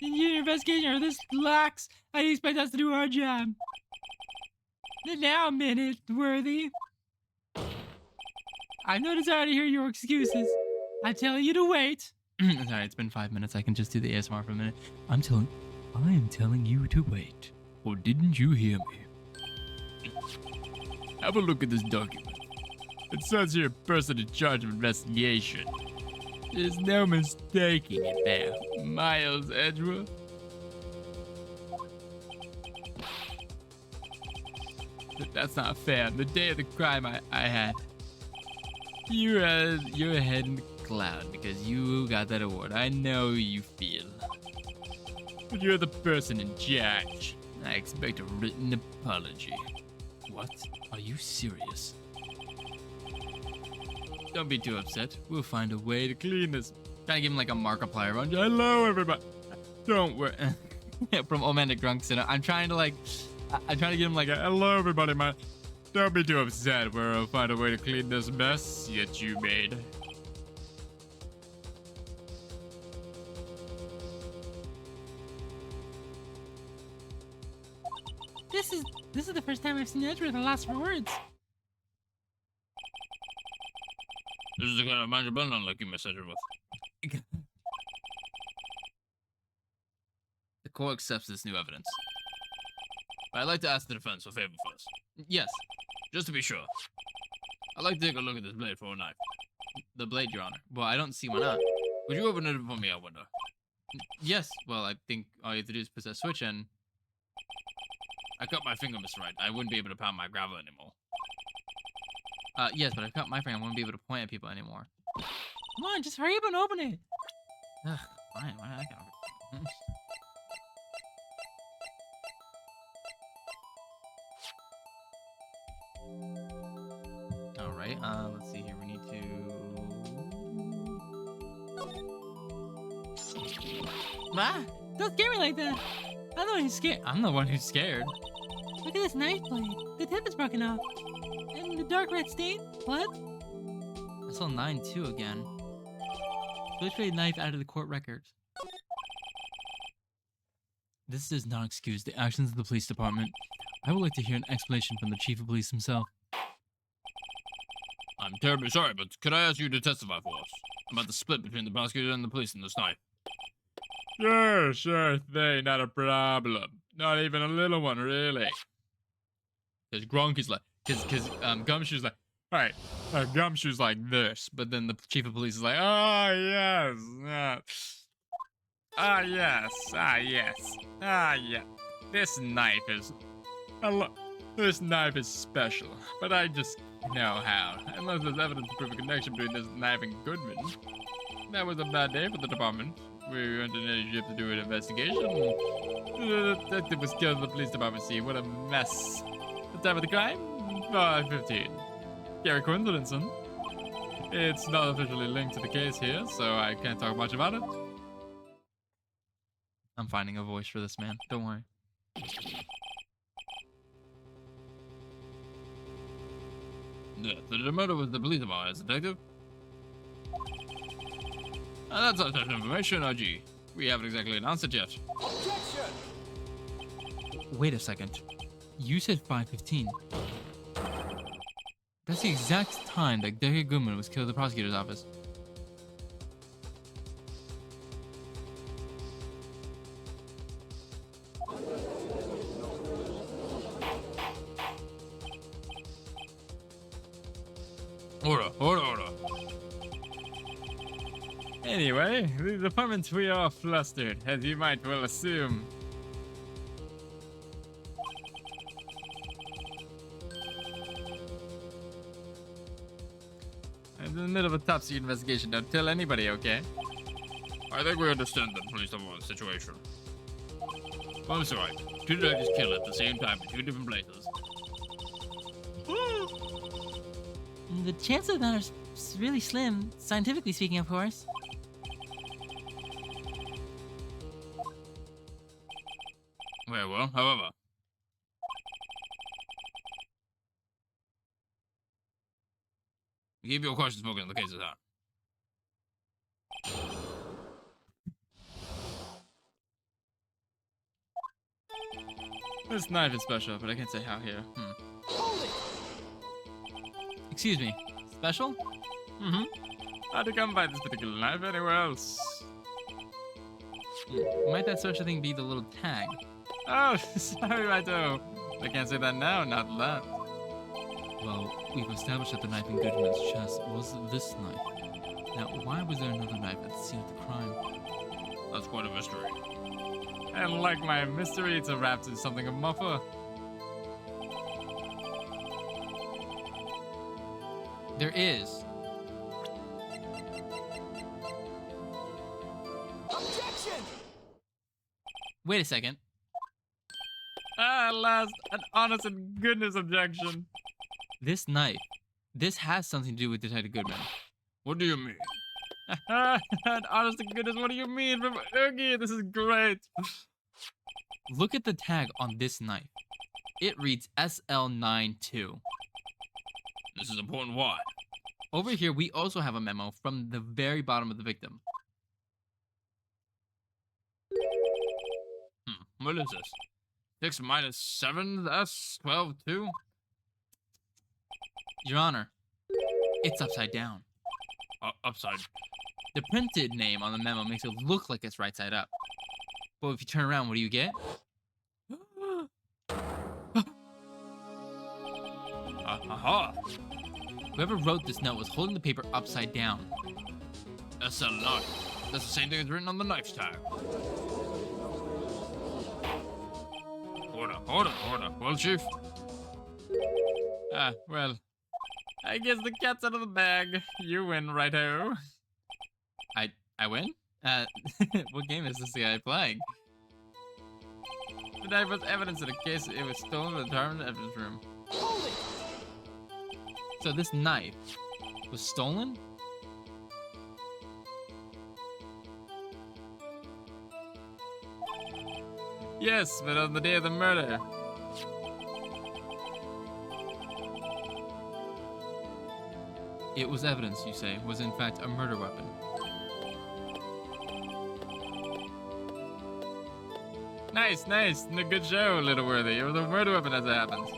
In your investigation are this lax, how do you expect us to do our job? Now a minute, Worthy. I've no desire to hear your excuses. I tell you to wait. Sorry, it's been 5 minutes. I can just do the ASMR for a minute. I am telling you to wait. Or didn't you hear me? Have a look at this document. It says here person in charge of investigation. There's no mistaking it there. Miles Edgeworth. But that's not fair. The day of the crime I had. You had your head in the cloud because you got that award. I know you feel. But you're the person in charge. I expect a written apology. What? Are you serious? Don't be too upset. We'll find a way to clean this. Trying to give him like a Markiplier run. Hello, everybody. Don't worry. From Old Man to Grunk Center. I'm trying to like, I'm trying to give him like a hello, everybody. Don't be too upset. We'll find a way to clean this mess that you made. This is the first time I've seen Edgeworth at a loss for words. This is the kind of man you've been unlucky, Miss Edgeworth. The court accepts this new evidence. But I'd like to ask the defense a favor first. Yes. Just to be sure. I'd like to take a look at this blade for a knife. The blade, Your Honor. Well, I don't see why not. Would you open it for me, I wonder? Yes. Well, I think all you have to do is press that switch and... I cut my finger, Mr. Wright. I wouldn't be able to pound my gravel anymore. Yes, but I cut my finger. I won't be able to point at people anymore. Come on, just hurry up and open it. Ugh, fine. Why not? I can All right. Let's see here. We need to. Ah, don't scare me like that. I'm the one who's scared. I'm the one who's scared. Look at this knife blade. The tip is broken off. And the dark red stain? Blood? I saw 9-2 again. Switchblade knife out of the court records. This does not excuse the actions of the police department. I would like to hear an explanation from the chief of police himself. I'm terribly sorry, but could I ask you to testify for us about the split between the prosecutor and the police in this knife? Sure thing, not a problem. Not even a little one, really. Because Gronk is like, because Gumshoe's like, Right, Gumshoe's like this. but then the chief of police is like, Oh, yes. Yes. Yes. Yeah. This knife is This knife is special, but I just know how. Unless there's evidence to prove a connection between this knife and Goodman. That was a bad day for the department. We went in any ship to do an investigation. The detective was killed in the police department scene. What a mess. The time of the crime? 5:15. Scary coincidence, huh? It's not officially linked to the case here, so I can't talk much about it. I'm finding a voice for this man. Don't worry. Yes, the murder was the police department, detective. That's not such information, RG. We haven't exactly announced it yet. Objection! Wait a second. You said 5:15. That's the exact time that Detective Goodman was killed at the prosecutor's office. Order. Anyway, the department we are flustered, as you might well assume. I'm in the middle of a top-secret investigation. Don't tell anybody, okay? I think we understand the police department situation. I'm sorry. Two detectives killed at the same time in two different places. The chances of that are really slim, scientifically speaking, of course. Well, however. Keep your questions smoking in the case of that. This knife is special, but I can't say how here. Excuse me. Special? Mm-hmm. How'd you come by this particular knife anywhere else? Might that such a thing be the little tag? Oh, sorry, Righto. I can't say that now, not that. Well, we've established that the knife in Goodman's chest was this knife. Now, why was there another knife at the scene of the crime? That's quite a mystery. And like my mystery, it's wrapped in something of muffer. There is. Objection! Wait a second. Ah, at last, an honest and goodness objection. This knife. This has something to do with Detective Goodman. What do you mean? An honest to goodness, what do you mean from Oogie? This is great. Look at the tag on this knife. It reads SL92. This is important. Why? Over here, we also have a memo from the very bottom of the victim. What is this? 6 minus 7, that's 12 too? Your Honor, it's upside down. Upside. The printed name on the memo makes it look like it's right side up. But if you turn around, what do you get? Aha! Whoever wrote this note was holding the paper upside down. SL9. That's the same thing as written on the knife's tag. Order. Well, Chief? Ah, well, I guess the cat's out of the bag. You win, righto. I win? What game is this guy playing? The knife was evidence in a case it was stolen from the department evidence room. Hold it! So this knife was stolen? Yes, but on the day of the murder. It was evidence, you say, was in fact a murder weapon. Nice. Good show, Little Worthy. It was a murder weapon as it happens.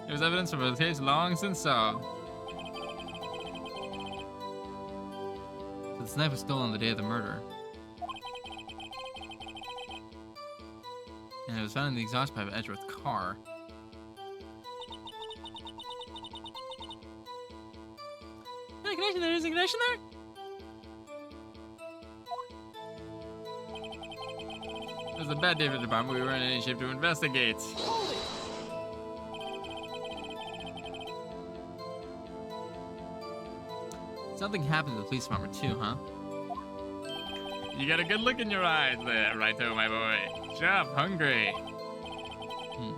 It was evidence from a case long since solved. So this knife was stolen on the day of the murder. And it was found in the exhaust pipe of Edgeworth's car. There's a connection there? It was a bad day for the department. We weren't in any shape to investigate. Hold it! Something happened to the police department too, huh? You got a good look in your eyes there, Righto, my boy. Sharp, hungry.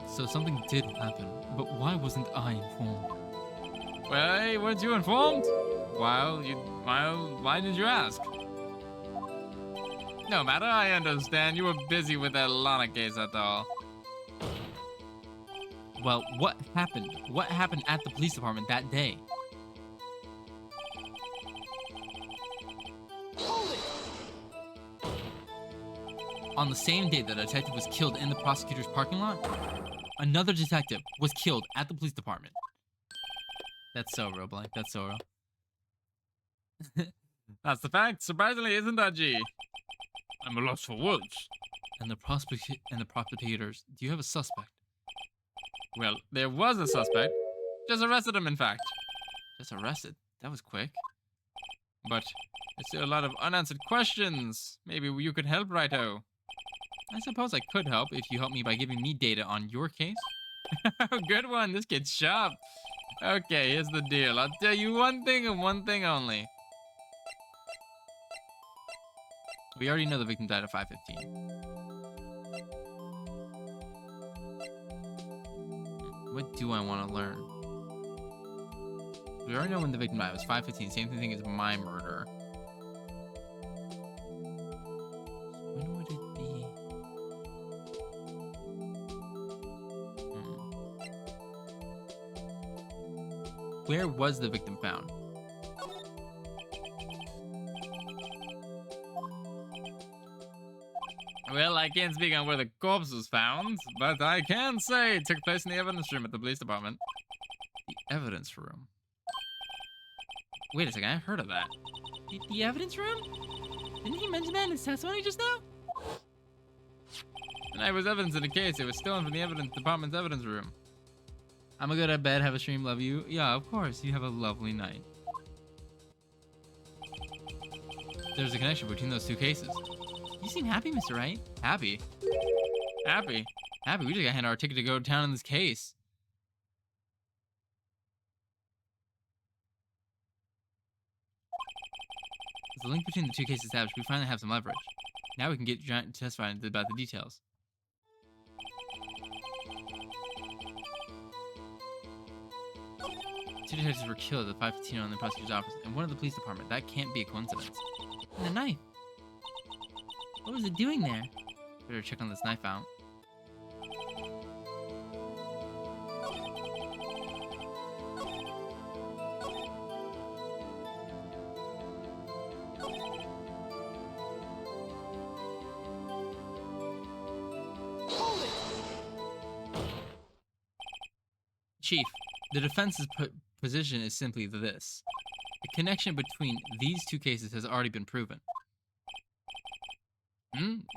So something did happen, but why wasn't I informed? Well, hey, weren't you informed? Why did you ask? No matter, I understand. You were busy with that Lana case, that's all. Well, what happened? What happened at the police department that day? Hold it! On the same day that a detective was killed in the prosecutor's parking lot, another detective was killed at the police department. That's so real, Blank. That's so real. That's the fact. Surprisingly, isn't that, G? I'm a loss for words. And the prosecutors, do you have a suspect? Well, there was a suspect. Just arrested him, in fact. Just arrested? That was quick. But there's still a lot of unanswered questions. Maybe you could help, Righto. I suppose I could help if you help me by giving me data on your case. Good one. This kid's sharp. Okay, here's the deal. I'll tell you one thing and one thing only. We already know the victim died at 5:15. What do I want to learn? We already know when the victim died. It was 5:15. Same thing as my murder. When would it be? Where was the victim found? Well, I can't speak on where the corpse was found, but I can say it took place in the evidence room at the police department. The evidence room. Wait a second, I heard of that. The evidence room? Didn't he mention that in his testimony just now? And I was evidence in the case. It was stolen from the evidence department's evidence room. I'm gonna go to bed, have a stream, love you. Yeah, of course, you have a lovely night. There's a connection between those two cases. You seem happy, Mr. Wright. Happy? Happy. Happy, we just got handed our ticket to go to town in this case. As the link between the two cases established, we finally have some leverage. Now we can get Giant to testify about the details. Two detectives were killed at 5:15 in the prosecutor's office, and one of the police department. That can't be a coincidence. And the knife. What was it doing there? Better check on this knife out. Hold it! Chief, the defense's position is simply this. The connection between these two cases has already been proven.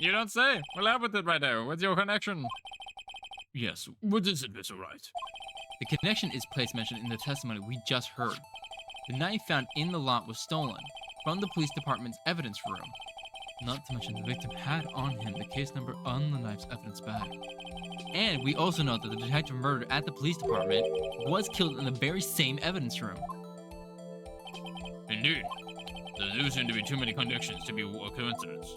You don't say. Well, out with it right now. What's your connection? Yes, what is it, Mr. Wright? The connection is place mentioned in the testimony we just heard. The knife found in the lot was stolen from the police department's evidence room. Not to mention the victim had on him the case number on the knife's evidence bag. And we also know that the detective murdered at the police department was killed in the very same evidence room. Indeed. There do seem to be too many connections to be a coincidence.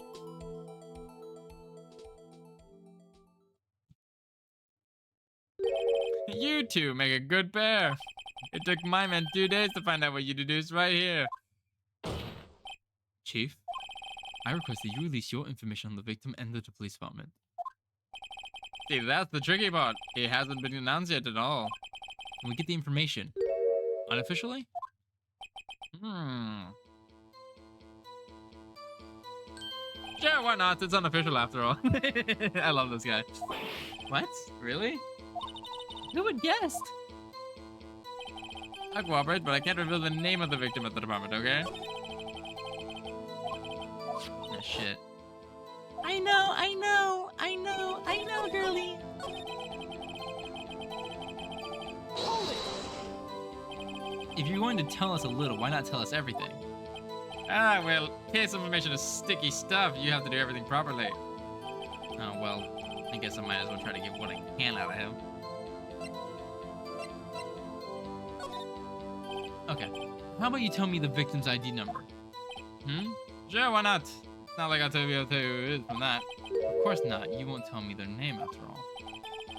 You two make a good pair. It took my men 2 days to find out what you deduced right here. Chief, I request that you release your information on the victim and the police department. See, that's the tricky part. It hasn't been announced yet at all. Can we get the information? Unofficially? Sure, why not? It's unofficial after all. I love this guy. What? Really? Who would guessed? I'll cooperate, but I can't reveal the name of the victim at the department, okay? Ah, shit. I know, girlie. Hold it! If you're going to tell us a little, why not tell us everything? Ah, well, case information is sticky stuff. You have to do everything properly. Oh, well, I guess I might as well try to get what I can out of him. Okay, how about you tell me the victim's ID number? Sure, why not? It's not like I'll tell you who it is from that. Of course not, you won't tell me their name after all.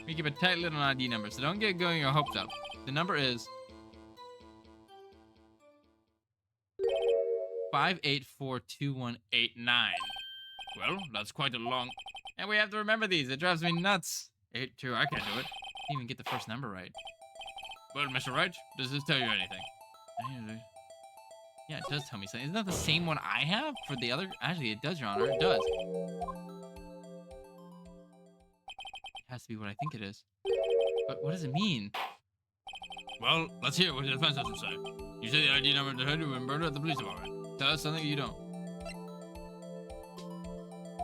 We keep a tight lid on ID numbers, so don't get going your hopes up. The number is 5842189. well, that's quite a long. And we have to remember these. It drives me nuts. 82, I can't do it. Didn't even get the first number right. Well, Mr. Wright, does this tell you anything? Yeah, it does tell me something. Isn't that the same one I have for the other? Actually, it does, Your Honor. It does. It has to be what I think it is. But what does it mean? Well, let's hear what the defense has to say. You say the ID number to her who was murdered at the police department. Tell us something you don't.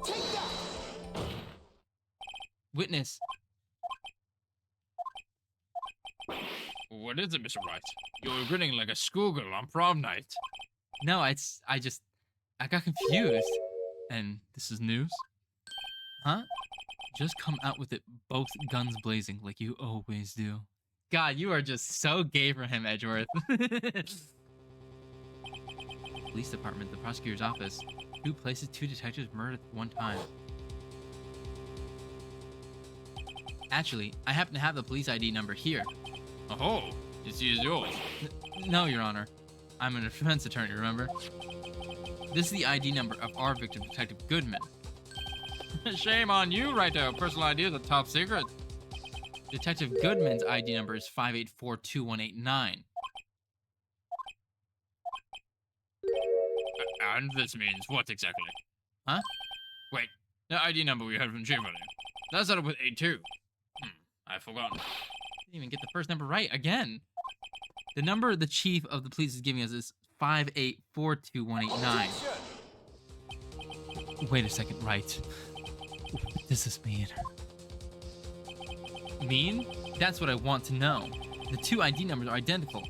Take that! Witness. What is it, Mr. Wright? You're grinning like a schoolgirl on prom night. No, I got confused. And this is news? Huh? Just come out with it, both guns blazing, like you always do. God, you are just so gay for him, Edgeworth. Police department, the prosecutor's office. 2 places, 2 detectives murdered at one time. Actually, I happen to have the police ID number here. Oh, you see is yours. No, Your Honor. I'm a defense attorney, remember? This is the ID number of our victim, Detective Goodman. Shame on you, Righto. Personal ID is a top secret. Detective Goodman's ID number is 5842189. And this means what exactly? Huh? Wait, the ID number we heard from Chief earlier. That started with 82. I've forgotten. Didn't even get the first number right again. The number the chief of the police is giving us is 5842189. Wait a second, Wright. What does this mean? Mean? That's what I want to know. The 2 ID numbers are identical.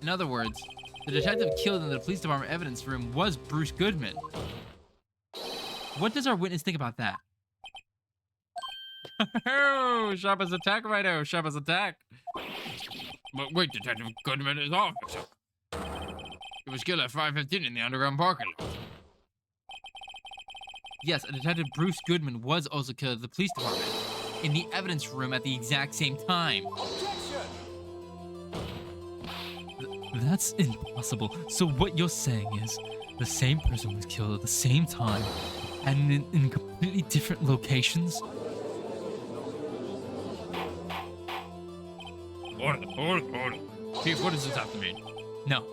In other words, the detective killed in the police department evidence room was Bruce Goodman. What does our witness think about that? Oh, sharp as attack, Righto. Sharp as attack. But wait, Detective Goodman is off. He was killed at 5:15 in the underground parking lot. Yes, a Detective Bruce Goodman was also killed at the police department in the evidence room at the exact same time. Objection! That's impossible. So what you're saying is the same person was killed at the same time and in completely different locations? Hold it. Chief, what does this have to mean? No.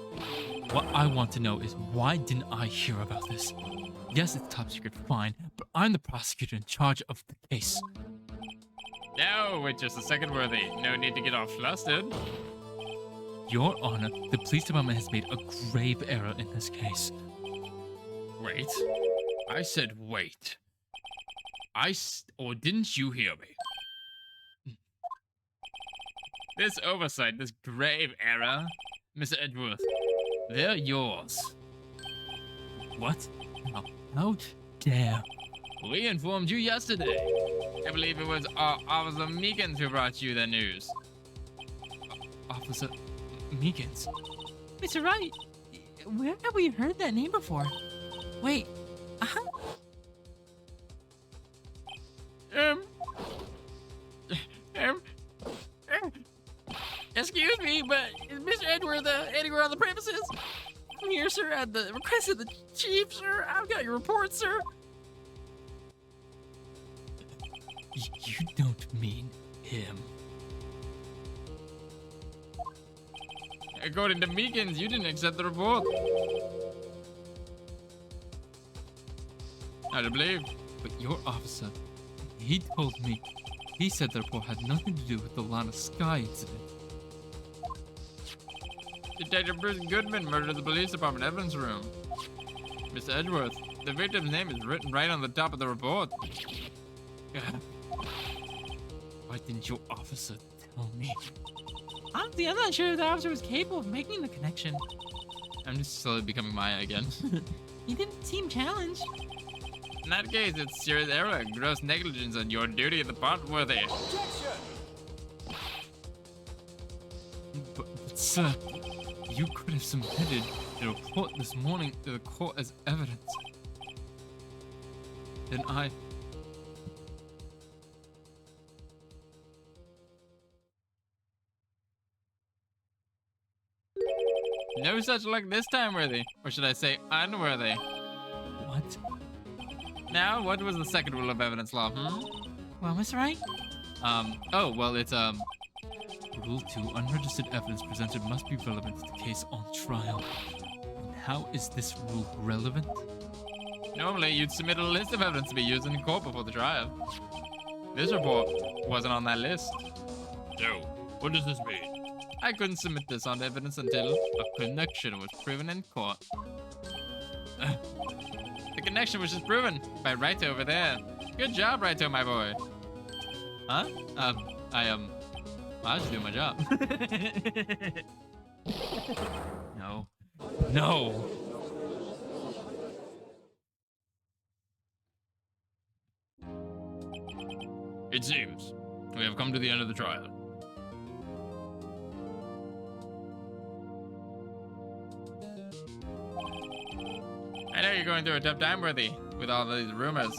What I want to know is why didn't I hear about this? Yes, it's top secret, fine, but I'm the prosecutor in charge of the case. No, wait just a second, Worthy. No need to get all flustered. Your Honor, the police department has made a grave error in this case. Wait. I said wait. Or didn't you hear me? This oversight, this grave error, Mr. Edgeworth, they're yours. What? How dare? We informed you yesterday. I believe it was Officer Meekins who brought you the news. Officer Meekins. Mr. Wright, where have we heard that name before? Wait, Excuse me, but is Mr. Edgeworth anywhere on the premises? I'm here, sir, at the request of the chief, sir. I've got your report, sir. You don't mean him. According to Meekins, you didn't accept the report. I don't believe. But your officer, he told me, he said the report had nothing to do with the Lana Sky incident. Detective Bruce Goodman murdered the police department evidence room. Mr. Edgeworth, the victim's name is written right on the top of the report. Why didn't your officer tell me? honestly, I'm not sure if the officer was capable of making the connection. I'm just slowly becoming Maya again. He didn't seem challenged. In that case, it's serious error, gross negligence on your duty of the part worthy. Objection! But sir, you could have submitted the report this morning to the court as evidence. Then I... No such luck this time, worthy. Or should I say, unworthy. What? Now, what was the second rule of evidence law, Well, Mr. Wright? Oh, well, it's, Rule 2, unregistered evidence presented must be relevant to the case on trial. And how is this rule relevant? Normally, you'd submit a list of evidence to be used in court before the trial. This report wasn't on that list. So, what does this mean? I couldn't submit this on evidence until a connection was proven in court. The connection was just proven by Wright over there. Good job, Wright, my boy. Huh? I was doing my job. No. No! It seems we have come to the end of the trial. I know you're going through a tough time, Worthy, with all these rumors.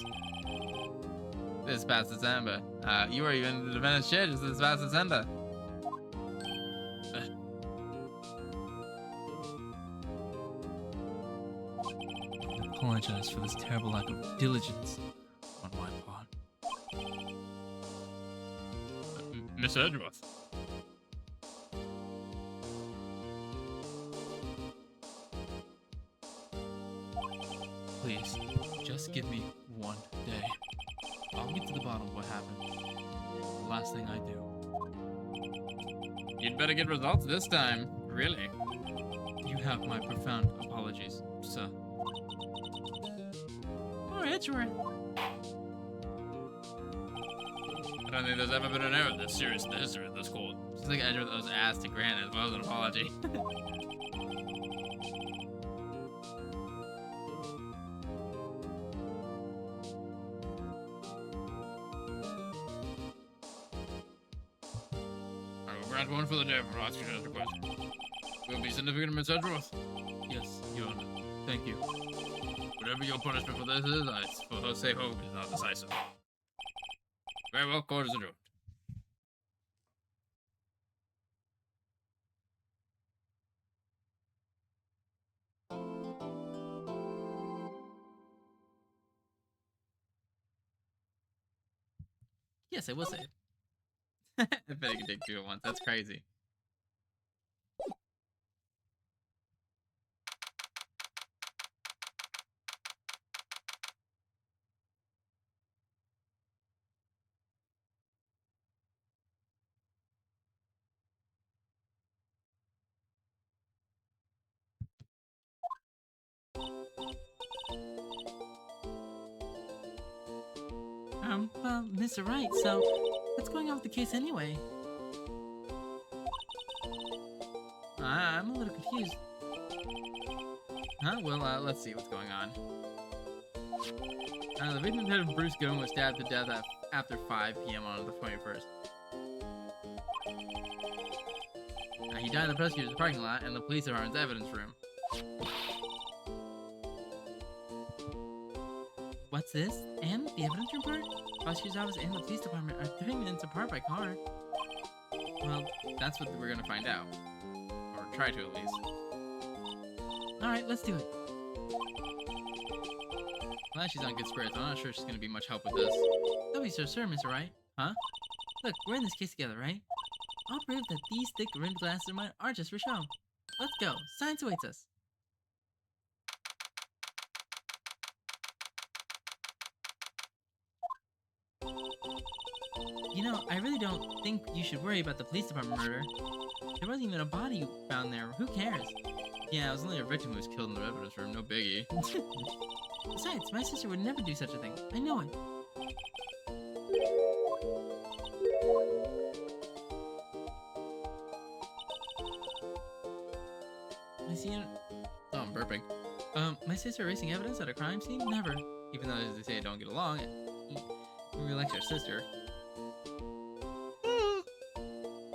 This past December. You were even the defendant's chair just this past December. I apologize for this terrible lack of diligence on my part. Miss Edgeworth. Please, just give me one day. I'll get to the bottom of what happened. The last thing I do. You'd better get results this time, really. You have my profound apologies, sir. Or Edgeworth. I don't think there's ever been an error this serious in the history of this court. Just like Edgeworth was asked to grant as well as an apology. I will grant one for the day for prosecution's request. Will be significant, Miss Edgeworth. Yes, Your Honor. Thank you. Whatever your punishment for this is, I suppose say hope is not decisive. Very well, court is adjourned. Yes, I will say it. I bet you can take two at once. That's crazy. Well, Mr. Wright, so what's going on with the case anyway? I'm a little confused. Huh? Well, let's see what's going on. The victim, Detective Bruce Goon, was stabbed to death after 5 p.m. on the 21st. He died in the prosecutor's parking lot and the police department's evidence room. What's this? And the evidence report? Prosecutor's office and the police department are 30 minutes apart by car. Well, that's what we're gonna find out. Or try to, at least. Alright, let's do it. Glad she's on good spirits. I'm not sure she's gonna be much help with this. Don't be so sure, Mr. Wright. Huh? Look, we're in this case together, right? I'll prove that these thick rimmed glasses of mine are just for show. Let's go. Science awaits us. You know, I really don't think you should worry about the police department murder. There wasn't even a body found there. Who cares? Yeah, it was only a victim who was killed in the evidence room. No biggie. Besides, my sister would never do such a thing. I know it. I see it. Oh, I'm burping. My sister erasing evidence at a crime scene? Never. Even though, as they say, I don't get along, we really like our sister.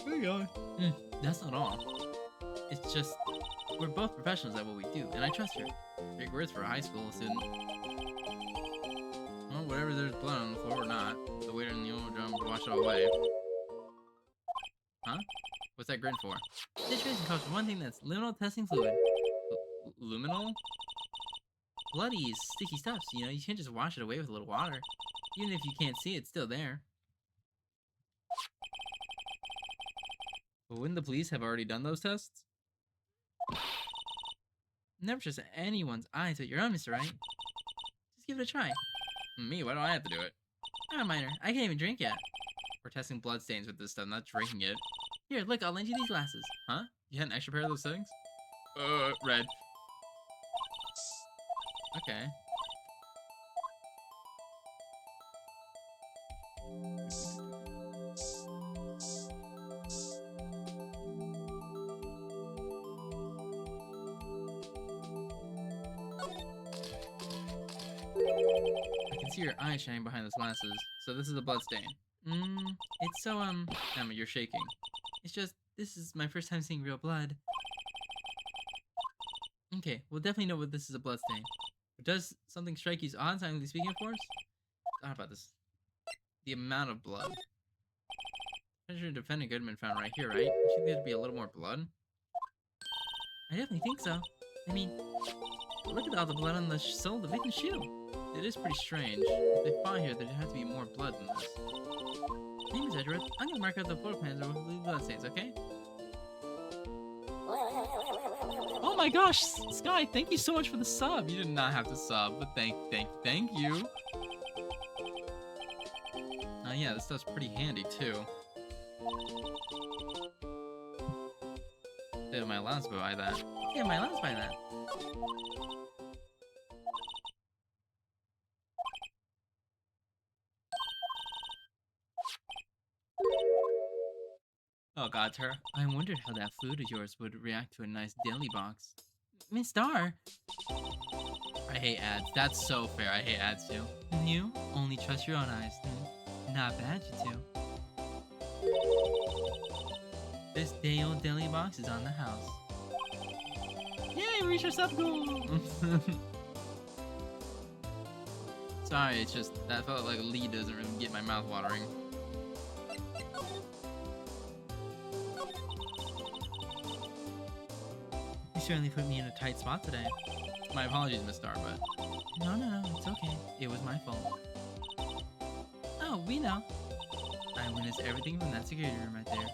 Hang on. That's not all. It's just, we're both professionals at what we do, and I trust her. Big words for a high school student. Well, whatever, there's blood on the floor or not. The waiter in the oil drum will wash it all away. Huh? What's that grin for? Situation calls for one thing, that's liminal testing fluid. Luminal? Bloody, sticky stuff, so, you can't just wash it away with a little water. Even if you can't see it, it's still there. But wouldn't the police have already done those tests? Never trust anyone's eyes but your own, Mr. Wright. Just give it a try. Me? Why do I have to do it? I'm a minor. I can't even drink yet. We're testing blood stains with this stuff, not drinking it. Here, look, I'll lend you these glasses. Huh? You had an extra pair of those things? Red. Okay. I can see your eyes shining behind those glasses. So this is a blood stain. It's so, Emma, you're shaking. It's just, this is my first time seeing real blood. Okay, we'll definitely know what this is a blood stain. But does something strike you as odd, scientifically speaking, of course? Thought about this. The amount of blood. Treasure defendant Goodman found right here, right? Don't you think there'd be a little more blood? I definitely think so. I mean, look at all the blood on the sole of the victim's shoe. It is pretty strange. If they fought here, there'd have to be more blood than this. Name is Edward. I'm gonna mark out the floor plans with blood stains, okay? Oh my gosh, Sky, thank you so much for the sub. You did not have to sub, but thank you. Oh yeah, this stuff's pretty handy too. Did my allowance buy that? Yeah, my allowance buy that. Oh god, Tara. I wondered how that fluid of yours would react to a nice deli box. Miss Star! I hate ads. That's so fair. I hate ads too. You only trust your own eyes. Not bad, you two. This day old deli box is on the house. Yay, reach your sub goal! Sorry, it's just that felt like a lead doesn't really get my mouth watering. You certainly put me in a tight spot today. My apologies, Miss Star, but... No, it's okay. It was my fault. Oh, we know. I witnessed everything from that security room right there,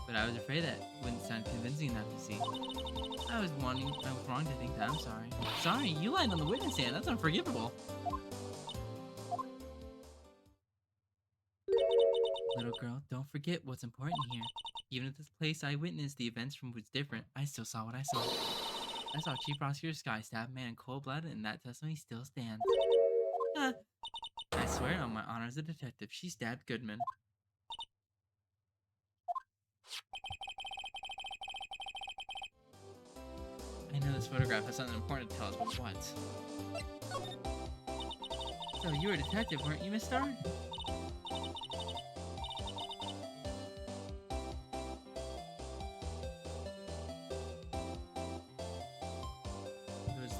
but I was afraid that wouldn't sound convincing enough to see. I was wrong to think that. I'm sorry. Sorry, you lied on the witness stand. That's unforgivable. Little girl, don't forget what's important here. Even if this place I witnessed the events from was different, I still saw what I saw. I saw Chief Prosecutor Sky stab a man in cold blood, and that testimony still stands. I swear on my honor as a detective, she stabbed Goodman. I know this photograph has something important to tell us, but what? So you were a detective, weren't you, Miss Star?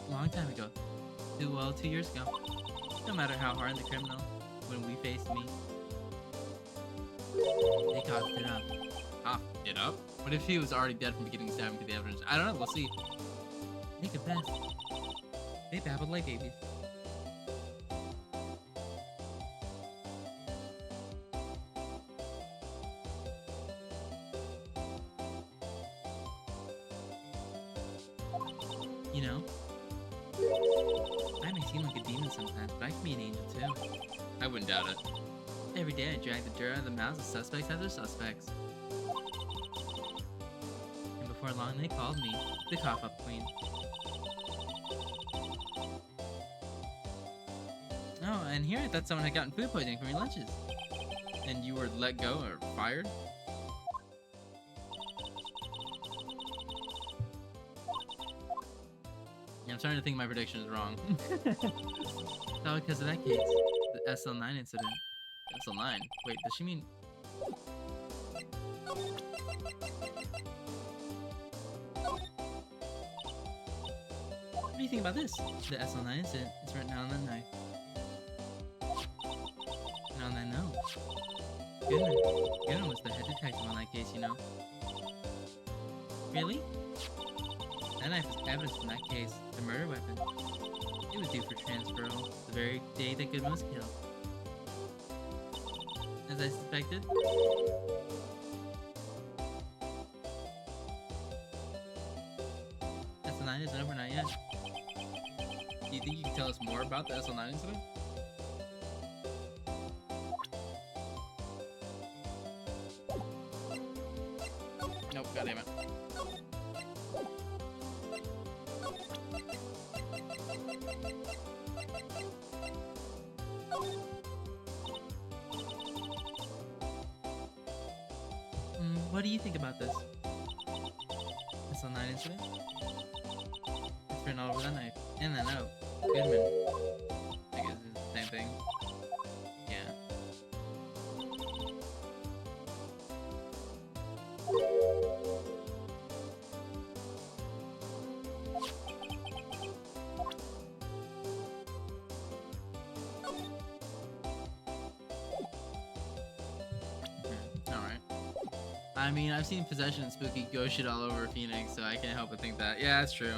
Long time ago. 2 years ago. No matter how hard the criminal, when we faced me, they coughed it up. Coughed it up? What if he was already dead from getting stabbed into the evidence? I don't know, we'll see. They confessed. They babbled like babies. You know, I may seem like a demon sometimes, but I can be an angel too. I wouldn't doubt it. Every day I drag the dirt out of the mouths of suspects after suspects. And before long they called me the cough-up queen. Oh, and here I thought someone had gotten food poisoning from your lunches. And you were let go or fired? Yeah, I'm starting to think my prediction is wrong. Probably because of that case. The SL9 incident. SL9? Wait, does she mean... What do you think about this? The SL9 incident is written on that knife. And on that note. Goodman. Goodman was the head detective on that case, you know. Really? That knife is evidence in that case. The murder weapon. It was due for transferal the very day that Goodman was killed. As I suspected. SL9 isn't over, not yet. Do you think you can tell us more about the SL9 incident? Nope, goddammit. What do you think about this? SL9 incident? It's written all over that knife. And that note. Goodman. I guess it's the same thing. Yeah. Alright. I mean, I've seen Possession and Spooky go shit all over Phoenix, so I can't help but think that. Yeah, that's true.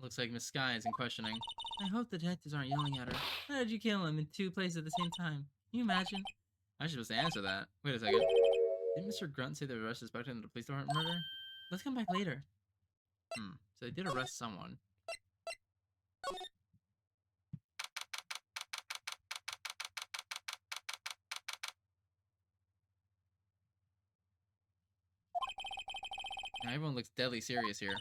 Looks like Miss Sky is in questioning. I hope the detectives aren't yelling at her. How did you kill him in 2 places at the same time? Can you imagine? I was supposed to answer that. Wait a second. Didn't Mr. Grunt say they arrested suspected in the police department murder? Let's come back later. So they did arrest someone. Now everyone looks deadly serious here.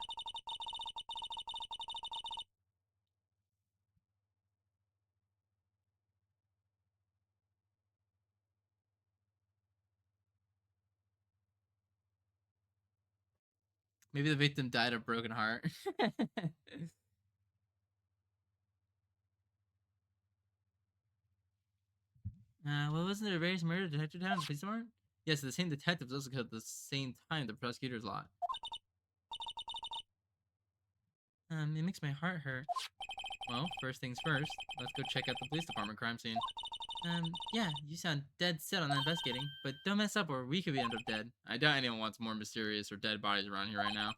Maybe the victim died of a broken heart. Well, wasn't there various murder detective down in the police department? Yes, the same detectives also killed at the same time the prosecutor's lot. It makes my heart hurt. Well, first things first, let's go check out the police department crime scene. Yeah, you sound dead set on investigating, but don't mess up or we could end up dead. I doubt anyone wants more mysterious or dead bodies around here right now.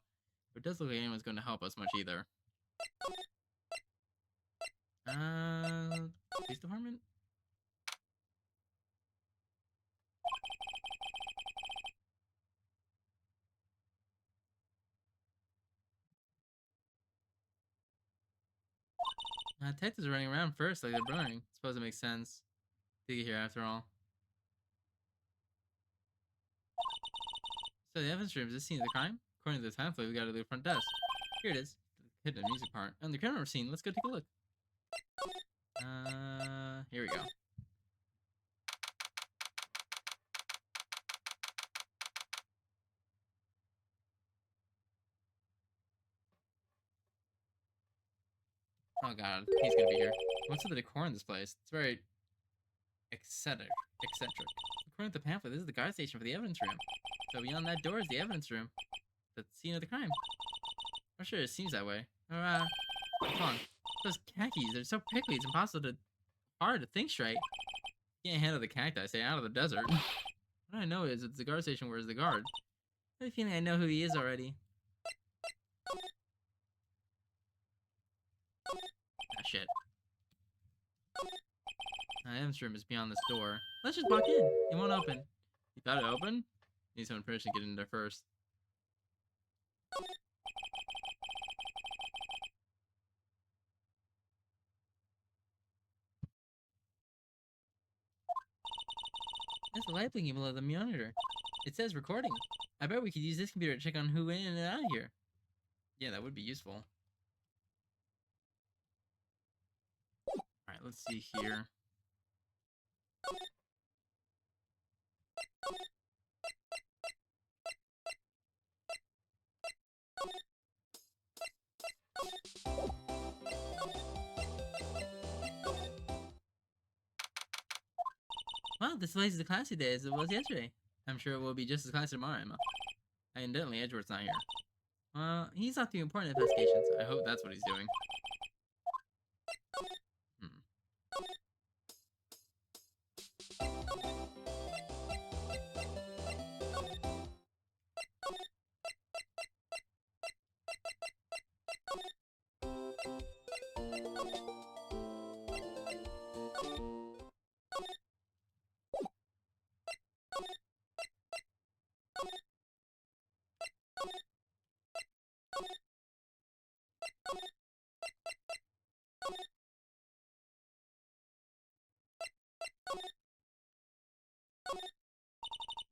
But it doesn't look like anyone's going to help us much either. Police department? Detectives are running around first like they're burning. Suppose it makes sense. To get here after all. So the evidence room is the scene of the crime? According to the pamphlet, we gotta do the front desk. Here it is. The hidden music part. On the criminal scene, let's go take a look. Here we go. Oh god, he's gonna be here. What's with the decor in this place? It's very eccentric. According to the pamphlet, this is the guard station for the evidence room. So beyond that door is the evidence room. The scene of the crime. I'm sure it seems that way. Come on. Those khakis, they're so prickly, it's hard to think straight. Can't handle the cacti, stay out of the desert. What I know is it's the guard station, where's the guard? I have a feeling I know who he is already. Ah, shit. The evidence room is beyond this door. Let's just walk in. It won't open. You thought it open? Need someone permission to get in there first. a light blinking below the monitor. It says recording. I bet we could use this computer to check on who went in and out of here. Yeah, that would be useful. Alright, let's see here. Wow, this place is as classy today as it was yesterday. I'm sure it will be just as classy tomorrow, Emma. Evidently, Edgeworth's not here. He's not doing important investigations. I hope that's what he's doing. Hmm.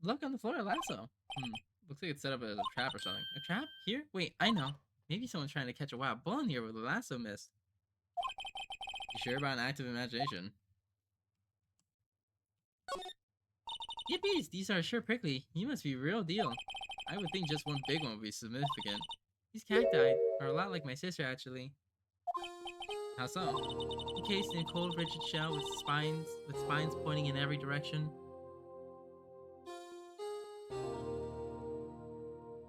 Look on the floor, a lasso. Looks like it's set up as a trap or something. A trap? Here? Wait, I know. Maybe someone's trying to catch a wild bull in here with a lasso missed. You sure about an active imagination? Yippies! These are sure prickly. You must be real deal. I would think just one big one would be significant. These cacti are a lot like my sister, actually. How so? Encased in a cold, rigid shell with spines pointing in every direction.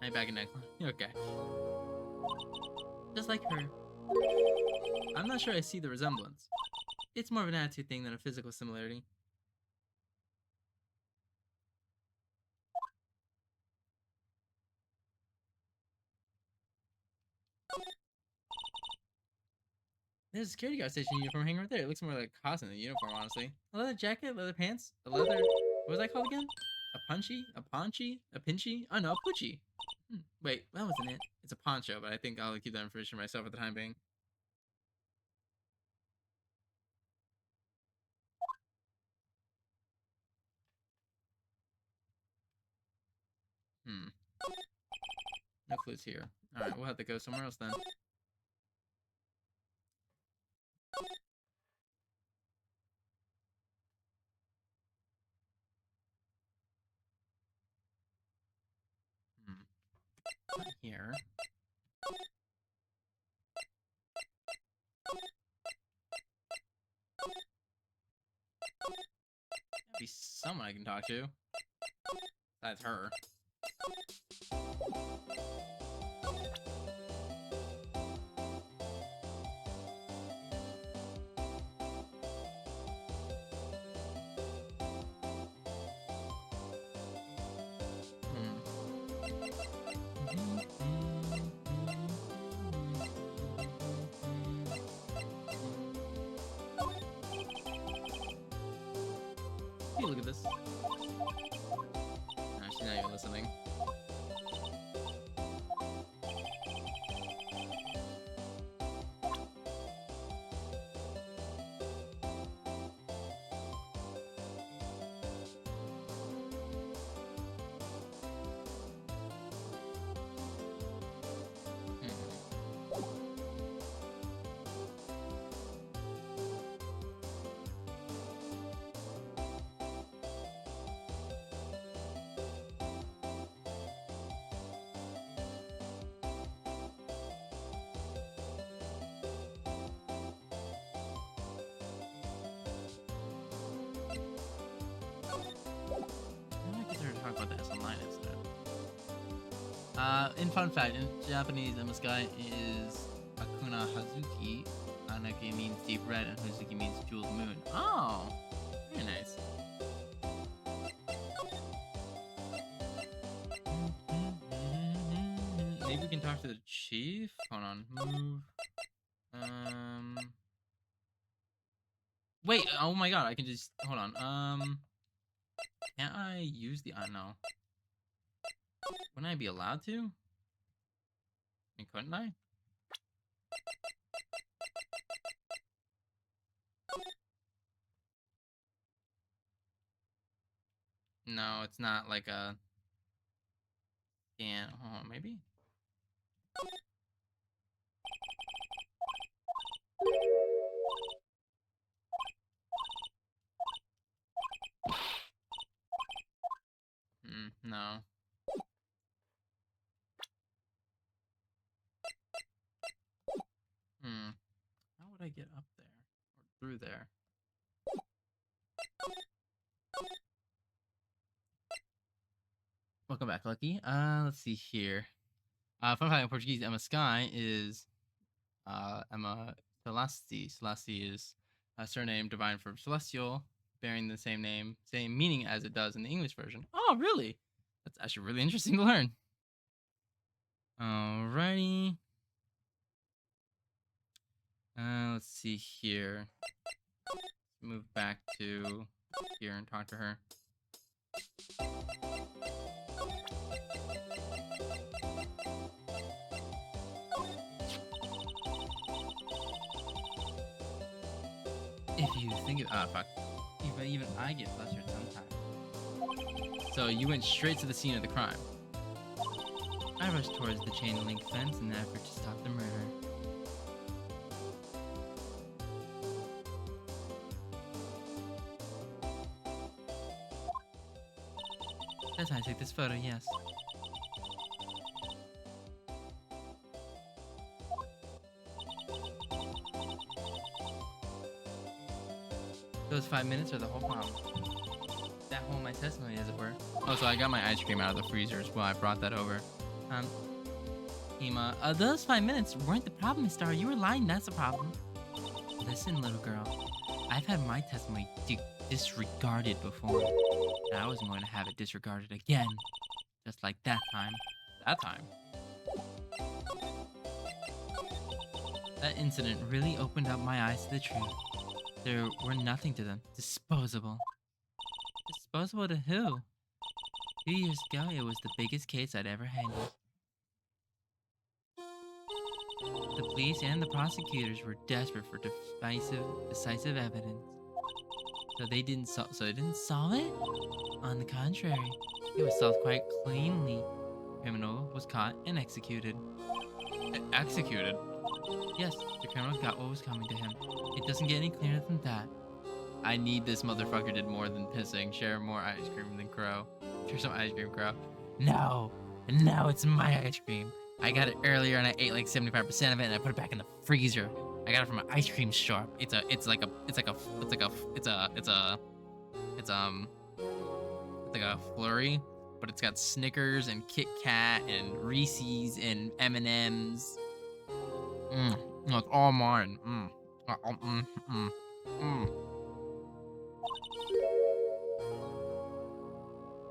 I'm back in that. Okay. Just like her. I'm not sure I see the resemblance. It's more of an attitude thing than a physical similarity. There's a security guard station uniform hanging right there. It looks more like a costume than a uniform, honestly. A leather jacket, leather pants, a leather... What was that called again? A punchy? A paunchy? A pinchy? Oh no, a poochie. Wait, that wasn't it. It's a poncho, but I think I'll keep that information for myself at the time being. No clues here. Alright, we'll have to go somewhere else then. Not here. Gotta be someone I can talk to. That's her. Hey, look at this. No, she's not even listening. Talk about this online instead. In fun fact, in Japanese, the sky is Akuna Hazuki. Anaki means deep red, and Hazuki means jeweled moon. Oh, very nice. Maybe we can talk to the chief. Hold on, move. Wait. Oh my god, I can just hold on. Can't I use the... no. Wouldn't I be allowed to? I mean, couldn't I? No, it's not like a. Yeah, maybe. No. How would I get up there or through there? Welcome back, Lucky. Let's see here. Fun fact in Portuguese, Emma Sky is Emma Celeste. Celeste is a surname derived from celestial, bearing the same name, same meaning as it does in the English version. Oh, really? That's actually really interesting to learn. Alrighty. Let's see here. Move back to here and talk to her. If you think of fuck. Even I get flustered sometimes. So you went straight to the scene of the crime. I rushed towards the chain link fence in an effort to stop the murder. That's how I take this photo, yes. Those 5 minutes are the whole problem. That whole my testimony, as it were. Oh, so I got my ice cream out of the freezer as well. I brought that over. Ema, those 5 minutes weren't the problem, Star. You were lying, that's the problem. Listen, little girl. I've had my testimony disregarded before. And I wasn't going to have it disregarded again. Just like that time. That time? That incident really opened up my eyes to the truth. There were nothing to them. Disposable. Disposable to who? 2 years ago, it was the biggest case I'd ever handled. The police and the prosecutors were desperate for decisive evidence. So they didn't solve it? On the contrary, it was solved quite cleanly. The criminal was caught and executed. Executed? Yes, the criminal got what was coming to him. It doesn't get any clearer than that. I need this motherfucker did more than pissing. Share more ice cream than Crow. Share some ice cream, Crow. No, it's my ice cream. I got it earlier and I ate like 75% of it and I put it back in the freezer. I got it from an ice cream shop. It's like a flurry, but it's got Snickers and Kit Kat and Reese's and M&M's. No, it's all mine.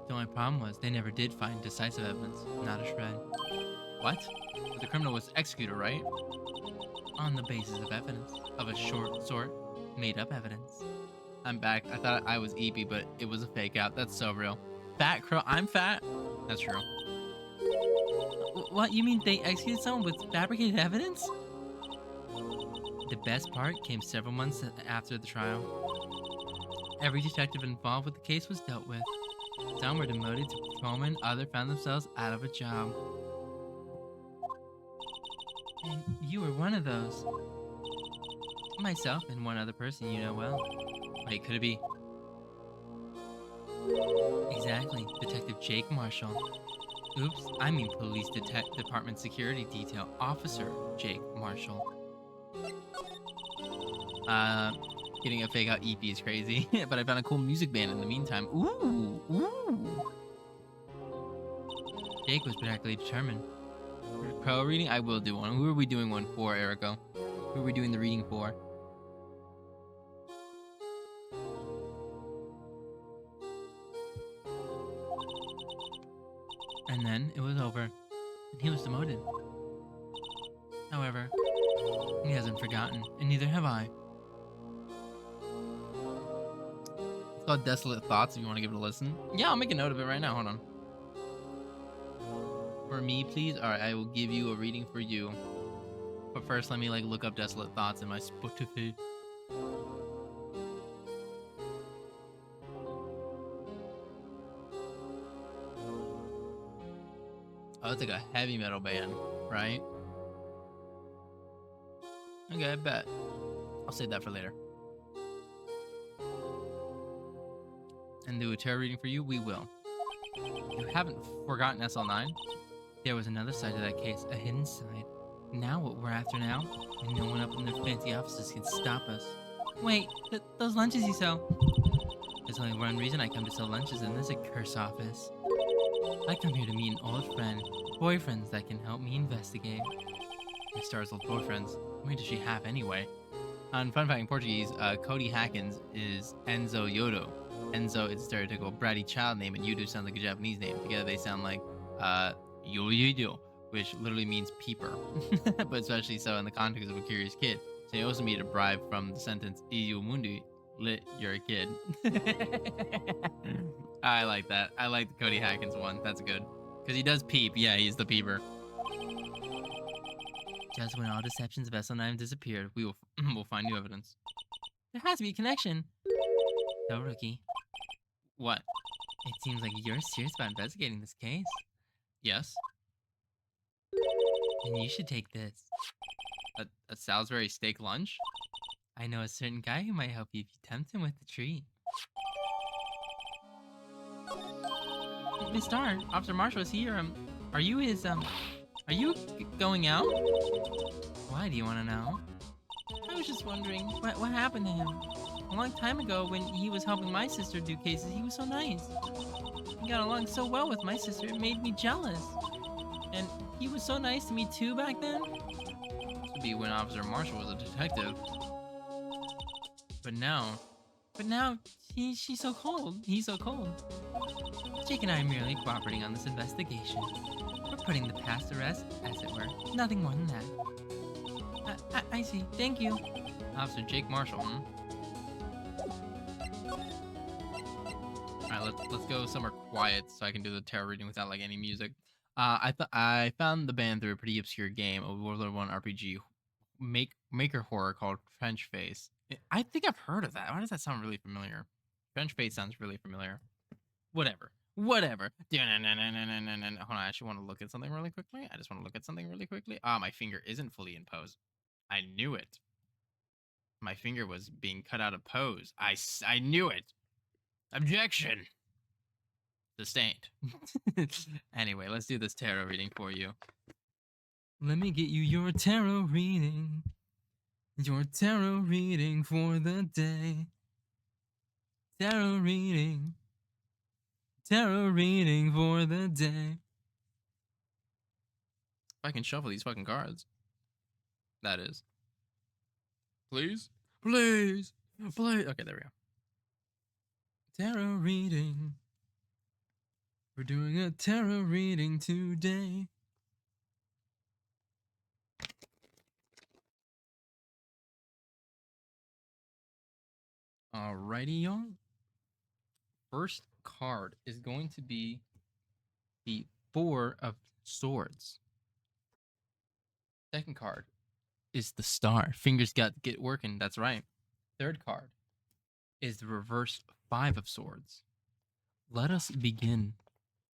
The only problem was they never did find decisive evidence, not a shred. What? But the criminal was executed, right? On the basis of evidence, of a short sort, made up evidence. I'm back. I thought I was EP, but it was a fake out. That's so real. Fat Crow, I'm fat. That's true. What, you mean they executed someone with fabricated evidence? The best part came several months after the trial. Every detective involved with the case was dealt with. Some were demoted to patrolmen, others found themselves out of a job. And you were one of those. Myself and one other person you know well. Wait, could it be? Exactly, Detective Jake Marshall. Oops, I mean Police Department Security Detail Officer Jake Marshall. Getting a fake out EP is crazy, but I found a cool music band in the meantime. Ooh. Jake was particularly determined. Pro reading? I will do one. Who are we doing one for, Erico? Who are we doing the reading for? And then it was over, and he was demoted. However, he hasn't forgotten, and neither have I. It's called Desolate Thoughts if you want to give it a listen. Yeah, I'll make a note of it right now. Hold on. For me, please? Alright, I will give you a reading for you. But first, let me look up Desolate Thoughts in my Spotify. it's like a heavy metal band, right? Okay, I bet. I'll save that for later. And do a tarot reading for you? We will. You haven't forgotten SL9? There was another side to that case, a hidden side. Now what we're after now, and no one up in their fancy offices can stop us. Wait, those lunches you sell. There's only one reason I come to sell lunches, and there's a curse office. I come here to meet an old friend, boyfriends that can help me investigate. My star's old boyfriends. How many does she have anyway? On Fun Fact in Portuguese, Cody Hackins is Enzo Yodo. Enzo is a stereotypical bratty child name, and Yodo sounds like a Japanese name. Together they sound like Yoyo, which literally means peeper, but especially so in the context of a curious kid. So you also be derived from the sentence "Iyo mundi," lit, you're a kid. I like that. I like the Cody Hackins one. That's good. Because he does peep. Yeah, he's the peeper. Just when all deceptions of SL9 disappeared, we'll find new evidence. There has to be a connection. So, Rookie. What? It seems like you're serious about investigating this case. Yes. Then you should take this. A Salisbury steak lunch? I know a certain guy who might help you if you tempt him with the treat. Miss Starr, Officer Marshall is here. Are you his, are you going out? Why do you want to know? I was just wondering, what happened to him? A long time ago, when he was helping my sister do cases, he was so nice. He got along so well with my sister, it made me jealous. And he was so nice to me too back then. This would be when Officer Marshall was a detective. But now, she's so cold. He's so cold. Jake and I are merely cooperating on this investigation. We're putting the past to rest, as it were. Nothing more than that. I see. Thank you. Officer Jake Marshall, Alright, let's go somewhere quiet so I can do the tarot reading without like any music. I found the band through a pretty obscure game, a World War One RPG maker horror called Trench Face. I think I've heard of that. Why does that sound really familiar? Trench Face sounds really familiar. Whatever. Hold on, I actually want to look at something really quickly. I just want to look at something really quickly. My finger isn't fully in pose. I knew it. My finger was being cut out of pose. I knew it. Objection. Sustained. Anyway, let's do this tarot reading for you. Let me get you your tarot reading. Your tarot reading for the day. Tarot reading. Tarot reading for the day. If I can shuffle these fucking cards. That is. Please? Please. Please. Okay, there we go. Tarot reading. We're doing a tarot reading today. Alrighty, y'all. First card is going to be the Four of Swords. Second card is the Star. Fingers got to get working. That's right. Third card is the reversed Five of Swords. Let us begin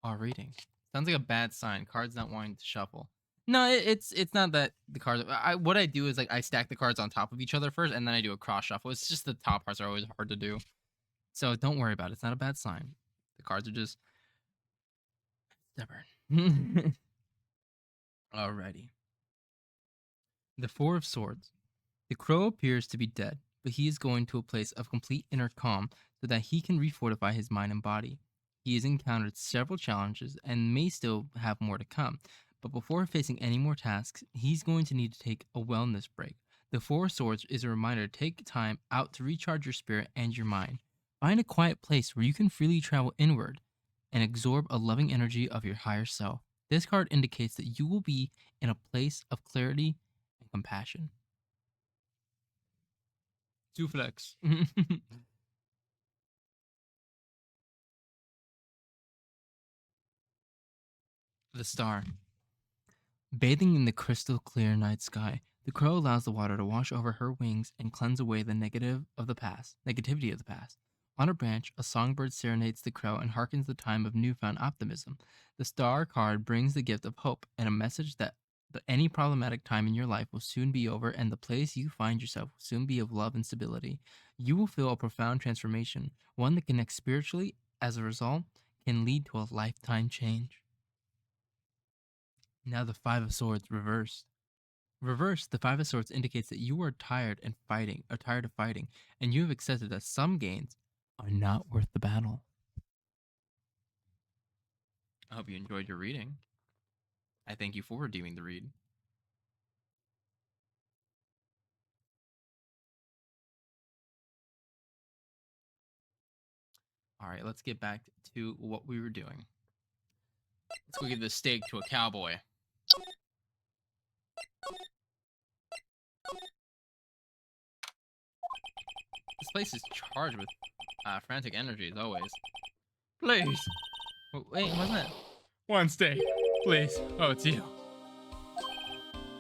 our reading. Sounds like a bad sign. Cards not wanting to shuffle. No, it's not that the cards. What I do is like I stack the cards on top of each other first, and then I do a cross shuffle. It's just the top parts are always hard to do, so don't worry about it. It's not a bad sign. The cards are just stubborn. Alrighty. The Four of Swords. The crow appears to be dead, but he is going to a place of complete inner calm so that he can refortify his mind and body. He has encountered several challenges and may still have more to come. But before facing any more tasks, he's going to need to take a wellness break. The Four of Swords is a reminder to take time out to recharge your spirit and your mind. Find a quiet place where you can freely travel inward and absorb a loving energy of your higher self. This card indicates that you will be in a place of clarity and compassion. Suplex. The Star. Bathing in the crystal clear night sky, the crow allows the water to wash over her wings and cleanse away the negativity of the past. On a branch, a songbird serenades the crow and harkens the time of newfound optimism. The star card brings the gift of hope and a message that any problematic time in your life will soon be over and the place you find yourself will soon be of love and stability. You will feel a profound transformation, one that connects spiritually. As a result, can lead to a lifetime change. Now the Five of Swords reversed. Reversed, the Five of Swords indicates that you are tired of fighting, and you have accepted that some gains are not worth the battle. I hope you enjoyed your reading. I thank you for redeeming the read. All right, let's get back to what we were doing. Let's go give this steak to a cowboy. This place is charged with frantic energy as always. Please. Wait, what's that? One steak. Please. Oh, it's you.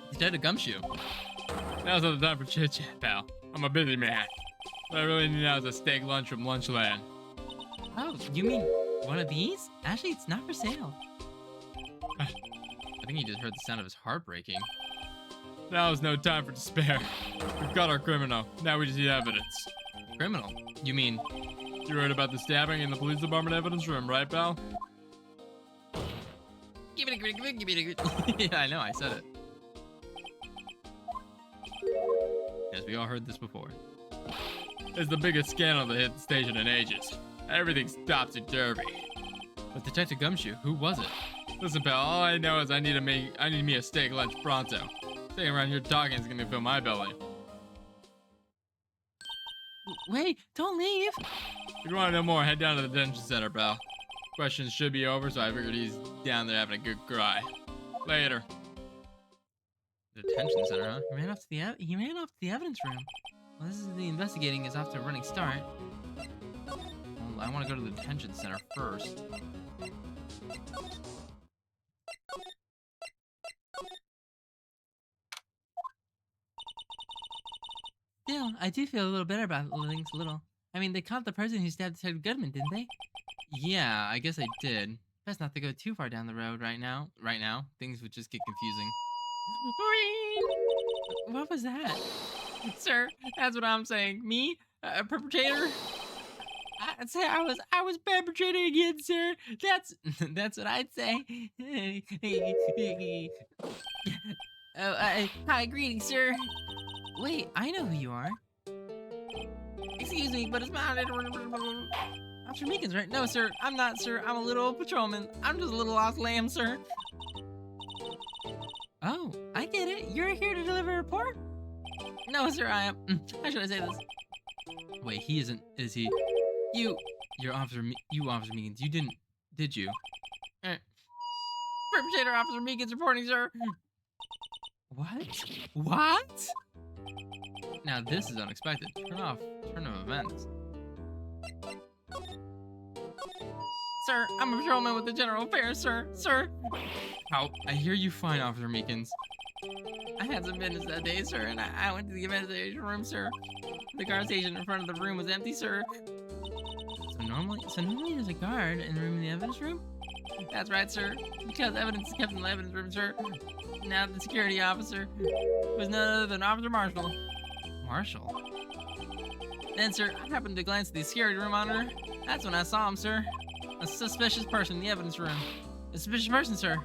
He's dead to Gumshoe. Now's not the time for chit chat, pal. I'm a busy man. What I really need now is a steak lunch from Lunchland. Oh, you mean one of these? Actually, it's not for sale. I think he just heard the sound of his heart breaking. Now is no time for despair. We've got our criminal. Now we just need evidence. Criminal? You mean? You heard about the stabbing in the police department evidence room, right, pal? Give it a yeah, I know, I said it. Yes, we all heard this before. It's the biggest scandal that hit the station in ages. Everything's topsy-turvy. But Detective Gumshoe, who was it? Listen, pal, all I know is I need me a steak lunch pronto. Staying around here talking is gonna fill my belly. Wait, don't leave! If you want to know more, head down to the detention center, pal. Questions should be over, so I figured he's down there having a good cry. Later. The detention center, huh? He ran off to the evidence room. Well, this is the investigating is off to a running start. Well, I want to go to the detention center first. Still, I do feel a little better about things a little. I mean, they caught the person who stabbed Detective Goodman, didn't they? Yeah, I guess I did. Best not to go too far down the road right now. Things would just get confusing. What was that? Sir, that's what I'm saying. Me? A perpetrator? I'd say I was perpetrating again, sir. That's what I'd say. Hi, greetings, sir. Wait, I know who you are. Excuse me, but it's not Officer Meekins, right? No, sir, I'm not, sir. I'm a little patrolman. I'm just a little lost lamb, sir. Oh, I get it. You're here to deliver a report? No, sir, I am. How should I say this? Wait, he isn't, is he? You're Officer Meekins. You didn't, did you? Perpetrator Officer Meekins reporting, sir. What? Now this is unexpected. Turn of events. Sir, I'm a patrolman with the General Affairs, sir. Sir! Oh, I hear you fine, Officer Meekins. I had some business that day, sir, and I went to the investigation room, sir. The guard station in front of the room was empty, sir. So normally there's a guard in the evidence room? That's right, sir. Because evidence is kept in the evidence room, sir. Now the security officer was none other than Officer Marshall. Marshall? Then, sir, I happened to glance at the security room monitor. That's when I saw him, sir. A suspicious person in the evidence room. A suspicious person, sir.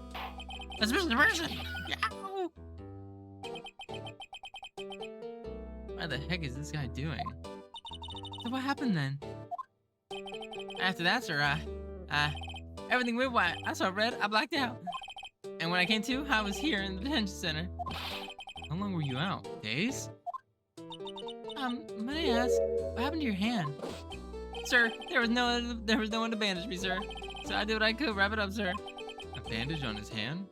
A suspicious person! Yow! What the heck is this guy doing? So what happened then? After that, sir, everything went white. I saw red, I blacked out. And when I came to, I was here in the detention center. How long were you out? Days? May I ask, what happened to your hand? Sir, there was no one to bandage me, sir. So I did what I could, wrap it up, sir. A bandage on his hand?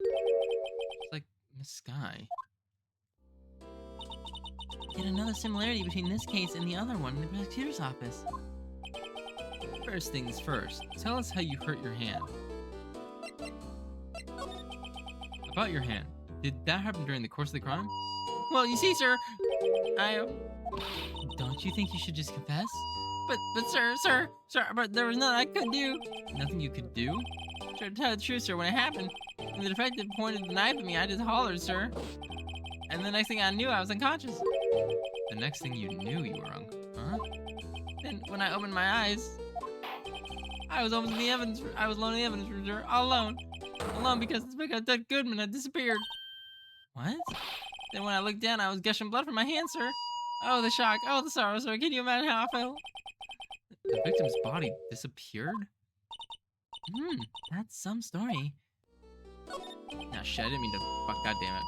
It's like Miss Sky. Yet another similarity between this case and the other one in the prosecutor's office. First things first, tell us how you hurt your hand. About your hand, did that happen during the course of the crime? Well, you see, sir, Don't you think you should just confess? But sir, but there was nothing I could do. Nothing you could do? Sir, to tell the truth, sir, when it happened, and the detective pointed the knife at me, I just hollered, sir. And the next thing I knew, I was unconscious. The next thing you knew, you were huh? Then, when I opened my eyes, I was almost in the evidence. I was alone in the evidence room, sir, all alone. Alone because Doug Goodman had disappeared. What? Then when I looked down, I was gushing blood from my hands, sir. Oh, the shock. Oh, the sorrow, sir. Can you imagine how I felt? The victim's body disappeared? That's some story. Now, shit, I didn't mean to fuck, goddammit.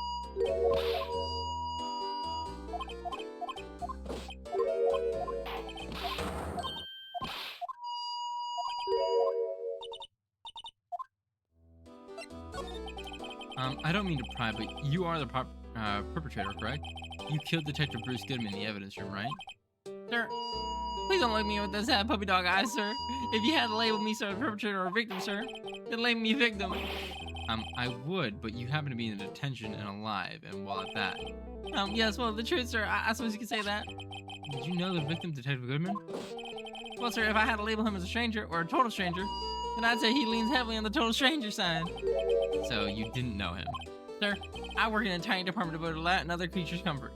I don't mean to pry, but you are the perpetrator, correct? You killed Detective Bruce Goodman in the evidence room, right? Sir, please don't look at me with those sad puppy dog eyes, sir. If you had to label me, sir, a perpetrator or a victim, sir, then label me victim. I would, but you happen to be in detention and alive, and well at that. Yes, well, the truth, sir, I suppose you could say that. Did you know the victim, Detective Goodman? Well, sir, if I had to label him as a stranger or a total stranger, then I'd say he leans heavily on the total stranger side. So you didn't know him? Sir, I work in a tiny department devoted to that and other creature comforts.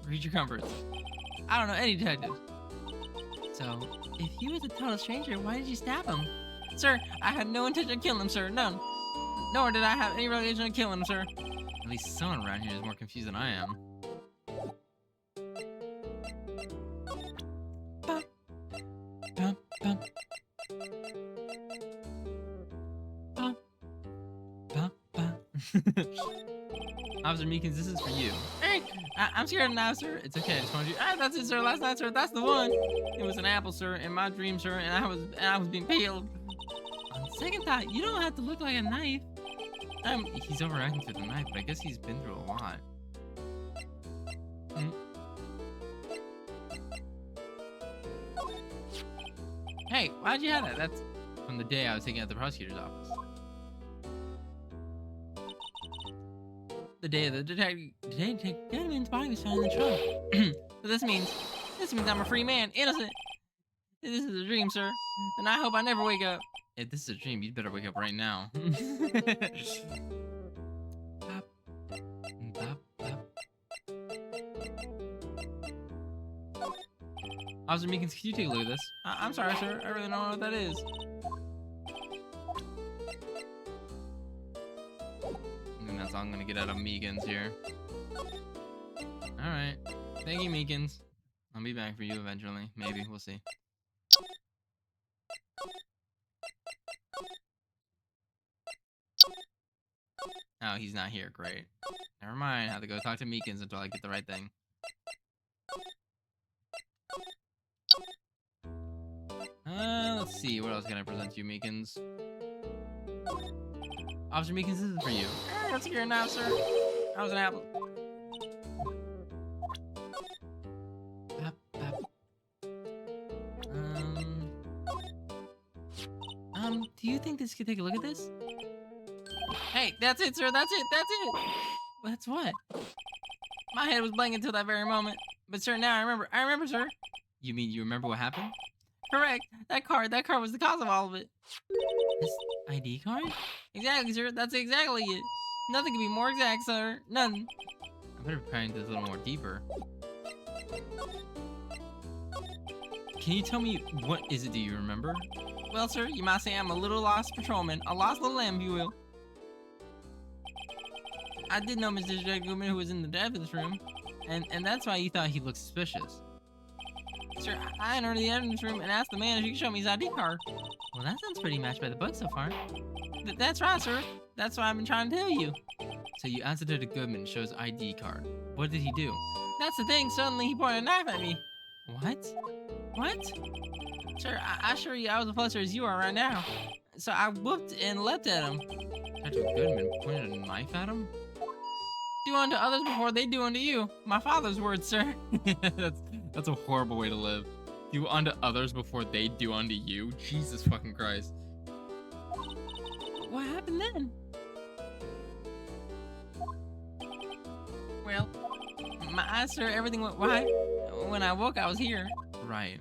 I don't know any detectives. So, If he was a total stranger, why did you stab him? Sir, I had no intention of killing him, sir. None. Nor did I have any realization of killing him, sir. at least someone around here is more confused than I am. Officer Meekins, this is for you. Hey, I'm scared now, sir. It's okay, I just wanted you. That's it, sir. Last night, sir. That's the one. It was an apple, sir, in my dream, sir, and I was being peeled. On second thought, you don't have to look like a knife. He's overacting through the knife, but I guess he's been through a lot. Hey, why'd you have that? That's From the day I was taken out the prosecutor's office. the day of the detective Goodman's body was found in the trunk. So this means I'm a free man, innocent. If this is a dream, sir, then I hope I never wake up. If this is a dream, you'd better wake up right now. Officer Meekins, can you take a look at this? I'm sorry, sir. I really don't know what that is. And that's all I'm gonna get out of Meekins here. Alright. Thank you, Meekins. I'll be back for you eventually. Maybe. We'll see. Oh, he's not here. Great. Never mind. I have to go talk to Meekins until I get the right thing. Let's see. What else can I present to you, Meekins? Officer Meekins, this is for you. I'm scared now, sir. I was an apple. Do you think this could take a look at this? Hey, that's it, sir. That's it. That's it. That's what? My head was blank until that very moment. But, sir, now I remember. I remember, sir. You mean you remember what happened? Correct. That card was the cause of all of it. This ID card? Exactly, sir. That's exactly it. Nothing can be more exact, sir. None. I better pry into this a little more deeper. Can you tell me what is it that you remember? Well, sir, you might say I'm a little lost patrolman. A lost little lamb, if you will. I did know Mr. Goodman who was in the evidence room. And that's why you thought he looked suspicious. Sir, I entered the evidence room and asked the man if he could show me his ID card. Well, that sounds pretty matched by the book so far. That's right, sir. That's what I've been trying to tell you. So you asked Detective Goodman to show his ID card. What did he do? That's the thing. Suddenly he pointed a knife at me. What? What? Sir, I assure you I was as flustered as you are right now. So I whooped and leapt at him. Detective Goodman pointed a knife at him? Do unto others before they do unto you. My father's words, sir. That's a horrible way to live. Do unto others before they do unto you? Jesus fucking Christ. What happened then? Well, my eyes, sir, everything went white. When I woke, I was here. Right.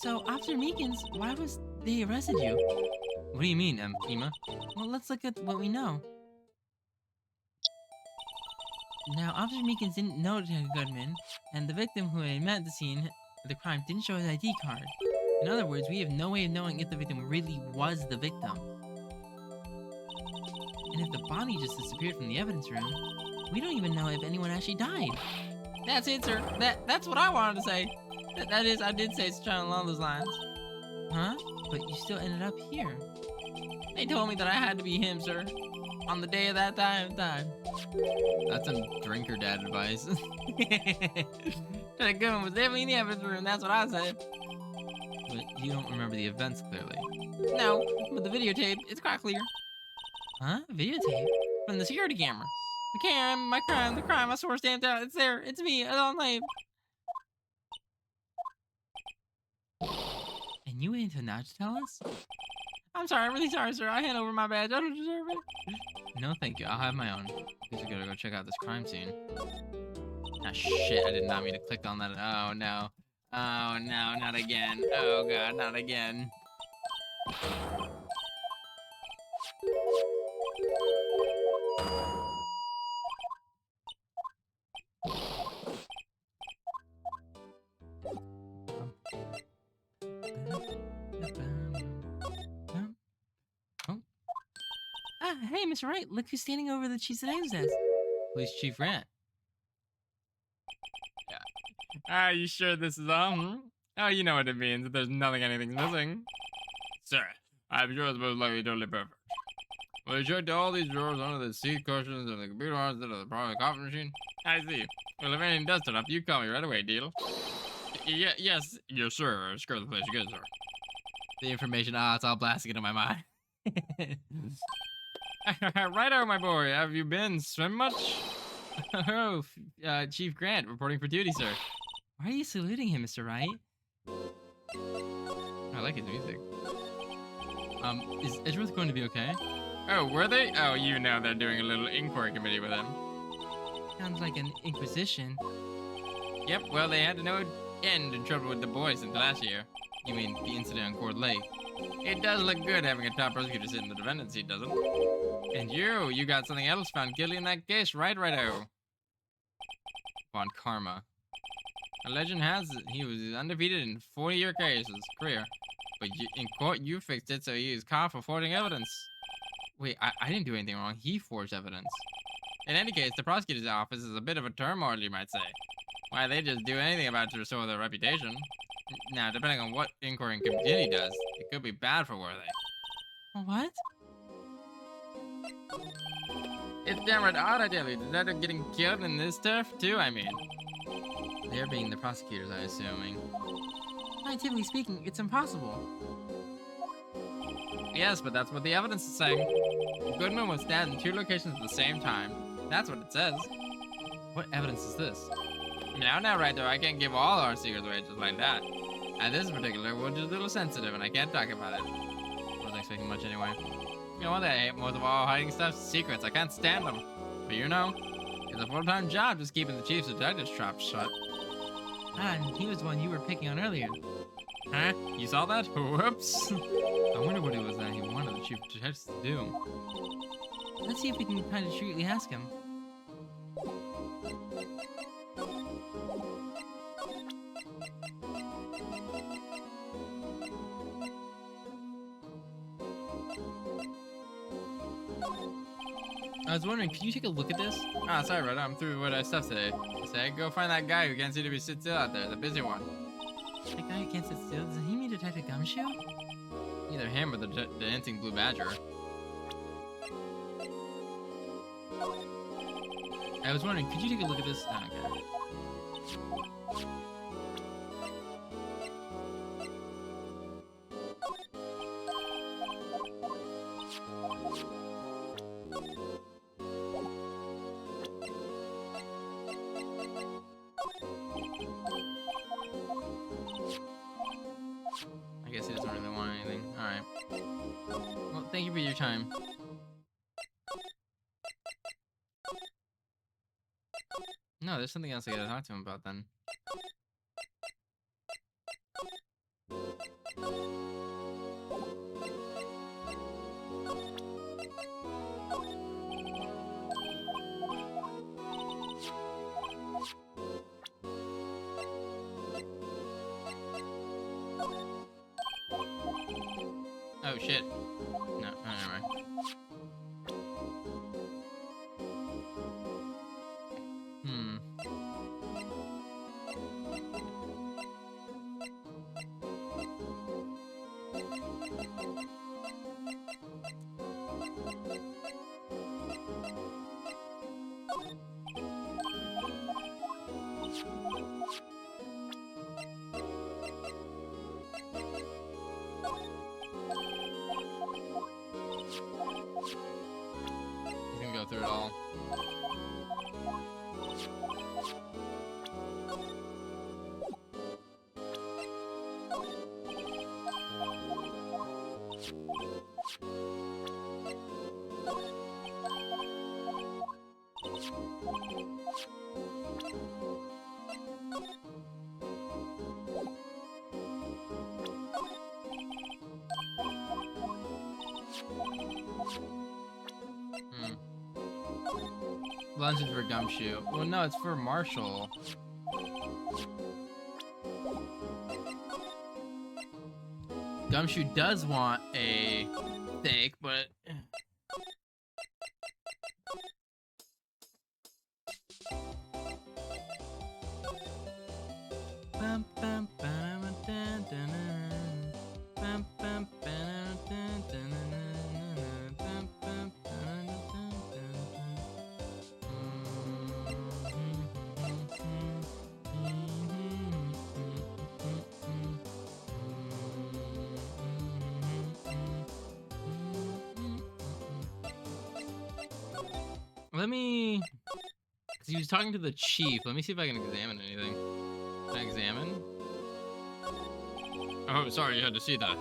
So, Officer Meekins, why was they arrested you? What do you mean, Ema? Well, let's look at what we know. Now, Officer Meekins didn't know Detective Goodman, and the victim who had met at the scene of the crime didn't show his ID card. In other words, we have no way of knowing if the victim really was the victim. And if the body just disappeared from the evidence room, we don't even know if anyone actually died. That's it, sir. That's what I wanted to say. That is, I did say something along those lines. Huh? But you still ended up here. They told me that I had to be him, sir. On the day of that time. That's some drinker dad advice. Detective Goodman was definitely in the evidence room. That's what I said. But you don't remember the events clearly. No, but the videotape, it's quite clear. Huh? Videotape? From the security camera. The camera, the crime, I swear stamped out. It's there. It's me. It's on tape. And you waited until now to tell us? I'm sorry. I'm really sorry, sir. I hand over my badge. I don't deserve it. No, thank you. I'll have my own. Guess we gotta go check out this crime scene. Ah, shit. I did not mean to click on that. Oh, no. Oh, no. Not again. Oh, God. Not again. Ah, hey, Mr. Wright. Look who's standing over the chief's detective's desk. Police Chief Grant. Are you sure this is all? Oh, you know what it means. If there's anything's missing. Sir, I'm sure it's most likely totally perfect. Well, you checked all these drawers under the seat cushions and the computer instead of the private coffee machine? I see. Well, if anything does turn up, you call me right away, deal? Yes, sir. Screw the place you good, sir. The information, it's all blasting into my mind. Righto, my boy. Have you been swim much? Oh, Chief Grant, reporting for duty, sir. Why are you saluting him, Mr. Wright? I like his music. Is Edgeworth going to be okay? Oh, were they? Oh, you know they're doing a little inquiry committee with him. Sounds like an inquisition. Yep, well, they had to no end in trouble with the boys since last year. You mean the incident on Cord Lake? It does look good having a top prosecutor sit in the defendant's seat, doesn't it? And you got something else found guilty in that case, right, righto? Von Karma. A legend has it he was undefeated in 40-year cases career. But in court, you fixed it so he is caught for forging evidence. Wait, I didn't do anything wrong. He forged evidence. In any case, the prosecutor's office is a bit of a turmoil, you might say. Why, they just do anything about it to restore their reputation. Now, depending on what inquiry and committee does, it could be bad for Worthy. What? It's downright odd, I tell you. That they're getting killed in this turf, too, I mean. They're being the prosecutors, I'm assuming. Scientifically speaking, it's impossible. Yes, but that's what the evidence is saying. Goodman was stabbed in 2 locations at the same time. That's what it says. What evidence is this? Now, right though, I can't give all our secrets away just like that. And this particular one is a little sensitive, and I can't talk about it. Wasn't expecting much anyway. You know what I hate most of all hiding stuff? Secrets. I can't stand them. But you know, it's a full-time job just keeping the chief's detective's trap shut. Ah, and he was the one you were picking on earlier. Huh? You saw that? Whoops. I wonder what it was that he wanted the chief detective to do. Let's see if we can kind of discreetly ask him. I was wondering, could you take a look at this? Ah, sorry, brother. I'm through with stuff today. Say, go find that guy who can't seem to be sit still out there, the busy one. That guy who can't sit still, does he mean Detective Gumshoe? Either him or the dancing blue badger. I was wondering, could you take a look at this? Oh, okay. I guess he doesn't really want anything. Alright. Well, thank you for your time. No, there's something else I gotta talk to him about then. shit. No, never mind. Hmm. You can go through it all. Hmm. Lunch is for Gumshoe. Well, no, it's for Marshall. Gumshoe does want a steak, but Bum, bum, bum, dun, dun, dun. Bum, bum, bum, dun, dun, dun, bum, bum, bum, dun, Let me. Cause he was talking to the chief. Let me see if I can examine anything. Can I examine? Oh, sorry, you had to see that.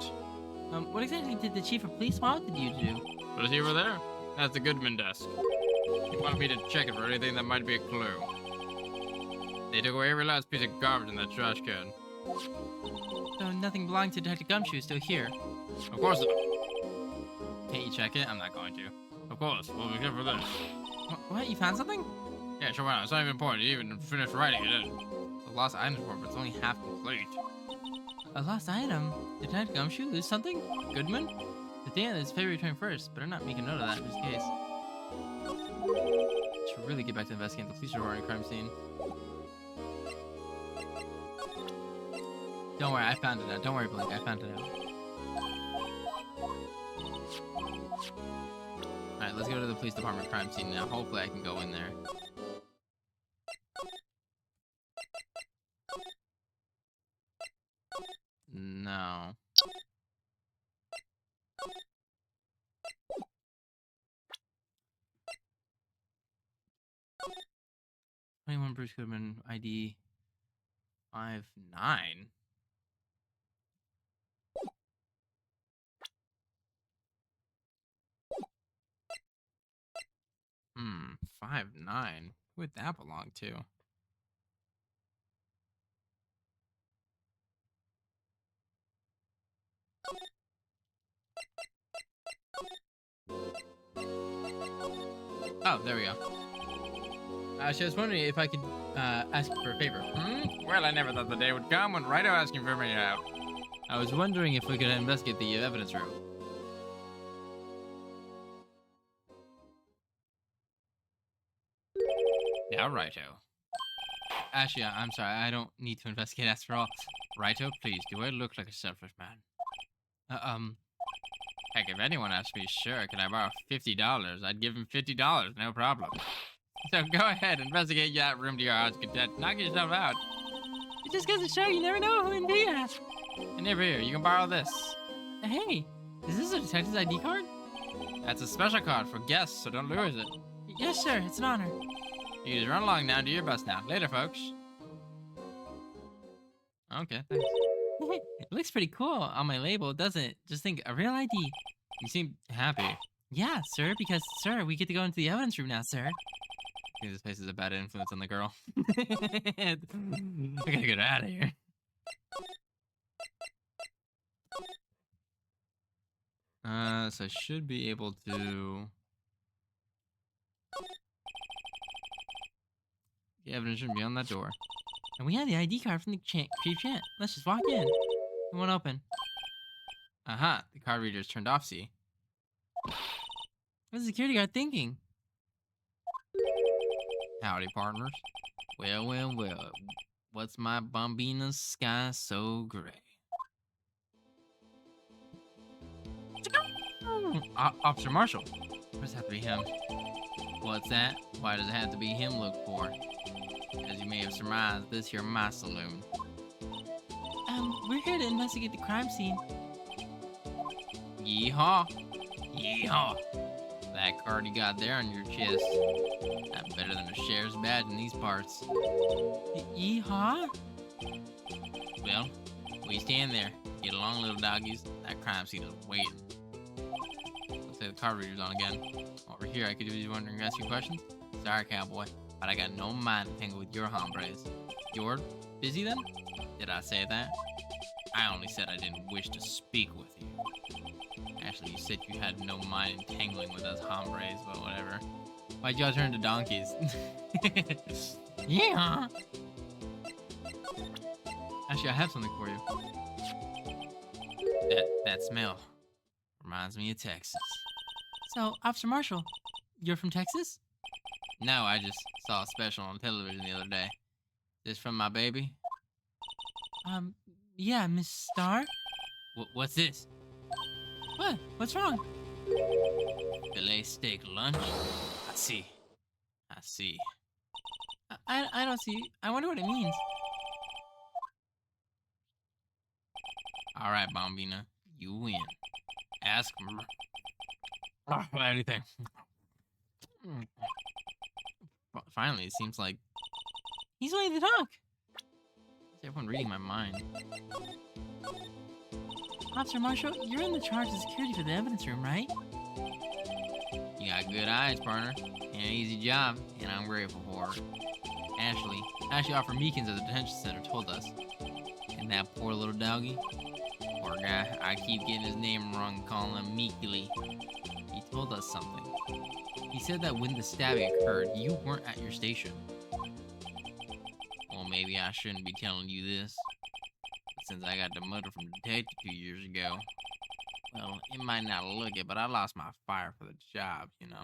What exactly did the chief of police wanted you to do? What is he over there? That's the Goodman desk. He wanted me to check it for anything that might be a clue. They took away every last piece of garbage in that trash can. So nothing belonging to Detective Gumshoe is still here. Of course not. Can't you check it? I'm not going to. Of course, we'll be good for this. What? You found something? Yeah, sure, why not? It's not even important. You even finished writing it in. It's a lost items report, but it's only half complete. A lost item? Did Detective Gumshoe lose something? Goodman? The date is February 21st. Better not make a note of that in this case. Should really get back to investigating the police report and crime scene. Don't worry, I found it out. Don't worry, Blake. I found it out. Alright, let's go to the police department crime scene now. Hopefully I can go in there. No. Anyone Bruce Goodman ID 59. Hmm, 59. Who would that belong to? Oh, there we go. She was wondering if I could ask you for a favor. Well, I never thought the day would come when Wright asking for me out. I was wondering if we could investigate the evidence room. Yeah, righto. Actually, I'm sorry. I don't need to investigate after all. Righto, please, do I look like a selfish man? Heck, if anyone asked me, sure, can I borrow $50? I'd give him $50, no problem. So go ahead, investigate that room to your heart's content. Knock yourself out. It just goes to show you never know who in be at. And over here, you can borrow this. Hey, is this a detective's ID card? That's a special card for guests, so don't lose it. Yes, sir. It's an honor. You just run along now, do your best now. Later, folks. Okay, thanks. It looks pretty cool on my label, doesn't it? Just think, a real ID. You seem happy. Yeah, sir, because, sir, we get to go into the evidence room now, sir. I think this place is a bad influence on the girl. I gotta get out of here. So I should be able to... The evidence shouldn't be on that door. And we have the ID card from the chief chant. Let's just walk in. It won't open. Aha, the card reader's turned off, see? What's the security guard thinking? Howdy, partners. Well, well, well. What's my Bambina's sky so gray? Officer Marshall. Why does it have to be him? What's that? Why does it have to be him look for? As you may have surmised, this here my saloon. We're here to investigate the crime scene. Yeehaw. Yeehaw. That card you got there on your chest. That's better than a sheriff's badge in these parts. Yeehaw? Well, we stand there. Get along, little doggies. That crime scene is waiting. Looks like the card reader's on again. Over here, I could be wondering, ask you questions? Sorry, cowboy, but I got no mind to tangle with your hombres. You're busy then? Did I say that? I only said I didn't wish to speak with you. Actually, you said you had no mind in tangling with us hombres, but whatever. Why'd y'all turn to donkeys? Yeah. Actually, I have something for you. That smell reminds me of Texas. So, Officer Marshall, you're from Texas? No, I just saw a special on television the other day. This from my baby? Yeah, Miss Starr? What's this? What? What's wrong? Filet steak lunch? I see. I don't see. I wonder what it means. All right, Bambina, you win. Ask anything. Finally, it seems like He's willing to talk. is everyone reading my mind. Officer Marshall, you're in the charge of security for the evidence room, right? You got good eyes, partner. And an easy job, and I'm grateful for it. Ashley Officer Meekins at the detention center told us. And that poor little doggy, poor guy, I keep getting his name wrong and calling him Meekly. He told us something. He said that when the stabbing occurred, you weren't at your station. Well, maybe I shouldn't be telling you this. But since I got demoted from detective 2 years ago, well, it might not look it, but I lost my fire for the job, you know?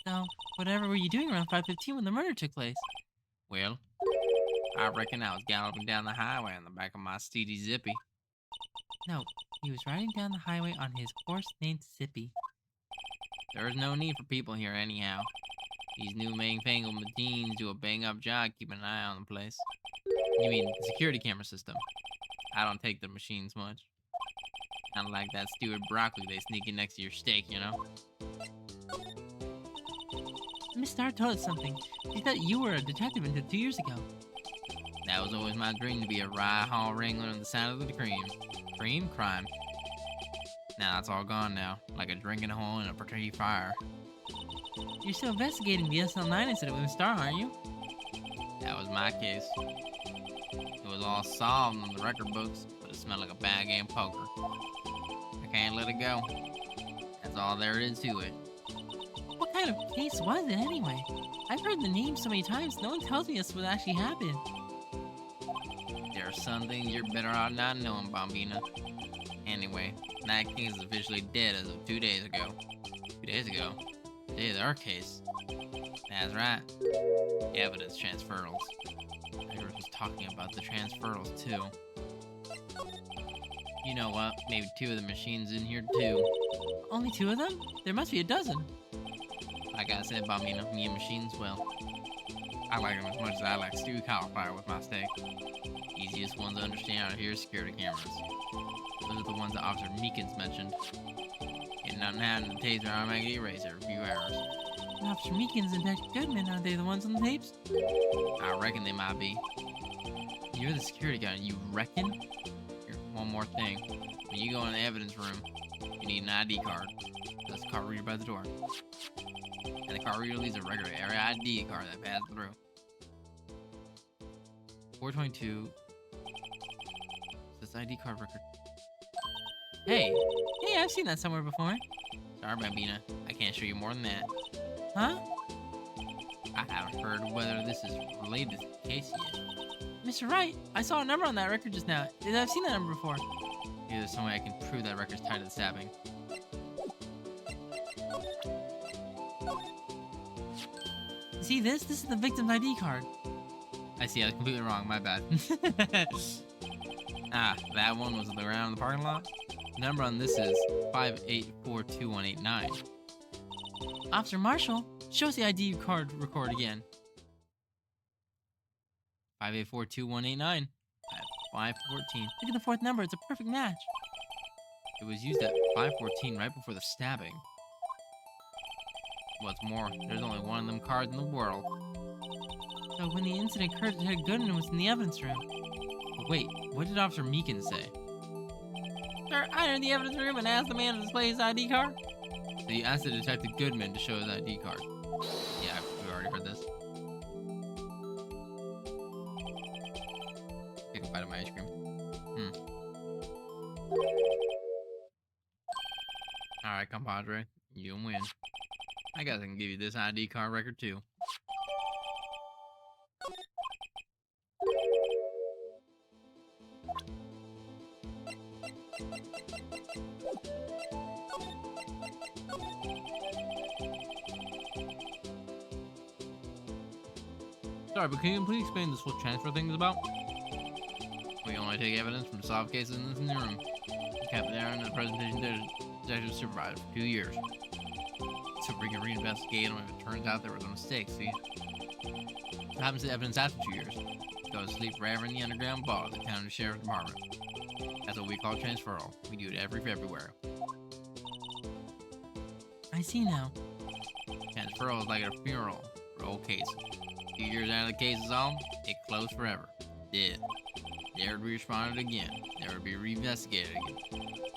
So, whatever were you doing around 5:15 when the murder took place? Well, I reckon I was galloping down the highway on the back of my steedy Zippy. No, he was riding down the highway on his horse named Zippy. There's no need for people here anyhow. These new fangled machines do a bang-up job keeping an eye on the place. You mean the security camera system? I don't take the machines much. Kinda like that stewed broccoli they sneak in next to your steak, you know? Miss Starr told us something. She thought you were a detective until 2 years ago. That was always my dream, to be a rye hall wrangler on the side of the cream. Cream? Crime. Now that's all gone now, like a drinking hole in a pretty fire. You're still investigating the SL9 incident with Miss Starr, aren't you? That was my case. It was all solved in the record books, but it smelled like a bad game of poker. I can't let it go. That's all there is to it. What kind of case was it anyway? I've heard the name so many times, no one tells me us what actually happened. There are some things you're better off not knowing, Bambina. Anyway, that king is officially dead as of 2 days ago. 2 days ago? The day of our case. That's right. Evidence transferals. Edward was talking about the transferals too. You know what? Maybe 2 of the machines in here too. Only 2 of them? There must be a dozen. Like I said, Bambina, me and machines, well, I like them as much as I like stewed cauliflower with my steak. Easiest ones to understand are here security cameras. Those are the ones that Officer Meekins mentioned. Getting nothing happened to the taser automatic erase every few hours. And Officer Meekins and Detective Goodman, are they the ones on the tapes? I reckon they might be. You're the security guy, and you reckon? Here, one more thing. When you go in the evidence room, you need an ID card. That's the card reader by the door. And the card reader leaves a regular area ID card that passes through. 422. This ID card record. Hey, Hey, I've seen that somewhere before. sorry, Bambina. I can't show you more than that. Huh? I haven't heard whether this is related to the case yet. Mr. Wright, I saw a number on that record just now. I've seen that number before. Maybe there's some way I can prove that record's tied to the stabbing. See this? This is the victim's ID card. I see, I was completely wrong, my bad. Ah, that one was around the parking lot? The number on this is 5842189. Officer Marshall, show us the ID card record again. 5842189. At 514. Look at the fourth number, it's a perfect match. It was used at 514 right before the stabbing. What's more, there's only one of them cards in the world. So when the incident occurred, Detective Goodman was in the evidence room. But wait, what did Officer Meekin say? Sir, I entered the evidence room and asked the man to display his ID card. So you asked the Detective Goodman to show his ID card. Yeah, we already heard this. Take a bite of my ice cream. Alright, compadre. You win. I guess I can give you this ID card record too. Sorry, but can you please explain this whole transfer thing is about? We only take evidence from solved cases in this room. Kept there in the presentation to detective supervisor for 2 years. So we can reinvestigate them if it turns out there was a mistake, see? What happens to evidence after 2 years? Go to sleep forever in the underground vault of the county sheriff's department. That's what we call transferal. We do it every February. I see now. Transferal is like a funeral for old cases. 2 years out of the case is on, it closed forever. Dead. Never to be responded again. Never to be reinvestigated again.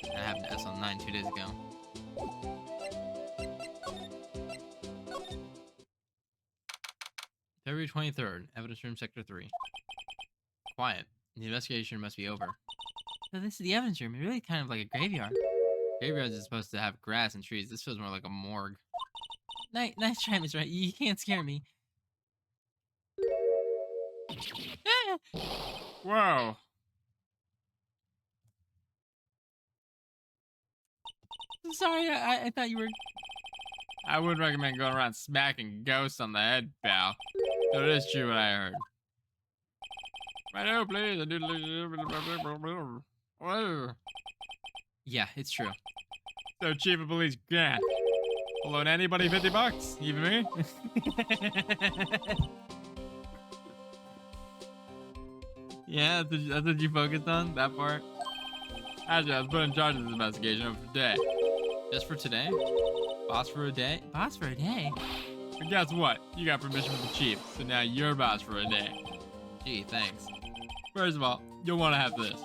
That happened to SL9 2 days ago. February 23rd, evidence room sector 3. Quiet. The investigation must be over. So this is the evidence room. It's really kind of like a graveyard. Graveyards are supposed to have grass and trees. This feels more like a morgue. Nice try, Miss Wright. You can't scare me. Whoa. Sorry, I thought you were... I wouldn't recommend going around smacking ghosts on the head, pal. So it is true what I heard. Right now, please. Yeah, it's true. So Chief of Police Grant. Will loan anybody $50? Even me? Yeah, that's what you focused on? That part? Actually, I was put in charge of this investigation over today. Just for today? Boss for a day? Boss for a day? But guess what? You got permission from the chief, so now you're boss for a day. Gee, thanks. First of all, you'll want to have this.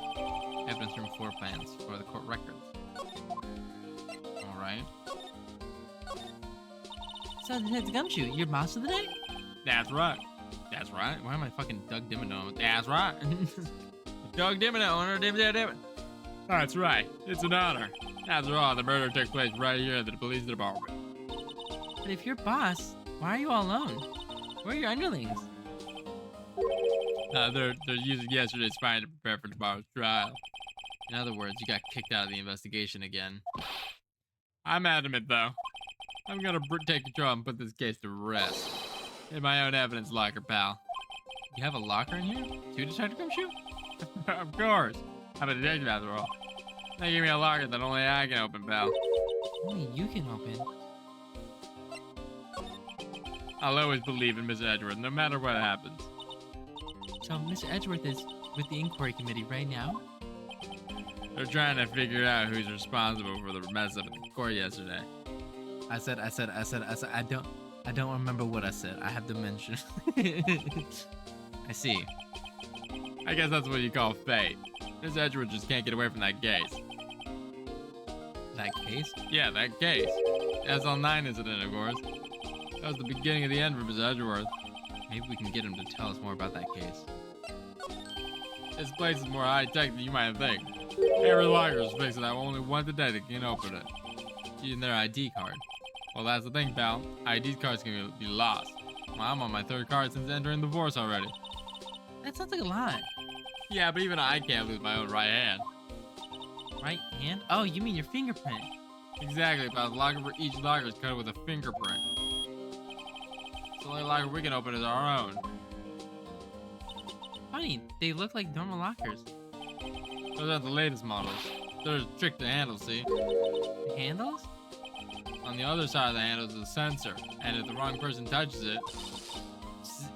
Evidence room floor plans for the court records. Alright. So, Detective Gumshoe, you're boss of the day? That's right. That's right. Why am I fucking Doug Dimmadome? That's right. Doug Dimmadome, That's right. It's an honor. After all, the murder took place right here at the police department. But if you're boss, why are you all alone? Where are your underlings? They're using yesterday's find to prepare for tomorrow's trial. In other words, you got kicked out of the investigation again. I'm adamant, though. I'm gonna take control and put this case to rest. In my own evidence locker, pal. You have a locker in here? Too, Detective Gumshoe? Of course. I'm a detective after all. They gave me a locker that only I can open, pal. Only you can open. I'll always believe in Miss Edgeworth, no matter what happens. So Mr. Edgeworth is with the inquiry committee right now? They're trying to figure out who's responsible for the mess up at the court yesterday. I said, I don't remember what I said. I have dementia. I see. I guess that's what you call fate. Miss Edgeworth just can't get away from that case. That case? Yeah, that case. The SL9 incident, of course. That was the beginning of the end for Miss Edgeworth. Maybe we can get him to tell us more about that case. This place is more high-tech than you might think. Every locker is fixed that only one detective can open it. Using their ID card. Well, that's the thing, pal. ID cards can be lost. Well, I'm on my third card since entering the force already. That sounds like a lot. Yeah, but even I can't lose my own right hand. Right hand? Oh, you mean your fingerprint? Exactly, but the locker for each locker is covered with a fingerprint. The only locker we can open is our own. Funny, they look like normal lockers. Those aren't the latest models. There's a trick to handle, see? The handles? On the other side of the handle is a sensor, and if the wrong person touches it,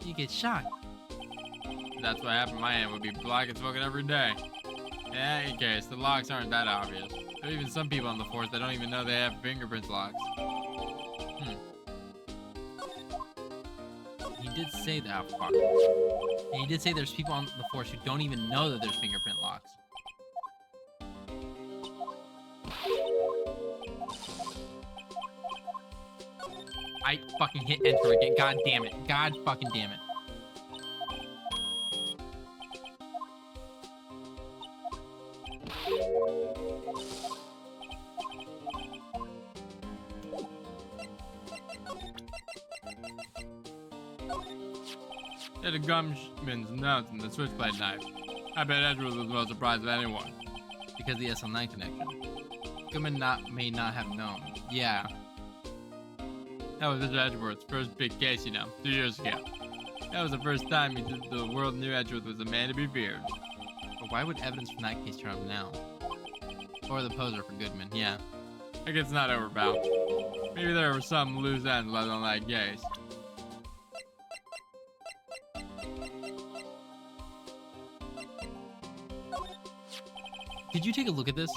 You get shocked. that's what happened. My hand would be black and smoking every day. In any case, the locks aren't that obvious. There are even some people on the force that don't even know they have fingerprint locks. He did say that, fuck. And he did say there's people on the force who don't even know that there's fingerprint locks. I fucking hit enter again. God damn it. God fucking damn it. They had a gumsman's notes and the switchblade knife. I bet Edgeworth was the most surprised of anyone. Because of the SL9 connection. Goodman may not have known. Yeah. That was Mr. Edgeworth's first big case, 2 years ago. That was the first time the world knew Edgeworth was a man to be feared. But why would evidence from that case turn up now? Or the poser for Goodman, yeah. I guess it's not over, pal. Maybe there were some loose ends left on that case. Did you take a look at this?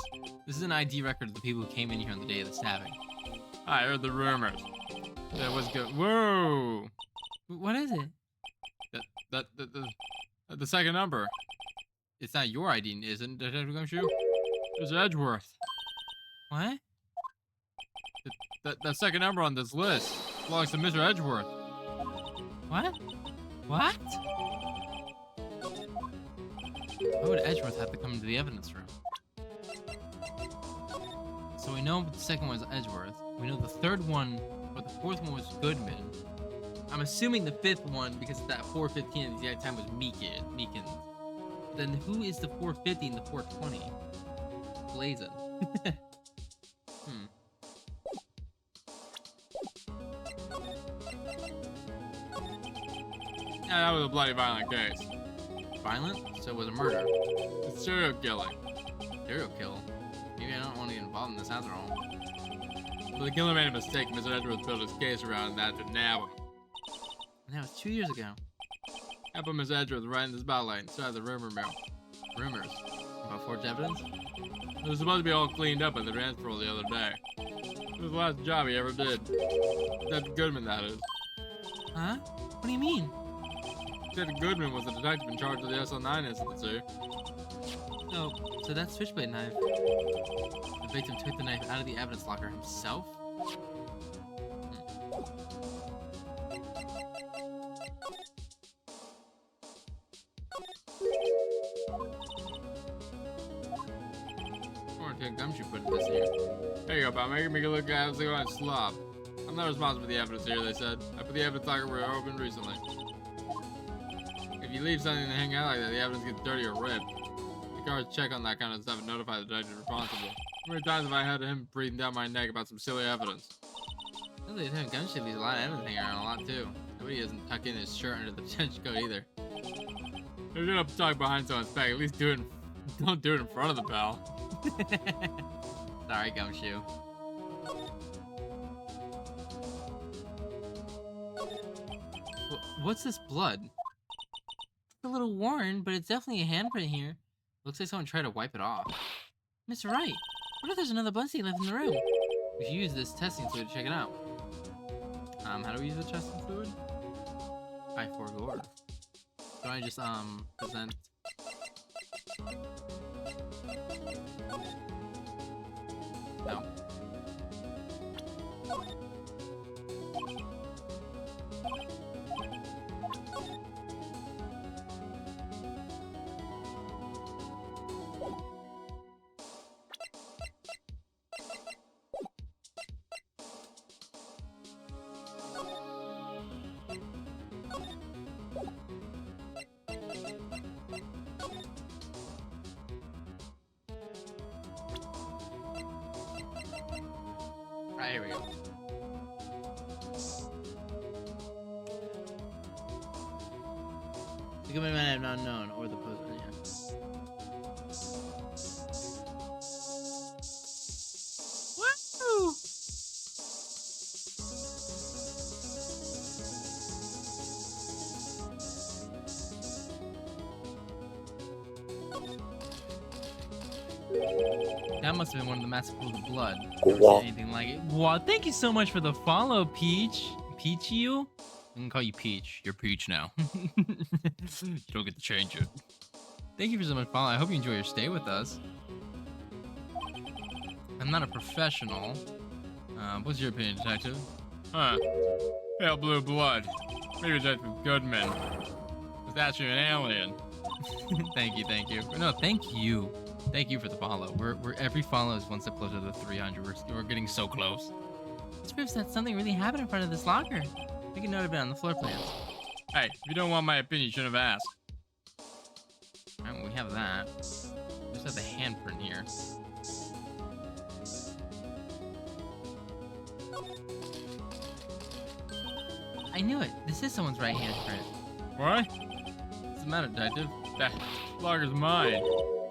This is an ID record of the people who came in here on the day of the stabbing. I heard the rumors. That was good. Whoa! What is it? The second number. It's not your ID, isn't it, Detective Gumshoe? There's Edgeworth. What? That second number on this list belongs to Mr. Edgeworth. What? What? Why would Edgeworth have to come into the evidence room? So we know the second one is Edgeworth. We know the third one, or the fourth one was Goodman. I'm assuming the fifth one, because at that 4:15 at the exact time, was Meekins. Then who is the 450 and the 420? Blazin. Yeah, that was a bloody violent case. Violent? So it was a murder. It's serial killing. Serial kill? Maybe I don't want to get involved in this after all. But the killer made a mistake. Mr. Edgeworth built his case around that to nab him. And that was 2 years ago. I put Mr. Edgeworth right in the spotlight inside the rumor mill. Rumors about forged evidence? It was supposed to be all cleaned up at the transfer the other day. It was the last job he ever did. Detective Goodman, that is. Huh? What do you mean? Detective Goodman was the detective in charge of the SL9 incident, too. So that switchblade knife. The victim took the knife out of the evidence locker himself? Gumshoe put this here. There you go, pal. Make me look at it like a slob. I'm not responsible for the evidence here, they said. I put the evidence locker where it opened recently. If you leave something to hang out like that, the evidence gets dirty or ripped. The guards check on that kind of stuff and notify the detective responsible. How many times have I had him breathing down my neck about some silly evidence? Really, Gumshoe leaves a lot of evidence hanging around a lot too. Nobody doesn't tuck in his shirt under the trench coat either. If you're gonna talk behind someone's back, at least don't do it in front of the pal. Sorry, Gumshoe. What's this blood? It's a little worn, but it's definitely a handprint here. Looks like someone tried to wipe it off. Mr. Wright, what if there's another blood stain left in the room? We should use this testing fluid to check it out. How do we use the testing fluid? I forgot. Don't I just, present... No. here we go. The Goodman might have not known, or the post. Yeah. Woo! That must have been one of the massive pools of blood. Never seen anything like it. Wow, thank you so much for the follow, Peach. Peach you? I'm gonna call you Peach. You're Peach now. You don't get to change it. Thank you for so much follow. I hope you enjoy your stay with us. I'm not a professional. What's your opinion, detective? Huh. Pale blue blood. Maybe Detective Goodman was actually an alien. Thank you, thank you. No, thank you. Thank you for the follow. We're every follow is one step closer to 300. We're getting so close. This proves that something really happened in front of this locker. Make a note of it on the floor plans. Hey, if you don't want my opinion, you shouldn't have asked. Alright, we have that. We just have the handprint here. I knew it. This is someone's right handprint. What? What's the matter, detective? That logger's mine.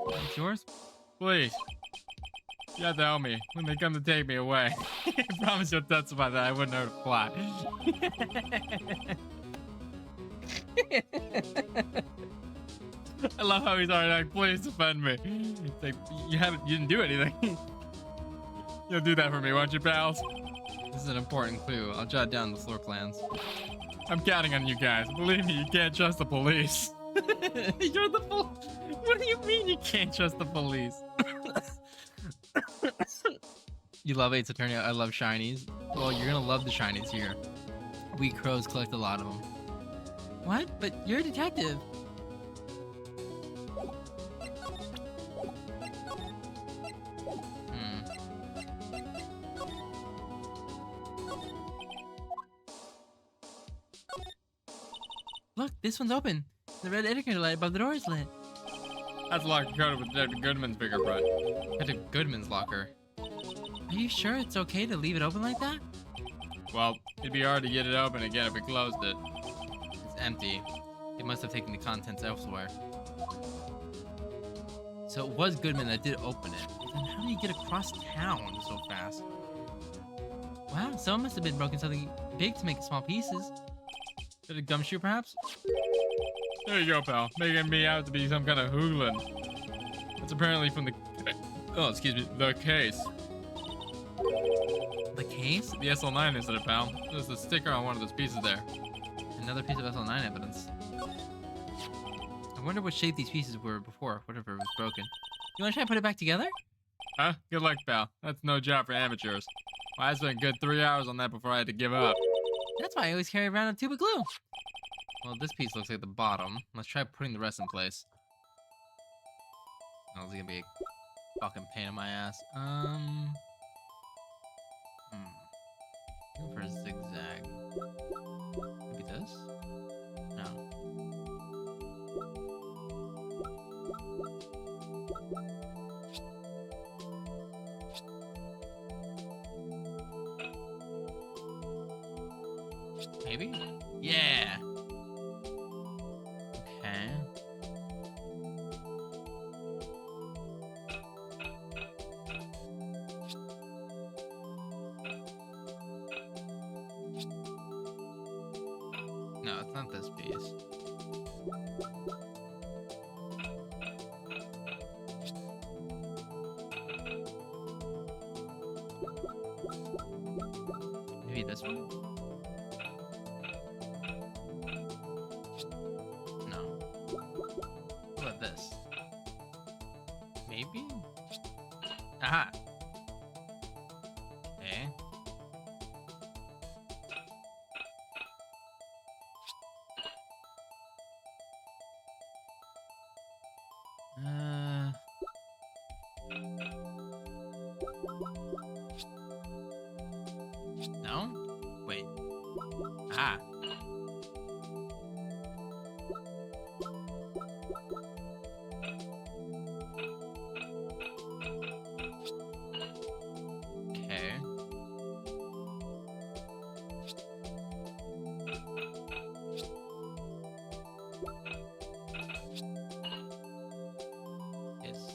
It's yours? Please. You have to help me when they come to take me away. I promise you'll testify that I wouldn't hurt a fly. I love how he's already like, please defend me. It's like, you didn't do anything. You'll do that for me, won't you, pals? This is an important clue. I'll jot down the floor plans. I'm counting on you guys. Believe me, you can't trust the police. You're the police. What do you mean you can't trust the police? You love Ace Attorney. I love shinies. Well, you're gonna love the shinies here. We crows collect a lot of them. What? But you're a detective. Look, this one's open. The red indicator light above the door is lit. That's locker coded with Detective Goodman's fingerprint. Detective Goodman's locker. Are you sure it's okay to leave it open like that? Well, it'd be hard to get it open again if we closed it. It's empty. They must have taken the contents elsewhere. So it was Goodman that did open it. Then how did he get across town so fast? Wow, someone must have been broken something big to make it small pieces. Did a gumshoe, perhaps? There you go, pal. Making me out to be some kind of hooligan. That's apparently from the... Oh, excuse me. The case. The case? The SL9 instead of pal. There's a sticker on one of those pieces there. Another piece of SL9 evidence. I wonder what shape these pieces were before, whatever was broken. You want to try and put it back together? Huh? Good luck, pal. That's no job for amateurs. Well, I spent a good 3 hours on that before I had to give up. That's why I always carry around a tube of glue. Well, this piece looks like the bottom. Let's try putting the rest in place. Oh, this is gonna be a fucking pain in my ass. Go for a zigzag. Maybe this? No. Maybe? Yeah! Okay. No, it's not this piece. Maybe this one? No. What about this? Maybe? Aha! Okay. No? Wait. Ah.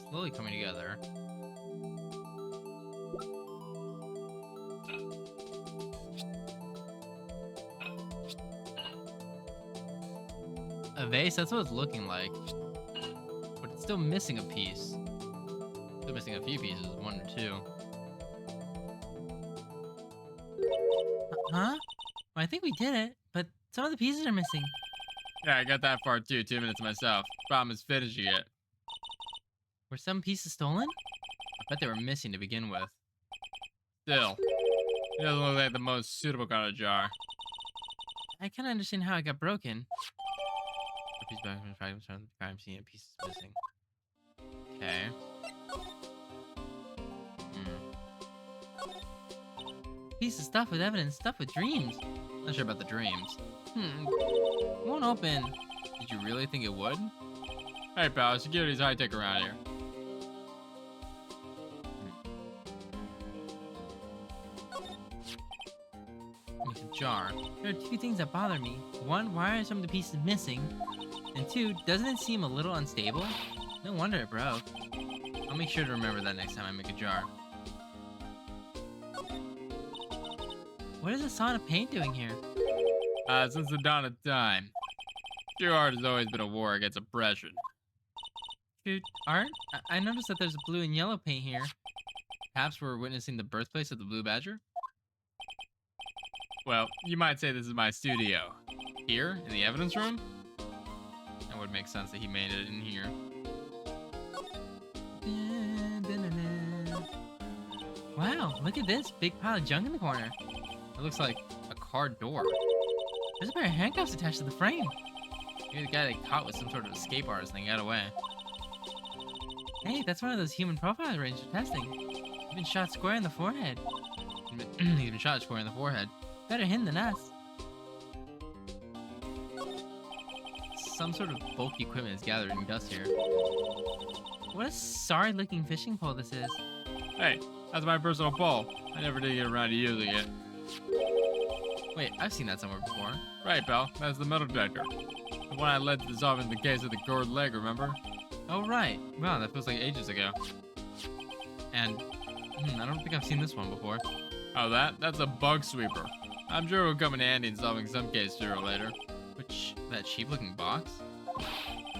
slowly coming together. A vase? That's what it's looking like. But it's still missing a piece. Still missing a few pieces, 1 or 2. Huh? Well, I think we did it, but some of the pieces are missing. Yeah, I got that far too. 2 minutes myself. Problem is finishing it. Were some pieces stolen? I bet they were missing to begin with. Still, it doesn't look like the most suitable kind of jar. I kind of understand how it got broken. A piece back from the fragments from the crime scene, a piece is missing. Okay. Piece of stuff with evidence, stuff with dreams. Not sure about the dreams. Won't open. Did you really think it would? Hey, pal, security's high tech around here. Make a jar. There are 2 things that bother me. 1, why are some of the pieces missing? And 2, doesn't it seem a little unstable? No wonder it broke. I'll make sure to remember that next time I make a jar. What is the sauna of paint doing here? Since the dawn of time, true art has always been a war against oppression. Dude, art? I noticed that there's blue and yellow paint here. Perhaps we're witnessing the birthplace of the Blue Badger? Well, you might say this is my studio. Here? In the evidence room? That would make sense that he made it in here. Wow, look at this big pile of junk in the corner. It looks like a car door. There's a pair of handcuffs attached to the frame. Maybe the guy they caught was some sort of escape artist and got away. Hey, that's one of those human profile ranges for testing. He's been shot square in the forehead. He's been shot square in the forehead. Better him than us. Some sort of bulky equipment is gathering dust here. What a sorry-looking fishing pole this is. Hey, that's my personal pole. I never did get around to using it. Wait, I've seen that somewhere before. Right, pal. That's the metal detector. The one I led to dissolve in the case of the gored leg, remember? Oh, right. Wow, that feels like ages ago. And, I don't think I've seen this one before. Oh, that's a bug sweeper. I'm sure it will come in handy in solving some case sooner or later. That cheap-looking box?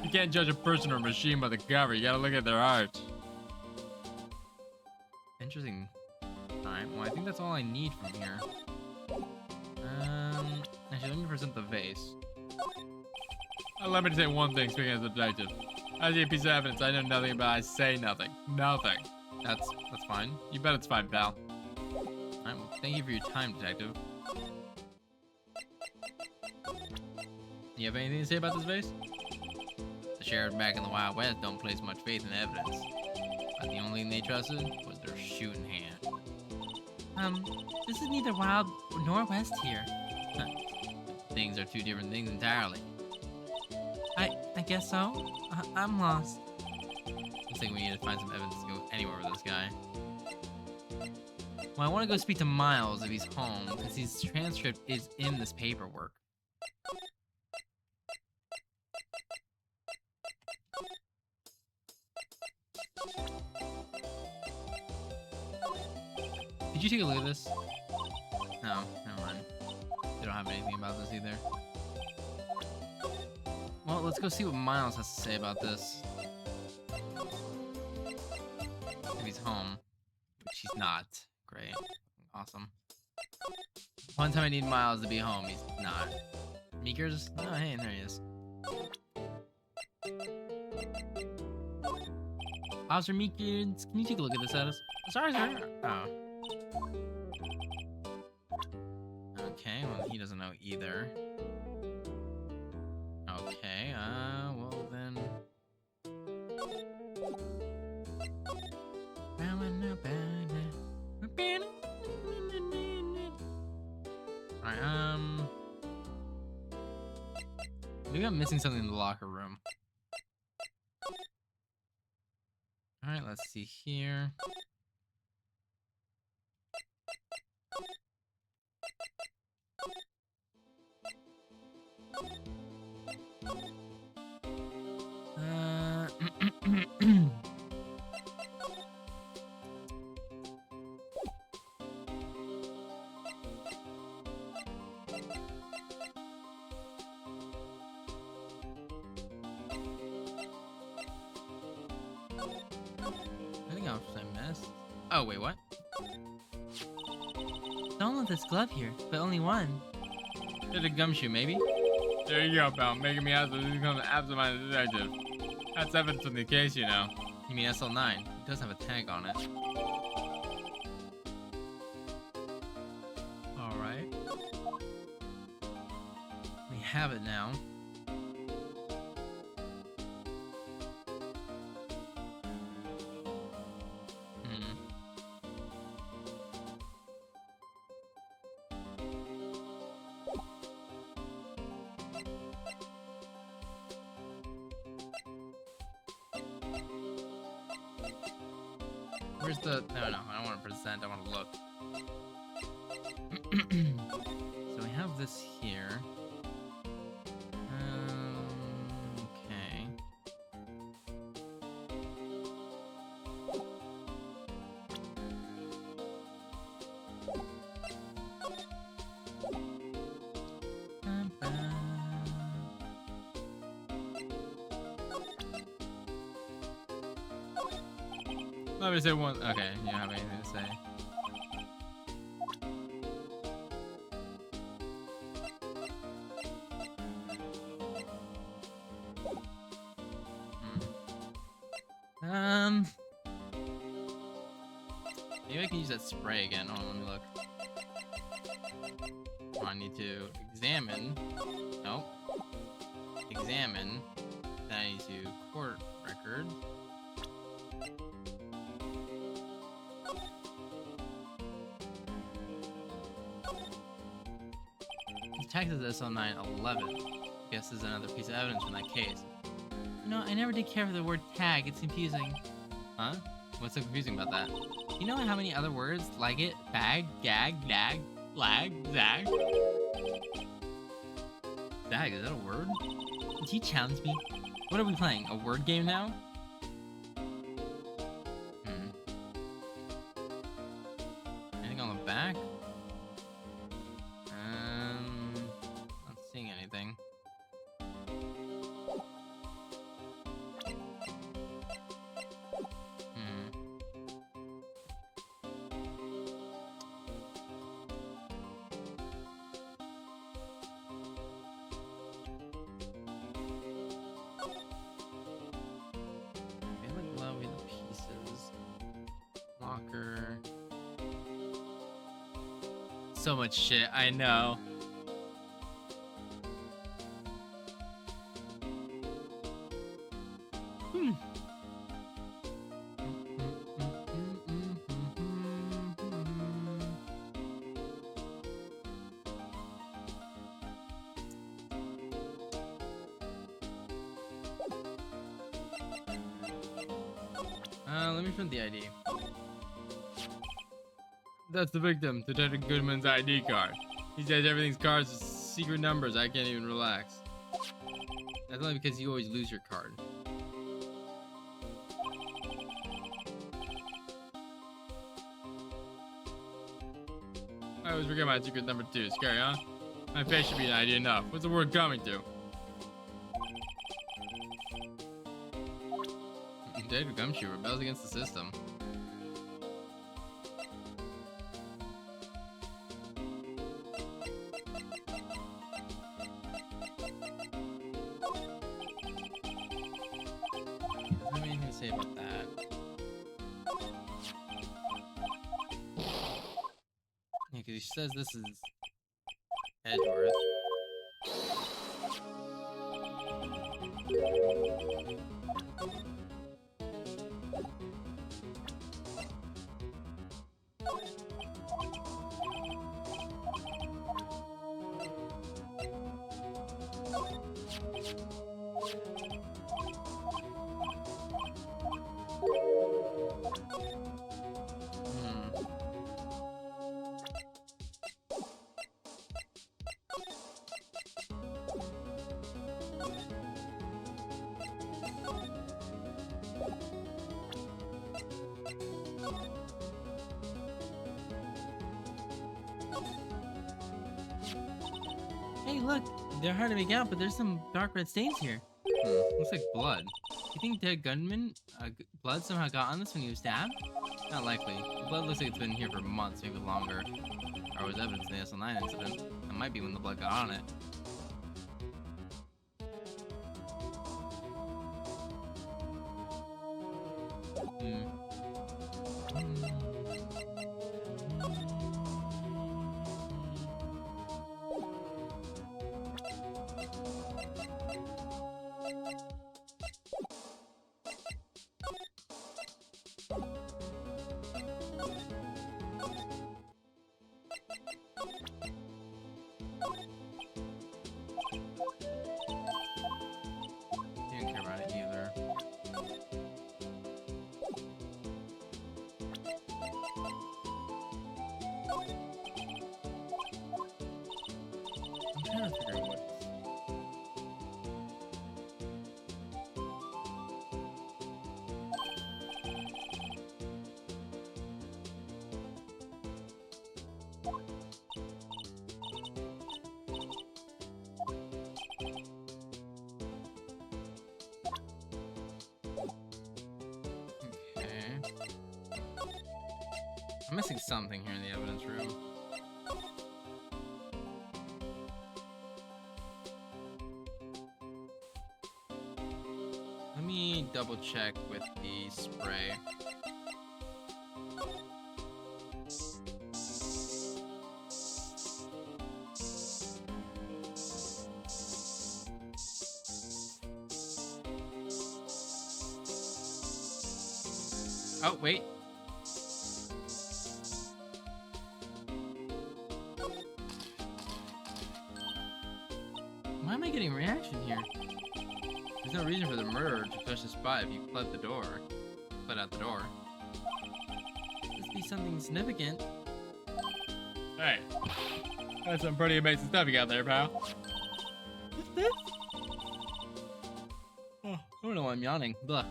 You can't judge a person or a machine by the cover. You gotta look at their art. Interesting. Alright, well, I think that's all I need from here. Actually, let me present the vase. Let me say one thing, speaking as a detective. I see a piece of evidence I know nothing about. I say nothing. Nothing. That's fine. You bet it's fine, pal. Alright, well, thank you for your time, detective. You have anything to say about this vase? The sheriff back in the Wild West don't place much faith in evidence. But the only thing they trusted was their shooting hand. This is neither Wild nor West here. Things are 2 different things entirely. I guess so. I'm lost. Looks like we need to find some evidence to go anywhere with this guy. Well, I want to go speak to Miles if he's home, because his transcript is in this paperwork. Did you take a look at this? No, never mind. They don't have anything about this either. Well, let's go see what Miles has to say about this. If he's home, which he's not. Great. Awesome. One time I need Miles to be home, he's not. Meekers? Oh, hey, there he is. Officer Meekers, can you take a look at this at us? Sorry, sir. Oh. Okay, well, he doesn't know either. Okay, well then. Alright, maybe I'm missing something in the locker room. Alright, let's see here. else I missed. Oh, wait, what? Don't let this glove here, but only one. Did a gumshoe, maybe? There you go, pal. Making me out to become an absent-minded detective. That's evidence in the case, you know. You mean SL9? It does have a tag on it. Alright. We have it now. Where's the... No, I don't want to present, I want to look. So we have this here. Okay. Let me say one. Okay, you don't have anything to say. Maybe I can use that spray again. Hold on, let me look. Oh, I need to examine. Nope. Examine. Then I need to court record. Texas SL911. Guess is another piece of evidence from that case. You know, I never did care for the word tag. It's confusing. Huh? What's so confusing about that? You know how many other words like it? Bag, gag, nag, lag, zag? Zag, is that a word? Did he challenge me? What are we playing? A word game now? Anything on the back? Not seeing anything. Locker. So much shit, I know. Let me print the ID. That's the victim, Detective Goodman's ID card. He says everything's cards is secret numbers. I can't even relax. That's only because you always lose your card. I always forget my secret number 2. Scary, huh? My face should be an ID enough. What's the word coming to? David Gumshoe rebels against the system. Doesn't have anything to say about that. Yeah, because he says this is Edgeworth. Hey, look, they're hard to make out, but there's some dark red stains here. Looks like blood. You think dead gunman blood somehow got on this when he was stabbed? Not likely. The blood looks like it's been here for months, maybe longer. Or was evidence in the SL9 incident. That might be when the blood got on it. Didn't care about it either. I'm trying to figure out what. Okay. I'm missing something here in the evidence room. Let me double check with the spray. Oh, wait. Why am I getting a reaction here? There's no reason for the murderer to push the spot if you fled the door. Fled out the door. Must be something significant. Hey, that's some pretty amazing stuff you got there, pal. What's this? Oh, I don't know why I'm yawning. Blah.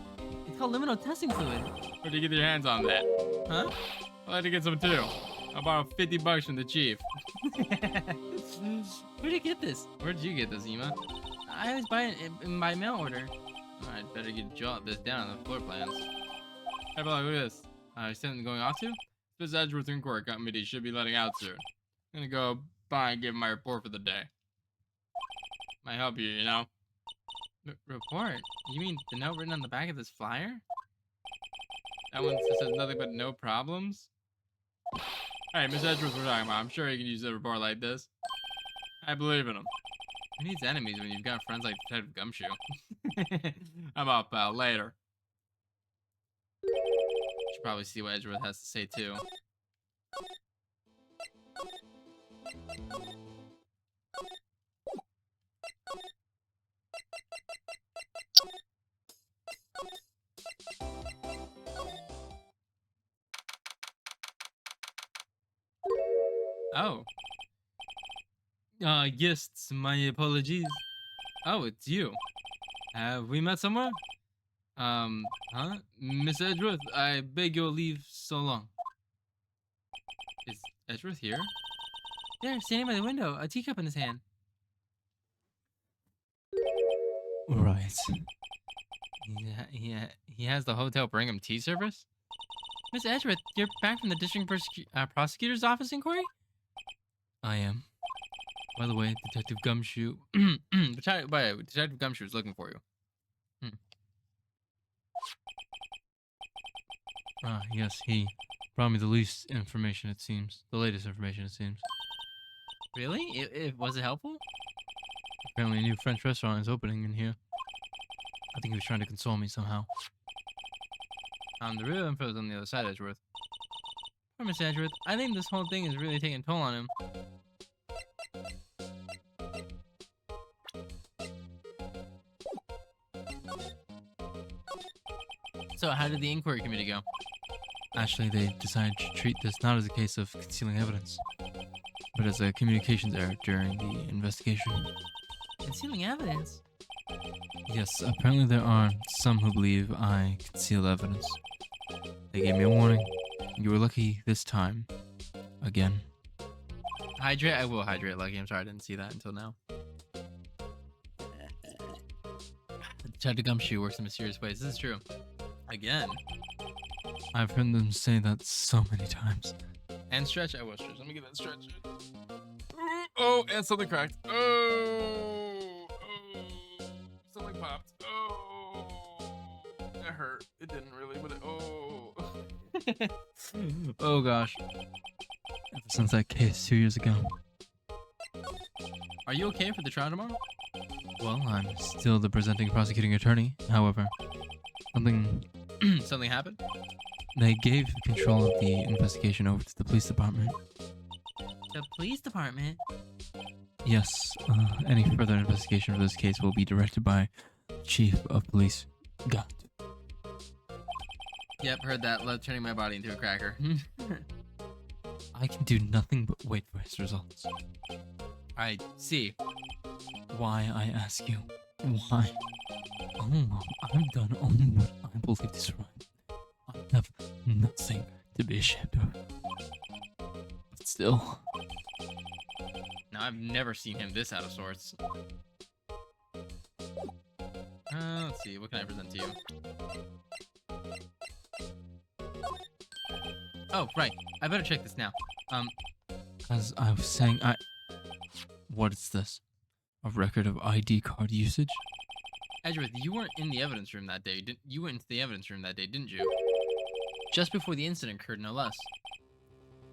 It's called liminal testing fluid. Where'd you get your hands on that? Huh? I'd like to get some too. I'll borrow $50 from the chief. Where'd you get this? Where'd you get this, Ema? I always buy it in my mail order. I'd better jot this down on the floor plans. Hey, look at this. Something going off to? This Edgeworth Inquiry Committee should be letting out soon. I'm gonna go by and give my report for the day. Might help you, you know? Report? You mean the note written on the back of this flyer? That one says nothing but no problems. Hey, Miss Edgeworth we're talking about. I'm sure you can use a report like this. I believe in him. Who needs enemies when you've got friends like Detective Gumshoe? I'm up, pal. Later. Should probably see what Edgeworth has to say too. Oh. Yes, my apologies. Oh, it's you. Have we met somewhere? Huh? Miss Edgeworth, I beg your leave so long. Is Edgeworth here? There, standing by the window, a teacup in his hand. Right. He has the hotel bring him tea service? Miss Edgeworth, you're back from the district prosecutor's office inquiry? I am. By the way, Detective Gumshoe... Detective Gumshoe is looking for you. Ah, yes, he brought me the least information, it seems. The latest information, it seems. Really? Was it helpful? Apparently a new French restaurant is opening in here. I think he was trying to console me somehow. The real info is on the other side, Edgeworth. Poor Miss Edgeworth, I think this whole thing is really taking a toll on him. So, how did the inquiry committee go? Actually, they decided to treat this not as a case of concealing evidence, but as a communications error during the investigation. Concealing evidence? Yes, apparently there are some who believe I conceal evidence. They gave me a warning. You were lucky this time. Again. Hydrate? I will hydrate, Lucky. I'm sorry I didn't see that until now. Detective Gumshoe works in mysterious ways. This is true. Again. I've heard them say that so many times. And stretch. I will stretch. Let me get that stretch. Oh, and something cracked. Oh, oh, something popped. Oh, that hurt. It didn't really, but it, oh. Oh gosh. Ever since that case 2 years ago. Are you okay for the trial tomorrow? Well, I'm still the presenting prosecuting attorney. However, Something happened? they gave control of the investigation over to the police department. The police department? Yes, any further investigation of this case will be directed by Chief of Police Got. Yep, heard that. Love turning my body into a cracker. I can do nothing but wait for his results. I see. Why, I ask you? Why? Oh, Mom, I've done only what I believe is right. I have nothing to be ashamed of. But still, Now, I've never seen him this out of sorts. Let's see. What can I present to you? Oh, right. I better check this now. as I was saying, what is this? A record of ID card usage? Edgeworth, you weren't in the evidence room that day. You went into the evidence room that day, didn't you? Just before the incident occurred, no less.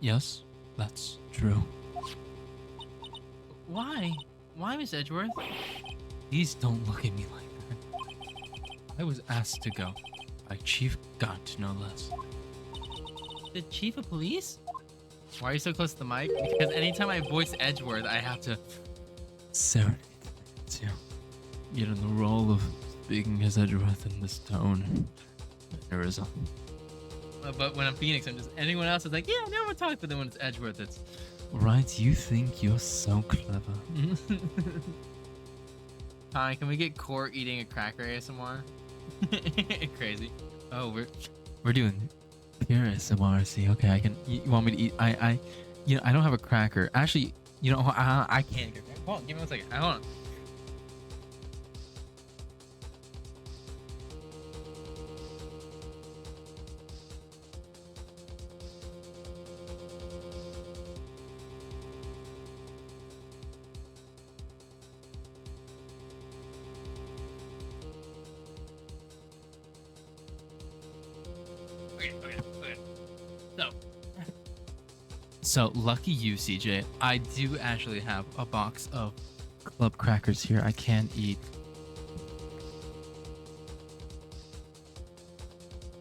Yes, that's true. Why? Why, Miss Edgeworth? Please don't look at me like that. I was asked to go by Chief Gant, no less. The chief of police? Why are you so close to the mic? Because anytime I voice Edgeworth, I have to... Serenade to get in the role of speaking as Edgeworth in this tone. Mannerism. But when I'm Phoenix, I'm just... Anyone else is like, yeah, no one talk. But then when it's Edgeworth, it's... Right, you think you're so clever. Hi, can we get Core eating a cracker ASMR? Crazy. Oh, we're doing pure ASMR. See, okay, I can. You want me to eat? I don't have a cracker. Actually, I can't get a cracker. Hold on, give me 1 second. Hold on. Okay. So lucky you, CJ. I do actually have a box of club crackers here. I can eat.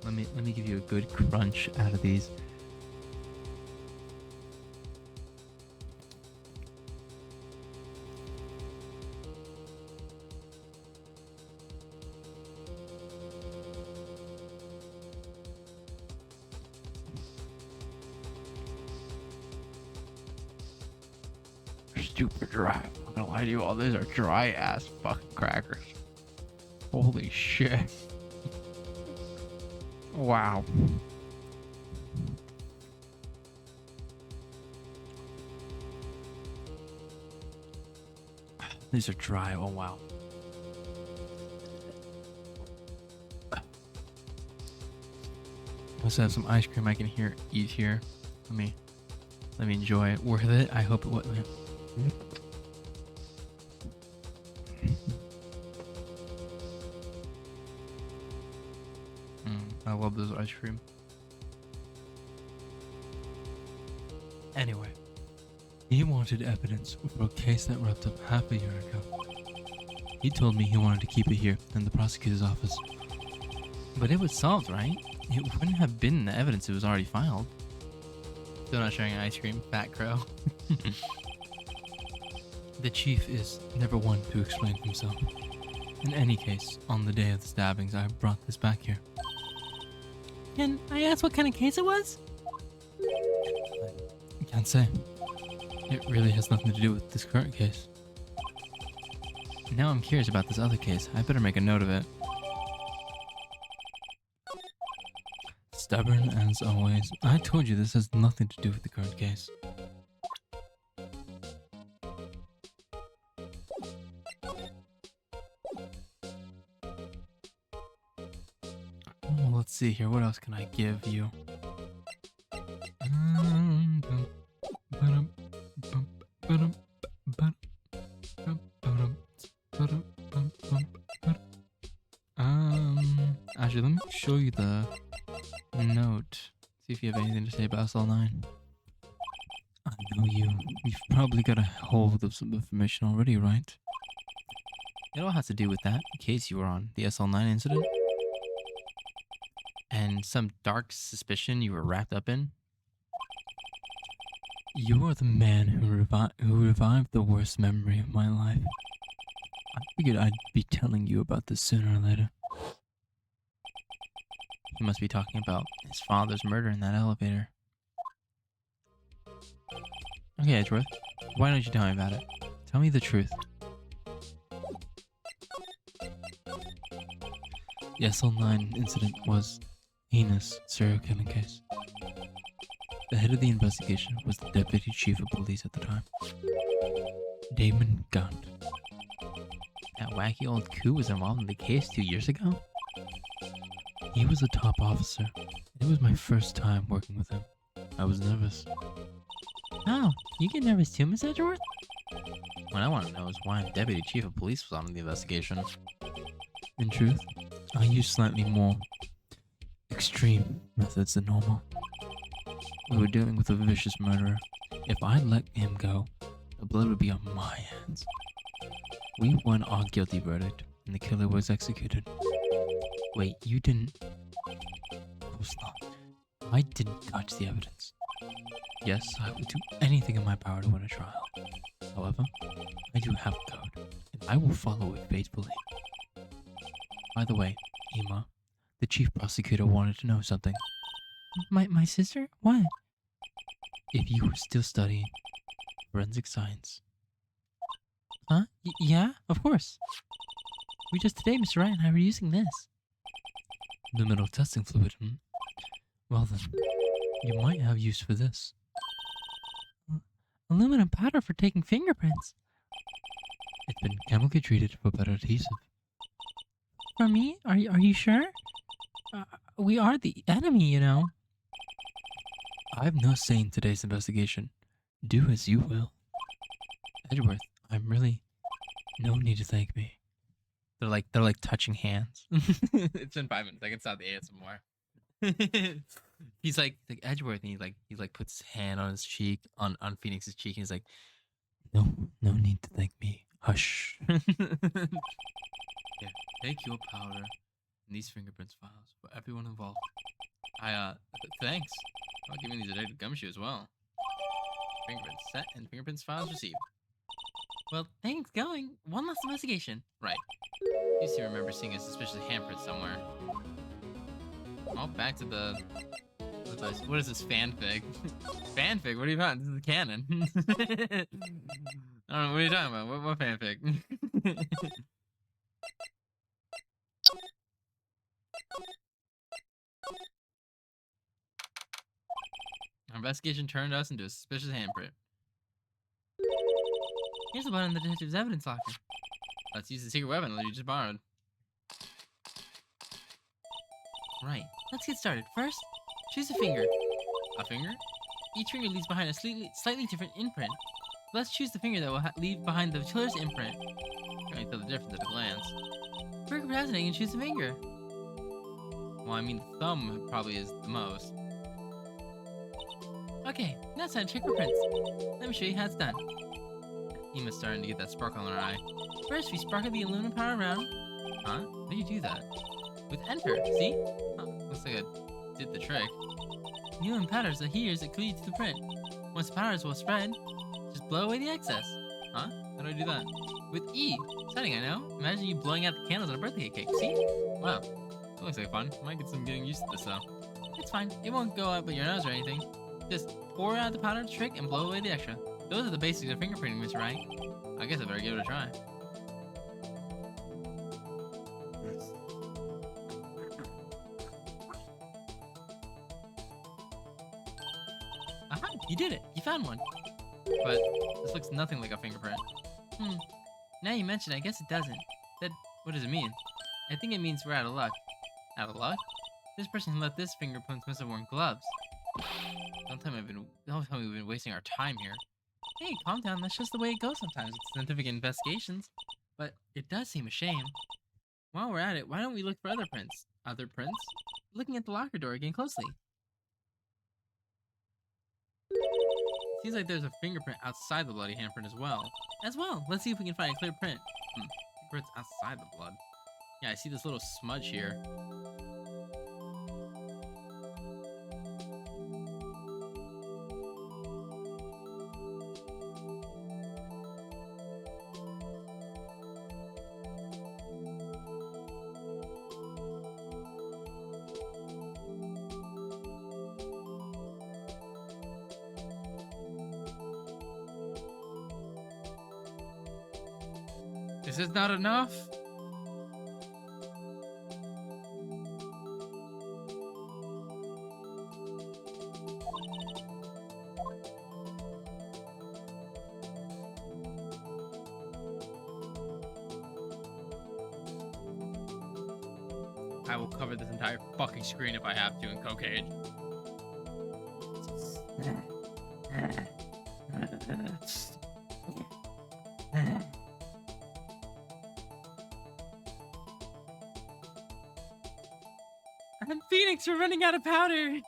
Let me give you a good crunch out of these. Super dry. I'm not gonna lie to you, all these are dry ass fucking crackers. Holy shit. Wow. These are dry. Oh wow. Let's have some ice cream I can eat here. Let me enjoy it. Worth it? I hope it was. I love this ice cream. Anyway, he wanted evidence for a case that wrapped up half a year ago. He told me he wanted to keep it here in the prosecutor's office. But it was solved, right? It wouldn't have been the evidence, it was already filed. Still not sharing ice cream, fat crow. The chief is never one to explain himself. In any case, on the day of the stabbings, I brought this back here. Can I ask what kind of case it was? I can't say. It really has nothing to do with this current case. Now I'm curious about this other case. I better make a note of it. Stubborn as always. I told you this has nothing to do with the current case. Let's see here. What else can I give you? Actually, let me show you the note. See if you have anything to say about SL9. I know you. You've probably got a hold of some information already, right? It all has to do with that case you were on, the SL9 incident. And some dark suspicion you were wrapped up in. You are the man who revived the worst memory of my life. I figured I'd be telling you about this sooner or later. He must be talking about his father's murder in that elevator. Okay, Edgeworth, why don't you tell me about it? Tell me the truth. The SL9 incident was a heinous serial killing case. The head of the investigation was the deputy chief of police at the time, Damon Gaunt. That wacky old coup was involved in the case 2 years ago? He was a top officer. It was my first time working with him. I was nervous. Oh, you get nervous too, Miss Edgeworth? What I want to know is why deputy chief of police was on the investigation. In truth, I used slightly more extreme methods than normal. We were dealing with a vicious murderer. If I let him go, the blood would be on my hands. We won our guilty verdict, and the killer was executed. Wait, you didn't... Of course not. I didn't touch the evidence. Yes, I would do anything in my power to win a trial. However, I do have a code, and I will follow it faithfully. By the way, Emma, the chief prosecutor wanted to know something. My sister? What? If you were still studying forensic science. Huh? Yeah, of course. Just today, Mr. Wright and I were using this. Luminal testing fluid, hmm? Well then, you might have use for this. Aluminum powder for taking fingerprints. It's been chemically treated for better adhesive. For me? Are you sure? We are the enemy, you know. I have no say in today's investigation. Do as you will. Edgeworth, I'm really... No need to thank me. They're like touching hands. It's been 5 minutes. I can stop the ASMR. He's like Edgeworth, and he puts his hand on his cheek, on Phoenix's cheek, and he's like, No need to thank me. Hush. yeah, take your powder and these fingerprints files for everyone involved. Thanks. I'll give you these today to Gumshoe as well. Fingerprints set and fingerprints files received. Well, thanks going. One last investigation. Right. Used to remember seeing a suspicious handprint somewhere. Oh, back to the... What is this, fanfic? Fanfic? What are you about? This is canon. I don't know, what are you talking about? What fanfic? Our investigation turned us into a suspicious handprint. Here's the button in the detective's evidence locker. Let's use the secret weapon that you just borrowed. Right, let's get started. First, choose a finger. A finger? Each finger leaves behind a slightly different imprint. Let's choose the finger that will leave behind the killer's imprint. Can't really tell the difference at a glance. If we're procrastinating and choose the finger. Well, I mean, the thumb probably is the most. Okay, now it's time to check for prints. Let me show you how it's done. Emma's starting to get that sparkle in her eye. First, we sparkle the aluminum powder around. Huh? How do you do that? With enter, see? Huh, looks like I did the trick. The aluminum powders adheres clearly to the print. Once the powders will spread, just blow away the excess. Huh? How do I do that? With E. Setting, I know. Imagine you blowing out the candles on a birthday cake, see? Wow. That looks like fun. Might get some getting used to this though. It's fine. It won't go up your nose or anything. Just pour out the powder trick and blow away the extra. Those are the basics of fingerprinting, Mr. Wright. I guess I better give it a try. Aha! You did it! You found one! But this looks nothing like a fingerprint. Now you mention it, I guess it doesn't. What does it mean? I think it means we're out of luck. Out of luck? This person who left this fingerprints must have worn gloves. Don't tell me we've been wasting our time here. Hey, calm down. That's just the way it goes sometimes with scientific investigations. But it does seem a shame. While we're at it, why don't we look for other prints? Other prints? Looking at the locker door again closely. Seems like there's a fingerprint outside the bloody handprint as well. Let's see if we can find a clear print. Fingerprints outside the blood. Yeah, I see this little smudge here. Is this not enough? I will cover this entire fucking screen if I have to in cocaine. And Phoenix, we're running out of powder.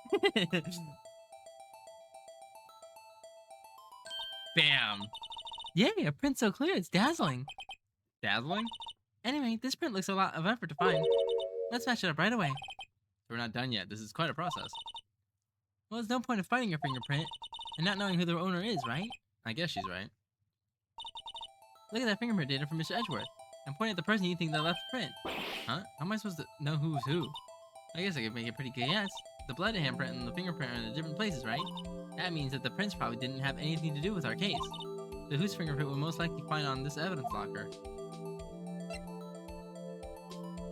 Bam! Yay, a print so clear, it's dazzling. Dazzling? Anyway, this print looks a lot of effort to find. Let's match it up right away. We're not done yet. This is quite a process. Well, there's no point of finding your fingerprint and not knowing who the owner is, right? I guess she's right. Look at that fingerprint data from Mr. Edgeworth. And point at the person you think that left the print. Huh? How am I supposed to know who's who? I guess I could make a pretty good guess. The blood handprint and the fingerprint are in different places, right? That means that the prints probably didn't have anything to do with our case. So whose fingerprint would most likely find on this evidence locker?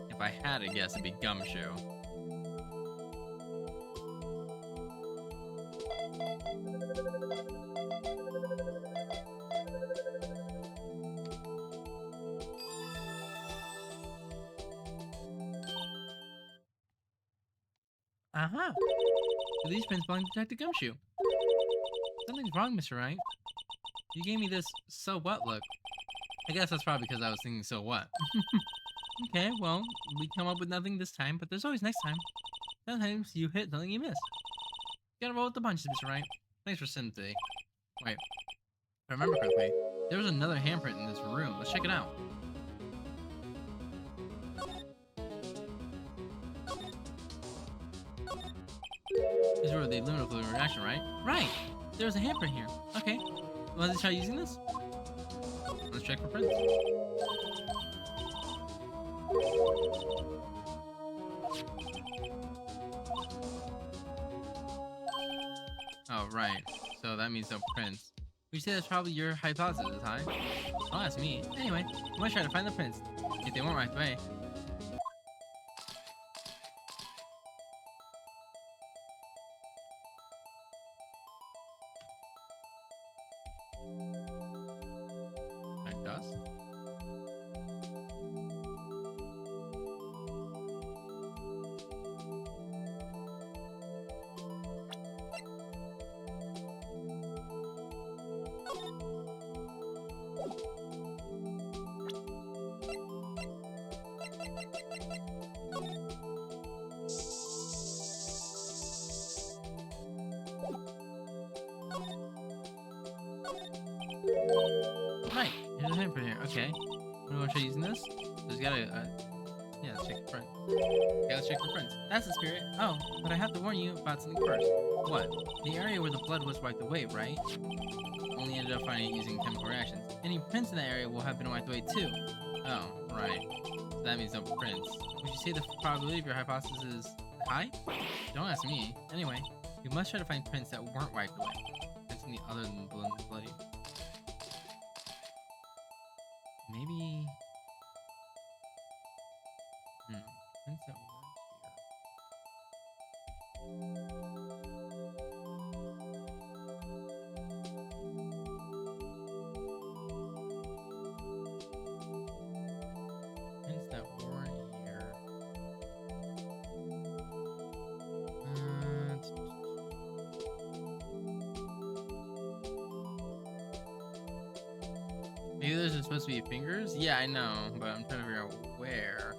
If I had to guess, it'd be Gumshoe. Aha! So these prints belong to Detective Gumshoe. Something's wrong, Mr. Wright. You gave me this so what look. I guess that's probably because I was thinking so what. Okay, well, we come up with nothing this time, but there's always next time. Sometimes you hit something you miss. Gotta roll with the punches, Mr. Wright. Thanks for sympathy. Wait, if I remember correctly, there was another handprint in this room. Let's check it out. This is where the aluminum fluid reaction, right? Right! There's a handprint here. Okay. Well, let's try using this. Let's check for prints. Oh, right. So that means no prints. Would you say that's probably your hypothesis, huh? Don't ask me. Anyway, we must try to find the prints. If they weren't right away. Like dust? Right, here's a handprint here. Okay. We want to try using this? There's gotta, yeah, let's check the print. Okay, let's check the prints. That's the spirit. Oh, but I have to warn you about something first. What? The area where the blood was wiped away, right? Only ended up finding it using chemical reactions. Any prints in that area will have been wiped away too. Oh, right. So that means no prints. Would you say the probability of your hypothesis is high? Don't ask me. Anyway, we must try to find prints that weren't wiped away. And something other than bloody. Maybe... prints that weren't here. Prints that weren't here. Maybe there's supposed to be fingers? Yeah, I know, but I'm trying to figure out where.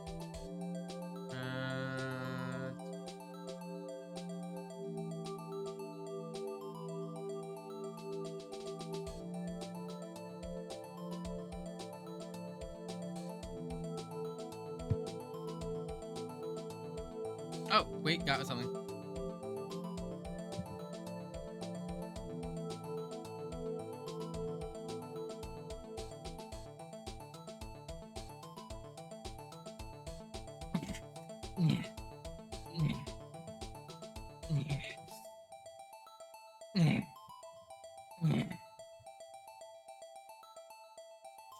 Oh, wait, got something.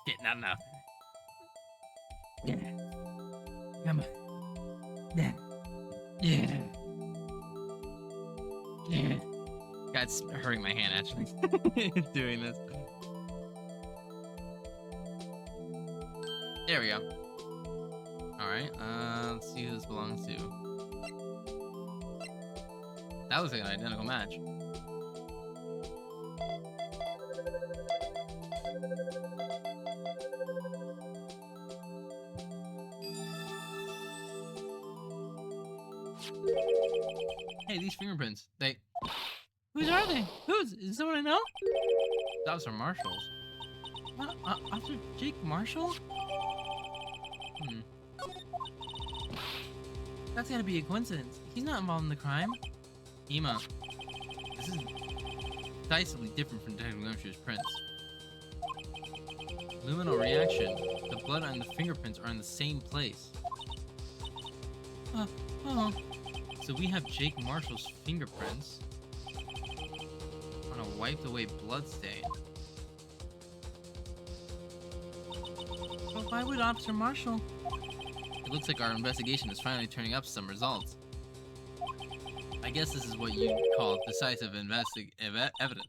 Shit, not enough. Come on. Yeah. That's hurting my hand actually. Doing this. There we go. Alright, let's see who this belongs to. That looks like an identical match. Hey, these fingerprints, Whose are they? Whose? Is this someone I know? those are Marshall's. What? Officer Jake Marshall? That's gotta be a coincidence. He's not involved in the crime. Ema, this is decisively different from Detective Gumshoe's prints. Luminal reaction. The blood and the fingerprints are in the same place. Oh. So we have Jake Marshall's fingerprints on a wiped away blood stain. But why would Officer Marshall? It looks like our investigation is finally turning up some results. I guess this is what you call decisive evidence.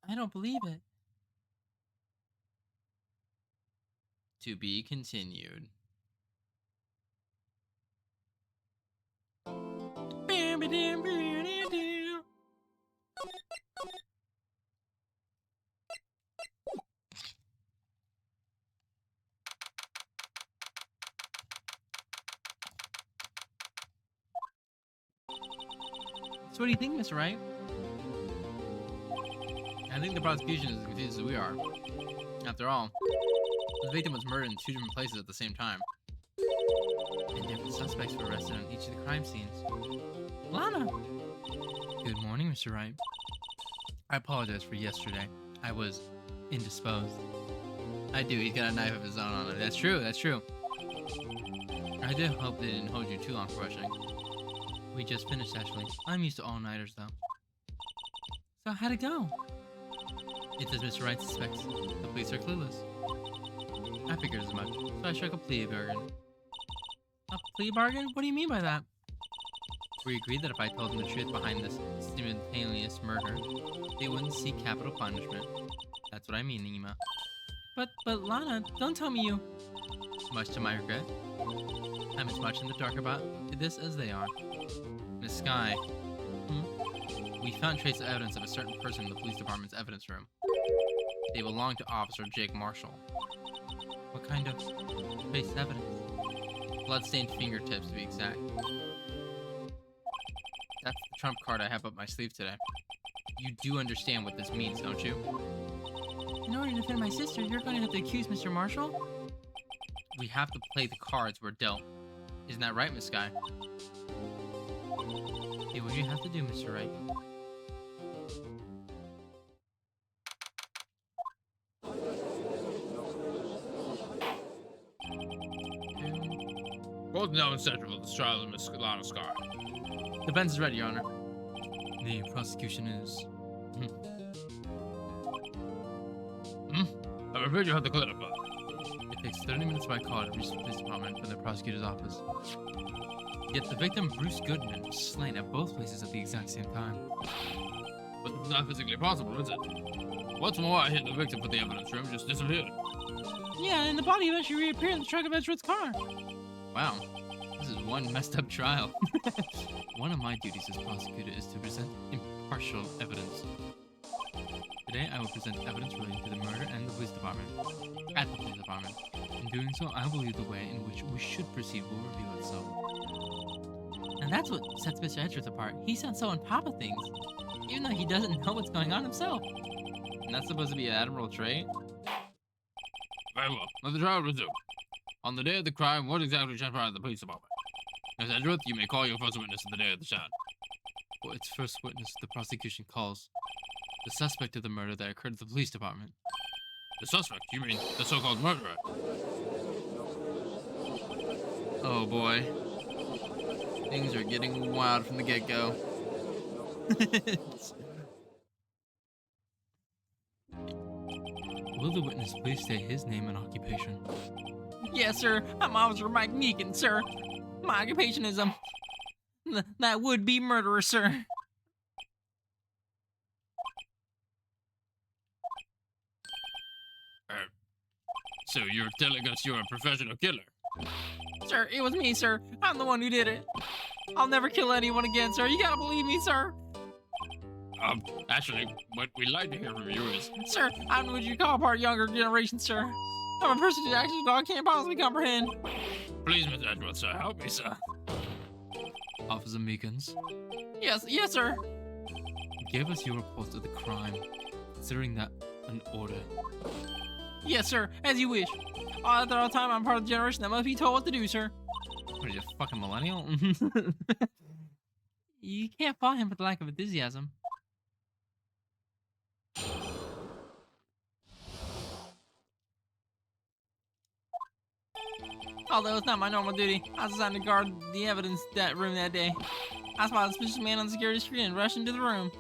I don't believe it. To be continued. So what do you think, Mr. Wright? I think the prosecution is as confused as we are. After all, the victim was murdered in two different places at the same time. And different suspects were arrested on each of the crime scenes. Lana! Good morning, Mr. Wright. I apologize for yesterday. I was indisposed. I do, he's got a knife of his own on it. That's true, that's true. I do hope they didn't hold you too long for questioning. We just finished, actually. I'm used to all-nighters, though. So how'd it go? It's as Mr. Wright suspects. The police are clueless. I figured as much, so I struck a plea bargain. A plea bargain? What do you mean by that? We agreed that if I told them the truth behind this simultaneous murder, they wouldn't seek capital punishment. That's what I mean, Ema. But Lana, don't tell me you... Much to my regret, I'm as much in the dark about this as they are. Miss Sky, we found trace evidence of a certain person in the police department's evidence room. They belong to Officer Jake Marshall. What kind of trace evidence? Bloodstained fingertips, to be exact. That's the trump card I have up my sleeve today. You do understand what this means, don't you? In order to defend my sister, you're going to have to accuse Mr. Marshall? We have to play the cards we're dealt. Isn't that right, Miss Sky? Do what you have to do, Mr. Wright. Both now in central for the trial of Miss Lana Scar. Defense is ready, Your Honor. The prosecution is... I'm afraid you have to clarify. It takes 30 minutes by car to reach the police department from the prosecutor's office. Yet the victim, Bruce Goodman, was slain at both places at the exact same time. But it's not physically possible, is it? What's more, I hit the victim for the evidence room, just disappeared. Yeah, and the body eventually reappeared in the trunk of Edgewood's car. Wow, this is one messed up trial. One of my duties as prosecutor is to present impartial evidence. The Today, I will present evidence relating to the murder and the police department. At the police department. In doing so, I believe the way in which we should proceed will reveal itself. And that's what sets Mr. Edgeworth apart. He sounds so on top of things, even though he doesn't know what's going on himself. And that's supposed to be an admirable trait? Very well. Let the trial resume. On the day of the crime, what exactly transpired at the police department? Miss Edgeworth, you may call your first witness to the day of the shot. For its first witness, the prosecution calls the suspect of the murder that occurred at the police department. The suspect? You mean the so-called murderer? Oh boy. Things are getting wild from the get-go. Will the witness please state his name and occupation? Yes, sir. I'm Officer Mike Meekin, sir. My occupation is, that would-be murderer, sir. So you're telling us you're a professional killer? Sir, it was me, sir. I'm the one who did it. I'll never kill anyone again, sir. You gotta believe me, sir. Actually, what we'd like to hear from you is... Sir, I'm what you call part younger generation, sir. I'm a person whose actions I can't possibly comprehend. Please, Miss Edgeworth, sir, help me, sir. Officer Meekins, Yes, sir. give us your report of the crime, considering that an order. Yes, sir. As you wish. All the time, I'm part of the generation that must be told what to do, sir. What are you, a fucking millennial? You can't fault him for the lack of enthusiasm. Although it's not my normal duty, I was assigned to guard the evidence that room that day. I spotted a suspicious man on the security screen and rushed into the room.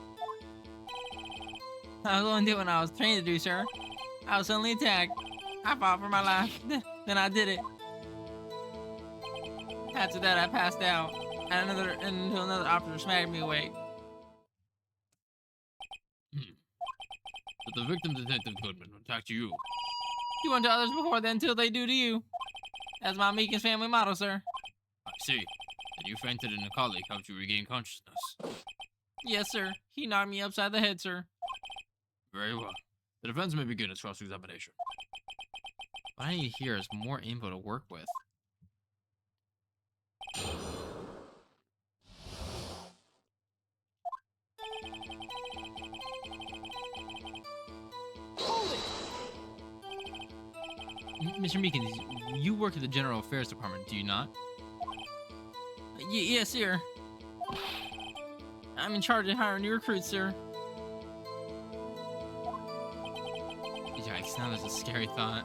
I was only doing what I was trained to do, sir. I was suddenly attacked. I fought for my life. Then I did it. After that, I passed out, and until another officer smacked me awake. But the victim, Detective Goodman, attacked you. You unto others before then until they do to you. That's my Meekins family motto, sir. I see. And you fainted and a colleague helped you regain consciousness. Yes, sir. He knocked me upside the head, sir. Very well. The defense may begin its cross-examination. What I need here is more info to work with. Hold it! Mr. Meekins, you work at the General Affairs Department, do you not? Yes, sir. I'm in charge of hiring new recruits, sir. Yikes, now there's a scary thought.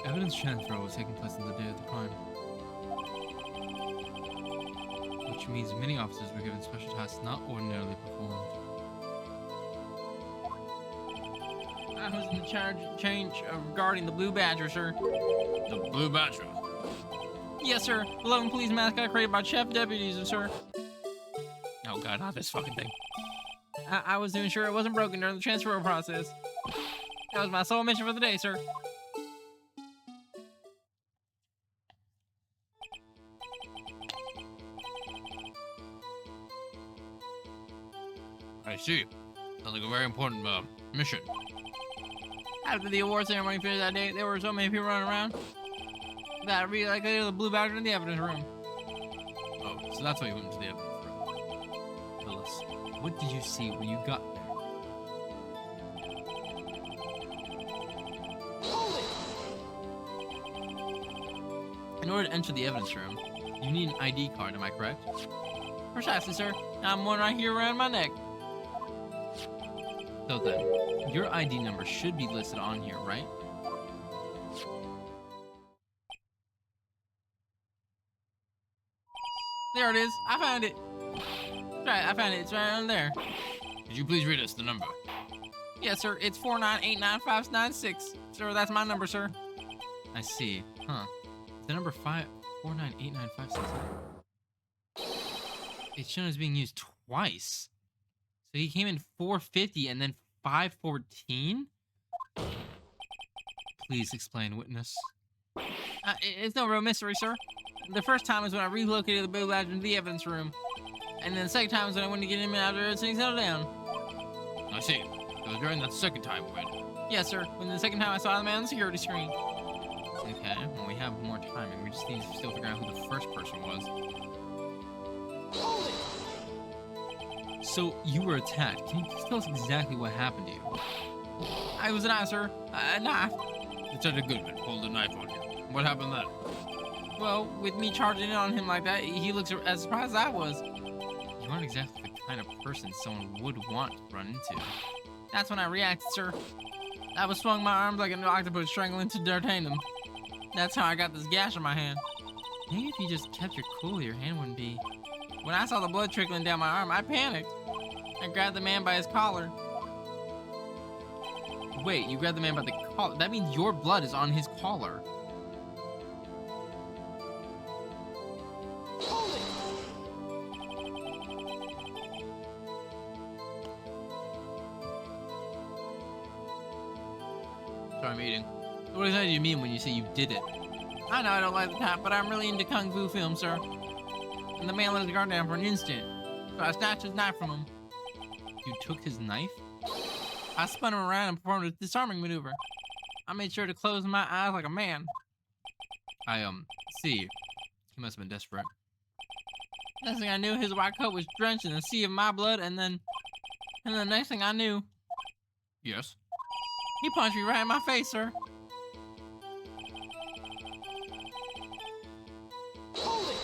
Evidence transfer was taking place on the day of the crime. Which means many officers were given special tasks not ordinarily performed. I was in charge of guarding the Blue Badger, sir. The Blue Badger. Yes, sir. 11 police mascot created by chief deputies, sir. Oh god, not this fucking thing. I was to ensure it wasn't broken during the transfer process. That was my sole mission for the day, sir. I see. Sounds like a very important mission. After the award ceremony finished that day, there were so many people running around that I really like the Blue Badger in the evidence room. Oh, so that's why you went into the evidence room. Phyllis, what did you see when you got there? Hold it! In order to enter the evidence room, you need an ID card, am I correct? Precisely, sir. I'm one right here around my neck. So then, your ID number should be listed on here, right? There it is. I found it. Right, I found it. It's right on there. Could you please read us the number? Yes, sir. It's 4989596. Sir, that's my number, sir. I see. Huh. The number 498956. It's shown as being used twice. So he came in 450 and then 514? Please explain, witness. It's no real mystery, sir. The first time is when I relocated the Blue Badger into the evidence room. And then the second time was when I went to get him after everything settled down. I see. It was during that second time when. Yes, sir. When the second time I saw the man on the security screen. Okay, well, we have more timing. We just need to still figure out who the first person was. Hold it. So you were attacked. Can you just tell us exactly what happened to you? I was an knife, sir. A knife. Detective Goodman pulled a knife on you. What happened then? Well, with me charging in on him like that, he looks as surprised as I was. You aren't exactly the kind of person someone would want to run into. That's when I reacted, sir. I was swung my arms like an octopus strangling to detain him. That's how I got this gash on my hand. Maybe if you just kept your cool, your hand wouldn't be... When I saw the blood trickling down my arm, I panicked. I grabbed the man by his collar. Wait, you grabbed the man by the collar? That means your blood is on his collar. Hold it. Sorry, I'm eating. What exactly do you mean when you say you did it? I know I don't like the type, but I'm really into kung fu films, sir. And the man let his guard down for an instant, so I snatched his knife from him. You took his knife? I spun him around and performed a disarming maneuver. I made sure to close my eyes like a man. I, see. He must have been desperate. Next thing I knew, his white coat was drenched in a sea of my blood, and then the next thing I knew, Yes. he punched me right in my face, sir. Hold it.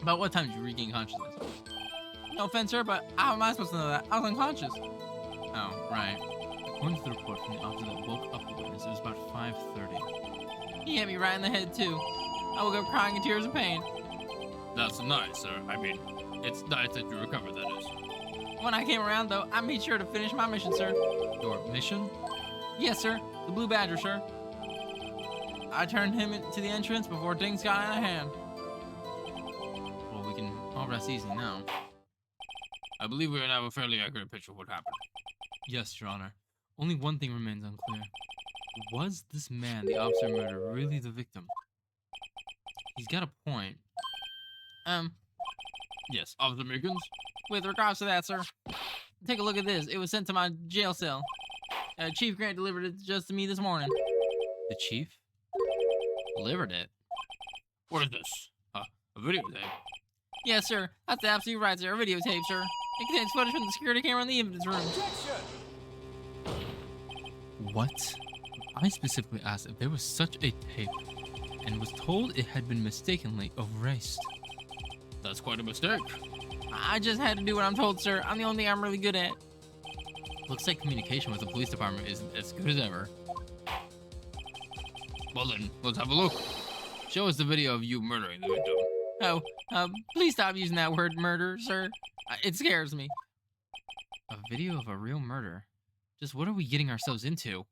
About what time did you regain consciousness? No offense, sir, but how am I supposed to know that? I was unconscious. Oh, right. According to the report from the officer that woke up the witness, it was about 5:30. He hit me right in the head, too. I woke up crying in tears of pain. That's nice, sir. I mean, it's nice that you recovered, that is. When I came around, though, I made sure to finish my mission, sir. Your mission? Yes, sir. The Blue Badger, sir. I turned him into the entrance before things got out of hand. Well, we can all rest easy now. I believe we now have a fairly accurate picture of what happened. Yes, Your Honor. Only one thing remains unclear. Was this man the officer murderer really the victim? He's got a point. Yes, Officer Meekins? With regards to that, sir, take a look at this. It was sent to my jail cell. Chief Grant delivered it just to me this morning. The chief? Delivered it? What is this? A videotape? Yes, sir. That's absolutely right, sir. A videotape, sir. It contains footage from the security camera in the evidence room. Objection. What? I specifically asked if there was such a tape and was told it had been mistakenly erased. That's quite a mistake. I just had to do what I'm told, sir. I'm the only thing I'm really good at. Looks like communication with the police department isn't as good as ever. Well then, let's have a look. Show us the video of you murdering the victim. Oh, please stop using that word murder, sir. It scares me. A video of a real murder? Just what are we getting ourselves into?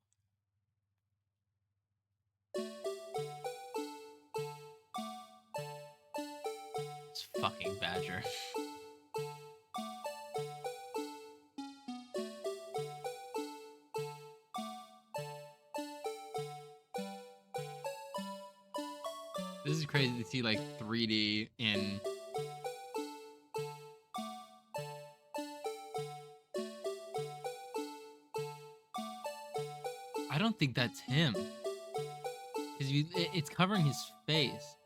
This fucking badger. This is crazy to see like 3D in... I don't think that's him. Because it's covering his face.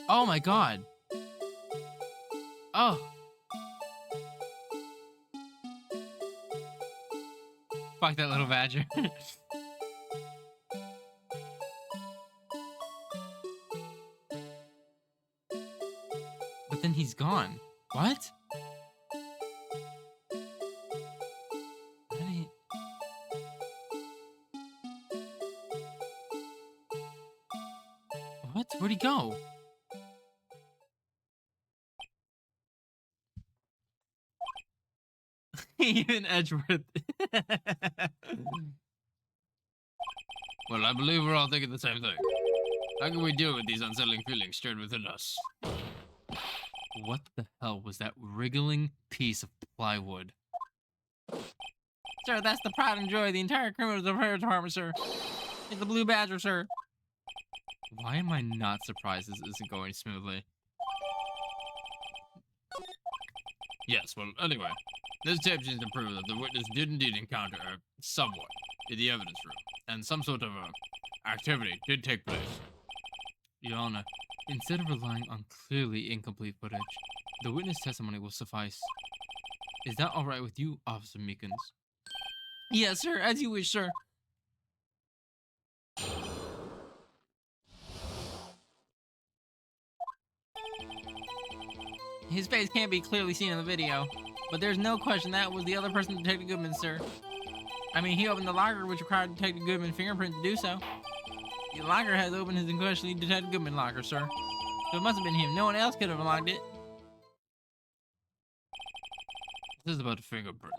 Oh my god. Oh. Fuck that little badger. But then he's gone. What? What? Where'd he go? Even Edgeworth. Well, I believe we're all thinking the same thing. How can we deal with these unsettling feelings stirred within us? What the hell was that wriggling piece of plywood? Sir, that's the pride and joy of the entire criminal affairs department, sir. It's the Blue Badger, sir. Why am I not surprised this isn't going smoothly? Yes, well, anyway, this tape seems to prove that the witness did indeed encounter someone in the evidence room, and some sort of activity did take place. Your Honor, instead of relying on clearly incomplete footage, the witness testimony will suffice. Is that all right with you, Officer Meekins? Yes, sir, as you wish, sir. His face can't be clearly seen in the video, but there's no question that was the other person, Detective Goodman, sir. I mean, he opened the locker, which required Detective Goodman's fingerprint to do so. The locker has opened his unquestionably Detective Goodman locker, sir. So it must have been him. No one else could have unlocked it. This is about fingerprints.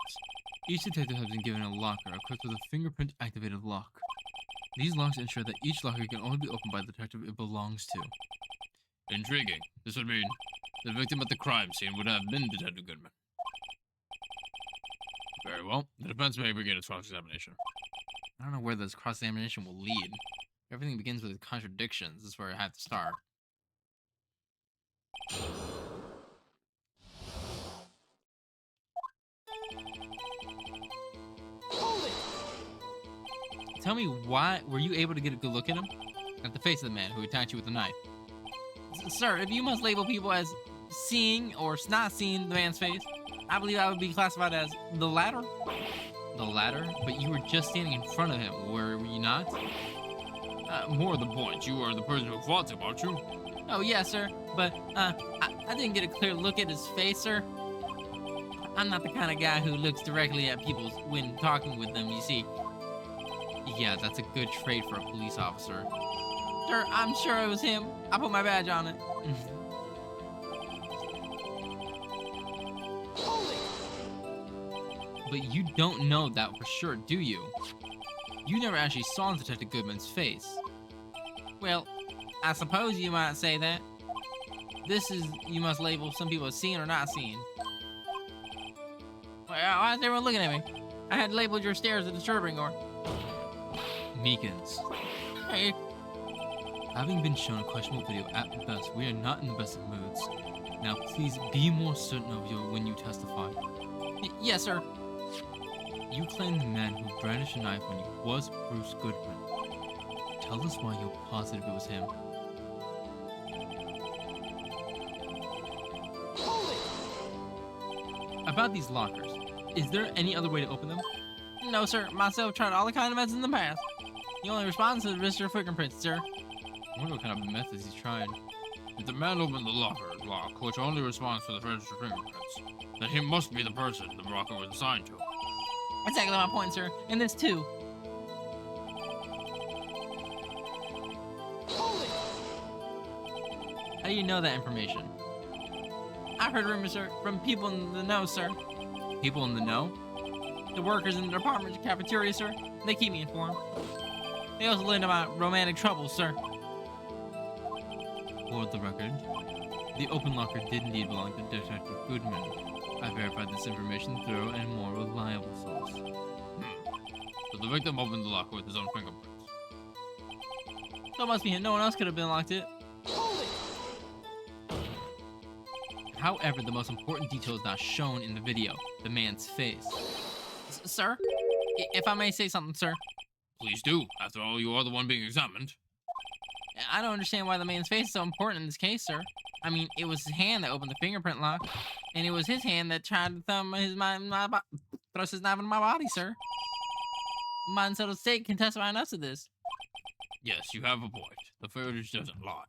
Each detective has been given a locker equipped with a fingerprint-activated lock. These locks ensure that each locker can only be opened by the detective it belongs to. Intriguing. This would mean the victim at the crime scene would have been Detective Goodman. Very well. The defense may begin its cross-examination. I don't know where this cross-examination will lead. Everything begins with contradictions. This is where I have to start. Hold it! Tell me, why were you able to get a good look at him? At the face of the man who attacked you with a knife. Sir, if you must label people as seeing or not seeing the man's face, I believe I would be classified as the latter. The latter? But you were just standing in front of him, were you not? More of the point, you are the person who fought him, aren't you? Oh, yes, sir. But, I didn't get a clear look at his face, sir. I'm not the kind of guy who looks directly at people when talking with them, you see. Yeah, that's a good trait for a police officer. Sir, I'm sure it was him. I put my badge on it. Hold it! But you don't know that for sure, do you? You never actually saw Detective Goodman's face. Well, I suppose you might say that. This is, you must label some people as seeing or not seeing. Why is everyone looking at me? I had labeled your stares as disturbing or... Meekins. Hey. Having been shown a questionable video at best, we are not in the best of moods. Now please be more certain of you when you testify. Yes, sir. You claim the man who brandished a knife on you was Bruce Goodman. Tell us why you're positive it was him. Hold it! About these lockers, is there any other way to open them? No, sir. Myself tried all the kind of methods in the past. The only response is Mr. Fingerprints, sir. I wonder what kind of methods he's tried. If the man opened the locker lock, which only responds to the registered fingerprints, then he must be the person the locker was assigned to. Exactly my point, sir. And this too. Hold it! How do you know that information? I've heard rumors, sir, from people in the know, sir. People in the know? The workers in the department cafeteria, sir. They keep me informed. They also learn about romantic troubles, sir. For the record, the open locker did indeed belong to Detective Goodman. I verified this information through a more reliable source. So the victim opened the locker with his own fingerprints. So it must be him. No one else could have been locked it. Hold it! However, the most important detail is not shown in the video. The man's face. Sir? If I may say something, sir. Please do. After all, you are the one being examined. I don't understand why the man's face is so important in this case, sir. I mean, it was his hand that opened the fingerprint lock, and it was his hand that tried to thrust his knife into my body, sir. My unsettled state can testify enough to this. Yes, you have a point. The footage doesn't lie.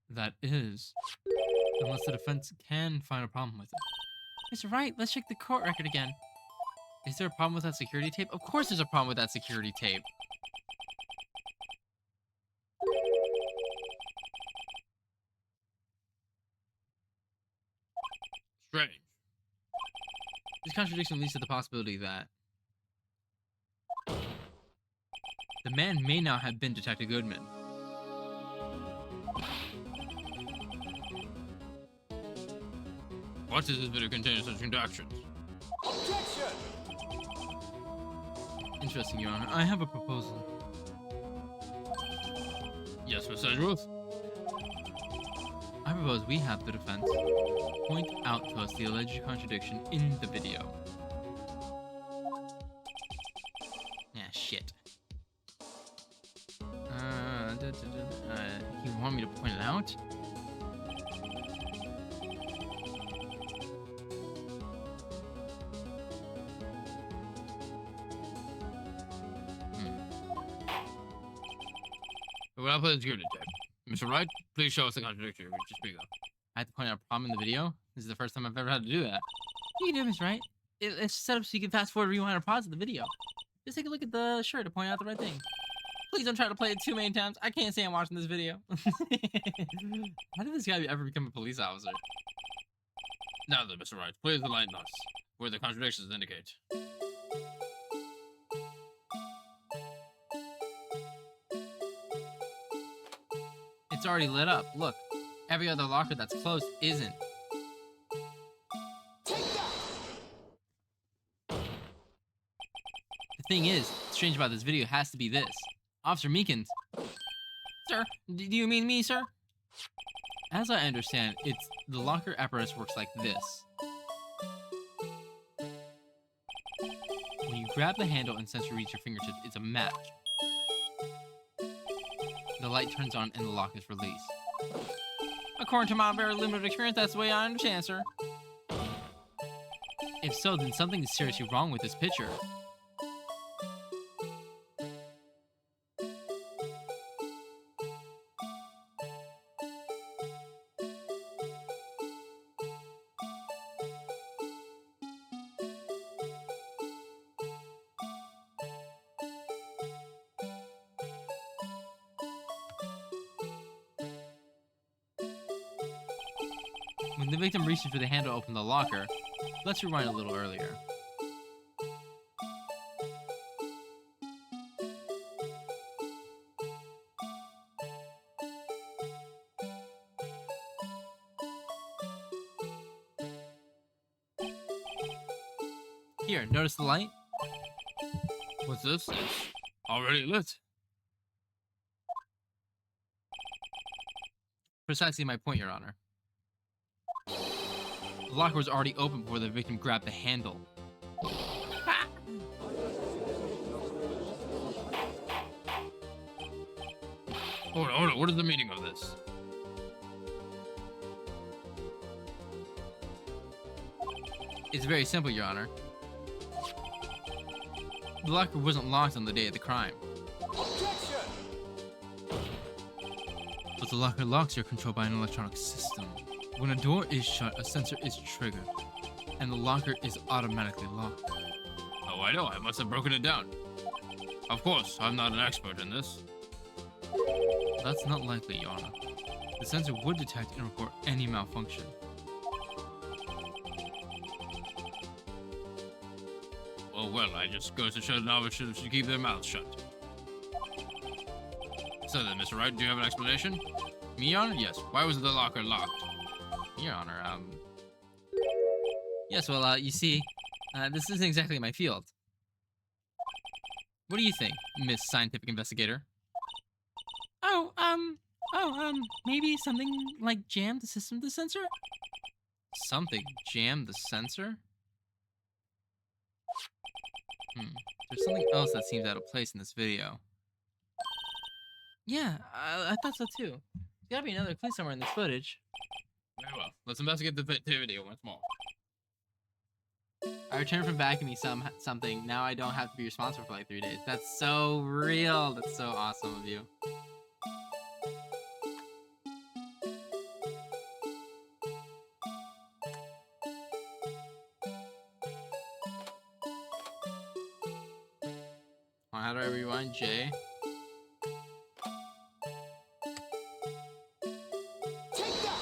That is, unless the defense can find a problem with it. Mr. Wright, let's check the court record again. Is there a problem with that security tape? Of course there's a problem with that security tape. Strange. This contradiction leads to the possibility that the man may not have been Detective Goodman. What does this video contain such contradictions? Objection! Interesting, Your Honor. I have a proposal. Yes, Miss Edgeworth? I propose we have the defense point out to us the alleged contradiction in the video. Yeah, shit. You want me to point it out? Well, I'll play the security check. Mr. Wright, please show us the contradiction we just speak of. I have to point out a problem in the video? This is the first time I've ever had to do that. You can do this, right? It's set up so you can fast forward, rewind, or pause the video. Just take a look at the shirt to point out the right thing. Please don't try to play it too many times. I can't say I'm watching this video. How did this guy ever become a police officer? Now then, Mr. Wright, please enlighten us where the contradictions indicate. It's already lit up. Look, every other locker that's closed isn't. Take that! The thing is, strange about this video has to be this. Officer Meekins. Sir, do you mean me, sir? As I understand, it's the locker apparatus works like this. When you grab the handle and sensor reach your fingertips, it's a match. The light turns on and the lock is released. According to my very limited experience, that's the way I understand, sir. If so, then something is seriously wrong with this picture. When the victim reaches for the handle to open the locker, let's rewind a little earlier. Here, notice the light? What's this? It's already lit. Precisely my point, Your Honor. The locker was already open before the victim grabbed the handle. Hold on, what is the meaning of this? It's very simple, Your Honor. The locker wasn't locked on the day of the crime, Objection! but the locker locks are controlled by an electronic system. When a door is shut, a sensor is triggered, and the locker is automatically locked. Oh, I know, I must have broken it down. Of course, I'm not an expert in this. That's not likely, Your Honor. The sensor would detect and report any malfunction. Well, I just goes to show novices should keep their mouths shut. So then, Mr. Wright, do you have an explanation? Me, Your Honor? Yes, why was the locker locked? Your Honor, Yes, well, you see, this isn't exactly my field. What do you think, Miss Scientific Investigator? Maybe something like jammed the system of the sensor? Something jammed the sensor? There's something else that seems out of place in this video. Yeah, I thought so too. There's gotta be another clue somewhere in this footage. Very well, let's investigate the video once more. I returned from vacuuming something. Now I don't have to be responsible for like 3 days. That's so real. That's so awesome of you. How do I rewind? J. Take that!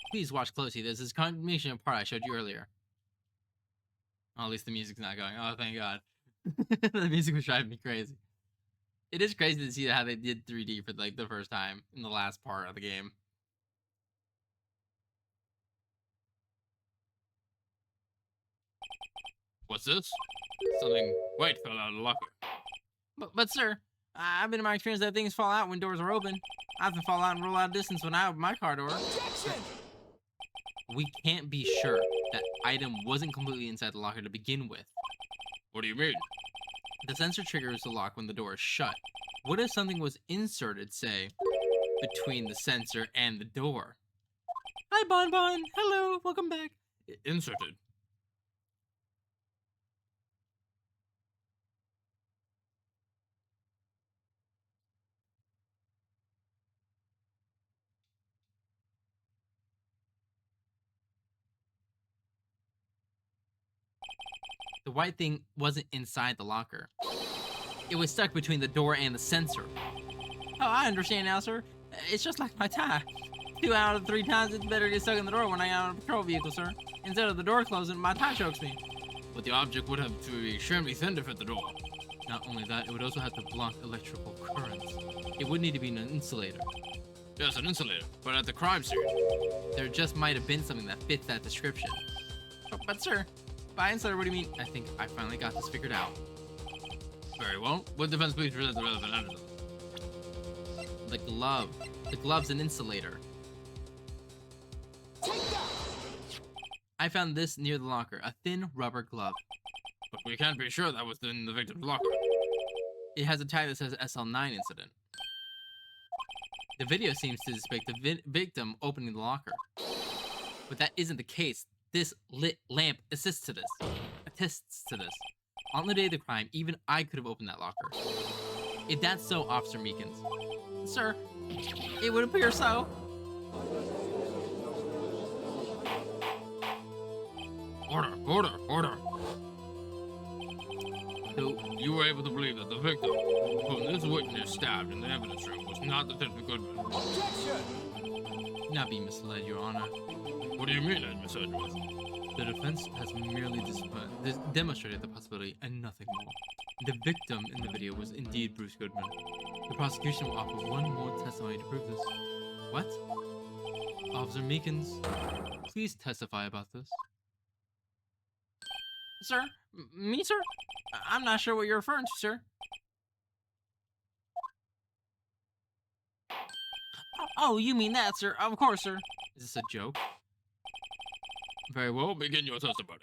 Please watch closely. This is confirmation part I showed you earlier. Oh, at least the music's not going. Oh, thank God. The music was driving me crazy. It is crazy to see how they did 3D for like the first time in the last part of the game. What's this? Something white fell out of the locker. But sir, I've been in my experience that things fall out when doors are open. I often fall out and roll out of distance when I open my car door. Objection! We can't be sure that item wasn't completely inside the locker to begin with. What do you mean? The sensor triggers the lock when the door is shut. What if something was inserted, say, between the sensor and the door? Hi, Bon Bon. Hello. Welcome back. Inserted. The white thing wasn't inside the locker. It was stuck between the door and the sensor. Oh, I understand now, sir. It's just like my tie. 2 out of 3 times it's better to get stuck in the door when I am on a patrol vehicle, sir. Instead of the door closing, my tie chokes me. But the object would have to be extremely thin to fit the door. Not only that, it would also have to block electrical currents. It would need to be an insulator. Yes, an insulator, but at the crime scene. There just might have been something that fits that description. But sir, by insulator, what do you mean? I think I finally got this figured out. Very well. Would defense please present the relevant evidence? The glove. The glove's an insulator. Take that! I found this near the locker, a thin rubber glove. But we can't be sure that was in the victim's locker. It has a tag that says SL9 incident. The video seems to depict the victim opening the locker. But that isn't the case. This lit lamp attests to this. On the day of the crime, even I could have opened that locker. If that's so, Officer Meekins. Sir, it would appear so. Order. So, You were able to believe that the victim, whom this witness stabbed in the evidence room, was not Detective Goodman. Objection! not be misled, Your Honor. What do you mean I misled you? The defense has merely demonstrated the possibility and nothing more. The victim in the video was indeed Bruce Goodman. The prosecution will offer one more testimony to prove this. What? Officer Meekins, please testify about this. Sir? Me, sir? I'm not sure what you're referring to, sir. Oh, you mean that, sir? Of course, sir. Is this a joke? Very well, begin your testimony.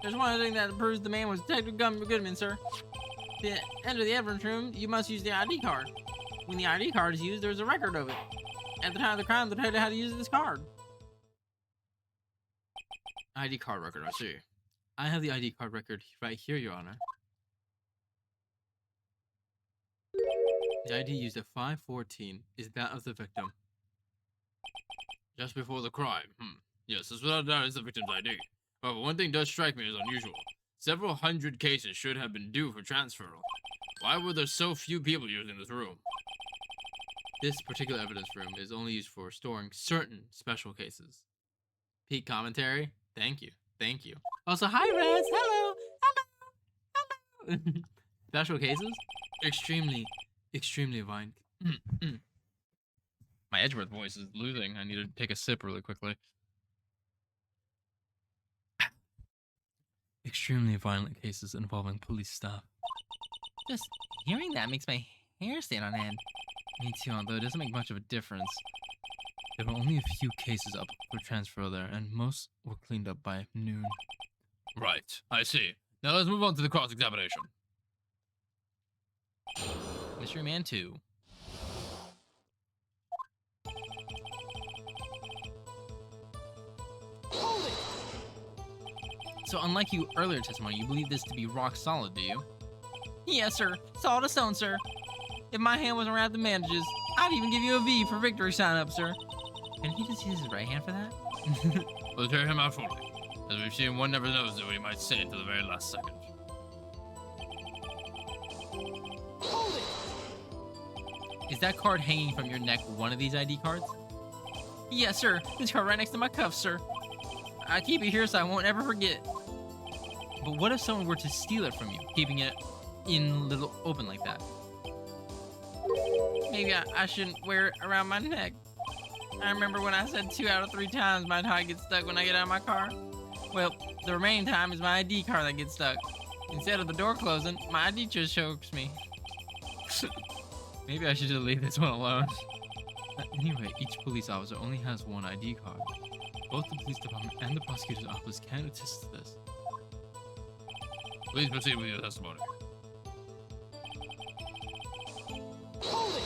There's one thing that proves the man was Detective Goodman, sir. To enter the evidence room, you must use the ID card. When the ID card is used, there's a record of it. At the time of the crime, the detective had to use this card. ID card record, I see. I have the ID card record right here, Your Honor. The ID used at 5:14 is that of the victim. Just before the crime. Yes, this without doubt is the victim's ID. However, one thing does strike me as unusual. Several hundred cases should have been due for transfer. Why were there so few people using this room? This particular evidence room is only used for storing certain special cases. Peak commentary? Thank you. Thank you. Also, hi, Rez. Hello. Hello. Special cases? Extremely violent. My Edgeworth voice is losing. I need to take a sip really quickly. Extremely violent cases involving police staff. Just hearing that makes my hair stand on end. Me too, although it doesn't make much of a difference. There were only a few cases up for transfer there, and most were cleaned up by noon. Right, I see. Now let's move on to the cross-examination. Mystery Man 2. Hold it! So unlike you earlier testimony, you believe this to be rock solid, do you? Yes, sir. Solid as stone, sir. If my hand wasn't wrapped in bandages, I'd even give you a V for victory sign up, sir. Can he just use his right hand for that? Let's hear him out fully. As we've seen, one never knows what he might say until the very last second. Hold it! Is that card hanging from your neck one of these ID cards? Yes, sir. This card right next to my cuff, sir. I keep it here so I won't ever forget. But what if someone were to steal it from you, keeping it in little open like that? Maybe I shouldn't wear it around my neck. I remember when I said 2 out of 3 times my tie gets stuck when I get out of my car. Well, the remaining time is my ID card that gets stuck. Instead of the door closing, my ID just chokes me. Maybe I should just leave this one alone. Anyway, each police officer only has one ID card. Both the police department and the prosecutor's office can attest to this. Please proceed with your testimony. Hold it!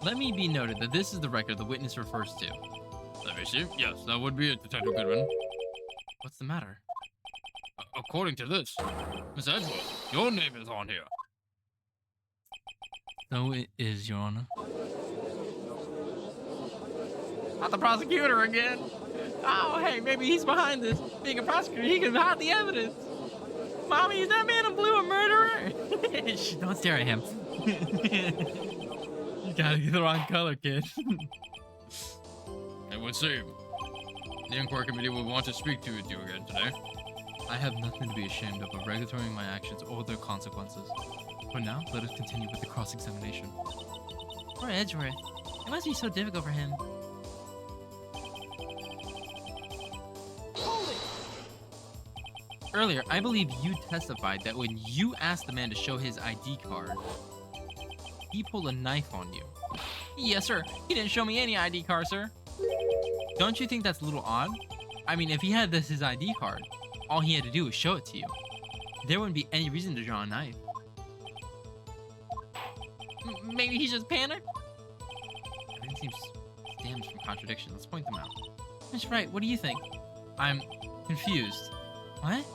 Let me be noted that this is the record the witness refers to. Let me see. Yes, that would be it, Detective Goodman. What's the matter? According to this, Miss Edgeworth, your name is on here. So it is, Your Honor. Not the prosecutor again. Oh, hey, maybe he's behind this. Being a prosecutor, he can hide the evidence. Mommy, is that man in blue a murderer? Shh, don't stare at him. You gotta get the wrong color, kid. It would seem the inquiry committee will want to speak to you again today. I have nothing to be ashamed of regulatoring my actions or their consequences. For now, let us continue with the cross-examination. Poor Edgeworth. It must be so difficult for him. Hold it! Earlier, I believe you testified that when you asked the man to show his ID card, he pulled a knife on you. Yes, sir. He didn't show me any ID card, sir. Don't you think that's a little odd? I mean, if he had his ID card, all he had to do was show it to you. There wouldn't be any reason to draw a knife. Maybe he's just panicked? Everything seems damaged from contradiction. Let's point them out. That's right. What do you think? I'm confused. What?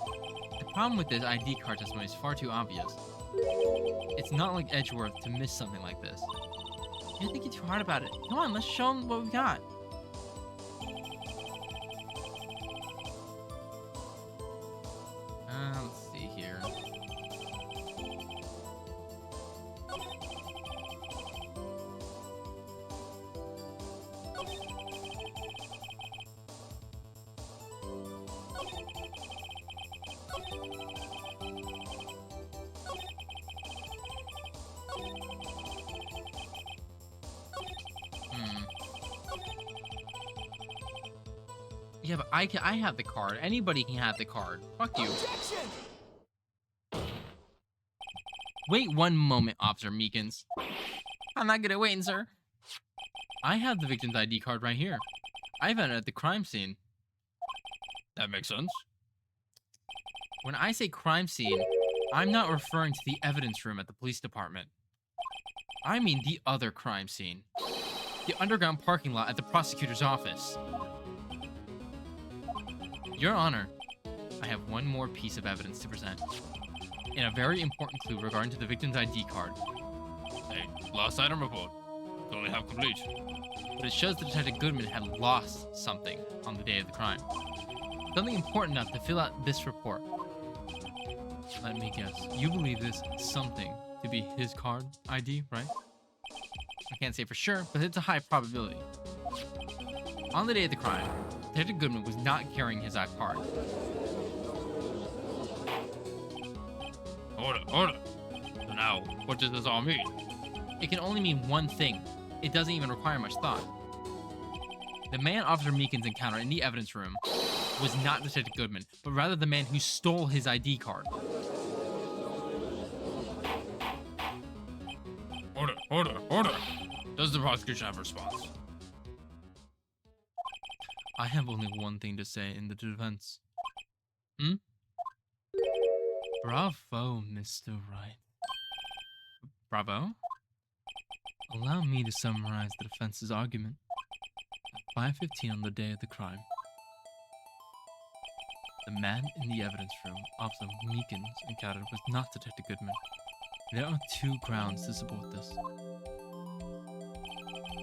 The problem with this ID card testimony is far too obvious. It's not like Edgeworth to miss something like this. You're thinking too hard about it. Come on, let's show him what we got. Let's see here. Yeah, but I have the card. Anybody can have the card. Fuck you. Objection! Wait one moment, Officer Meekins. I'm not good at waiting, sir. I have the victim's ID card right here. I found it at the crime scene. That makes sense. When I say crime scene, I'm not referring to the evidence room at the police department. I mean the other crime scene. The underground parking lot at the prosecutor's office. Your Honor, I have one more piece of evidence to present. And a very important clue regarding to the victim's ID card. Hey, last item report. Don't we have complete? But it shows that Detective Goodman had lost something on the day of the crime. Something important enough to fill out this report. Let me guess. You believe this something to be his card ID, right? I can't say for sure, but it's a high probability. On the day of the crime, Detective Goodman was not carrying his iCard. Order. So now, what does this all mean? It can only mean one thing. It doesn't even require much thought. The man Officer Meekins encountered in the evidence room was not Detective Goodman, but rather the man who stole his ID card. Order. Does the prosecution have a response? I have only one thing to say in the defense. Bravo, Mr. Wright. Bravo? Allow me to summarize the defense's argument. At 5:15 on the day of the crime, the man in the evidence room, Officer Meekins, encountered was not Detective Goodman. There are two grounds to support this.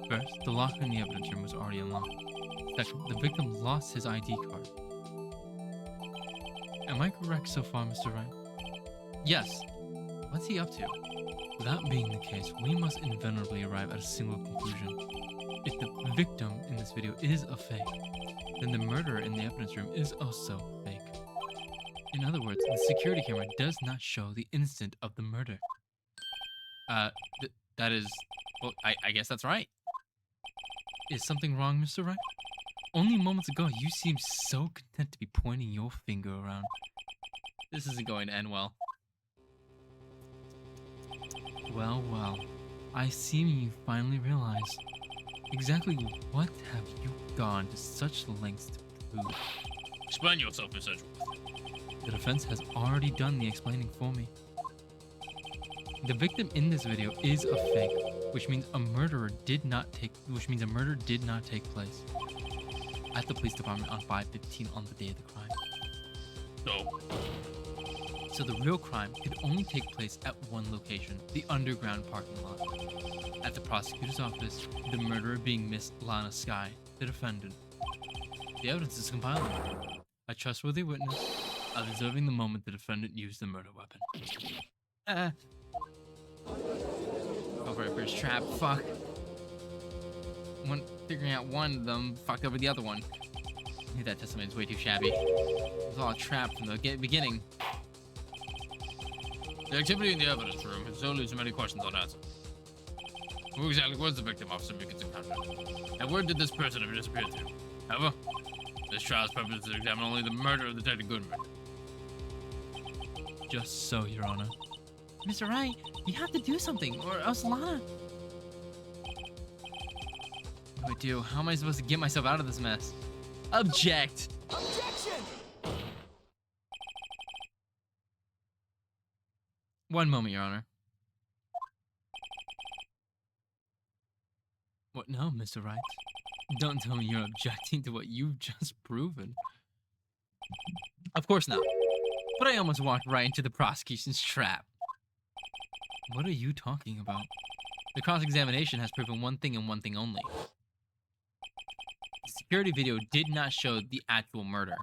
First, the locker in the evidence room was already unlocked. Second, the victim lost his ID card. Am I correct so far, Mr. Wright? Yes. What's he up to? That being the case, we must inevitably arrive at a single conclusion. If the victim in this video is a fake, then the murderer in the evidence room is also fake. In other words, the security camera does not show the instant of the murder. That is... Well, I guess that's right. Is something wrong, Mr. Wright? Only moments ago, you seemed so content to be pointing your finger around. This isn't going to end well. Well, well. I see you finally realize. Exactly what have you gone to such lengths to prove? Explain yourself, Miss Edgeworth. The defense has already done the explaining for me. The victim in this video is a fake, which means a murder did not take place at the police department on 5/15 on the day of the crime. So the real crime could only take place at one location, the underground parking lot. At the prosecutor's office, the murderer being Miss Lana Sky, the defendant. The evidence is compiled. A trustworthy witness, observing the moment the defendant used the murder weapon. Go for his trap, fuck. Figuring out one of them fucked over the other one. I knew that testimony is way too shabby. It was all a trap from the beginning. The activity in the evidence room has only so many questions unanswered. Who exactly was the victim Officer Meekins encountered? And where did this person have disappeared to? However, this trial's purpose is to examine only the murder of Detective Goodman. Just so, Your Honor. Mr. Wright, you have to do something, or else Lana... What do I do? How am I supposed to get myself out of this mess? Object! Objection! One moment, Your Honor. What now, Mr. Wright? Don't tell me you're objecting to what you've just proven. Of course not. But I almost walked right into the prosecution's trap. What are you talking about? The cross-examination has proven one thing and one thing only. The security video did not show the actual murder.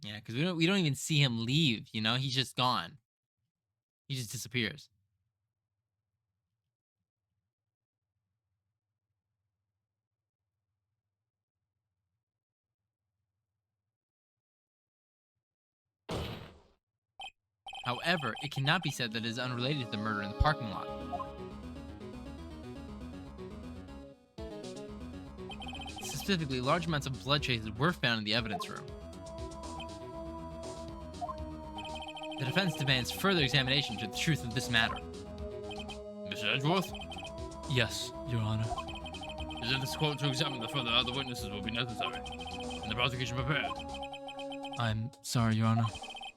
Yeah, because we don't even see him leave, you know? He's just gone. He just disappears. However, it cannot be said that it is unrelated to the murder in the parking lot. Specifically, large amounts of blood traces were found in the evidence room. The defense demands further examination to the truth of this matter. Mr. Edgeworth? Yes, Your Honor. Is it this court to examine the further other witnesses will be necessary? And the prosecution prepared? I'm sorry, Your Honor.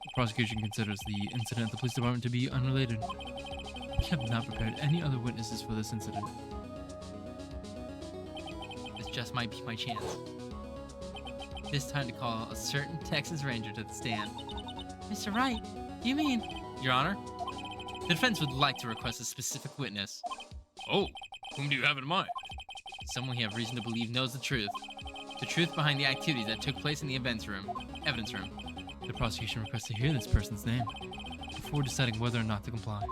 The prosecution considers the incident at the police department to be unrelated. We have not prepared any other witnesses for this incident. This just might be my chance. This time to call a certain Texas Ranger to the stand. Mr. Wright, you mean... Your Honor, the defense would like to request a specific witness. Oh, whom do you have in mind? Someone we have reason to believe knows the truth. The truth behind the activities that took place in the evidence room. The prosecution requests to hear this person's name before deciding whether or not to comply.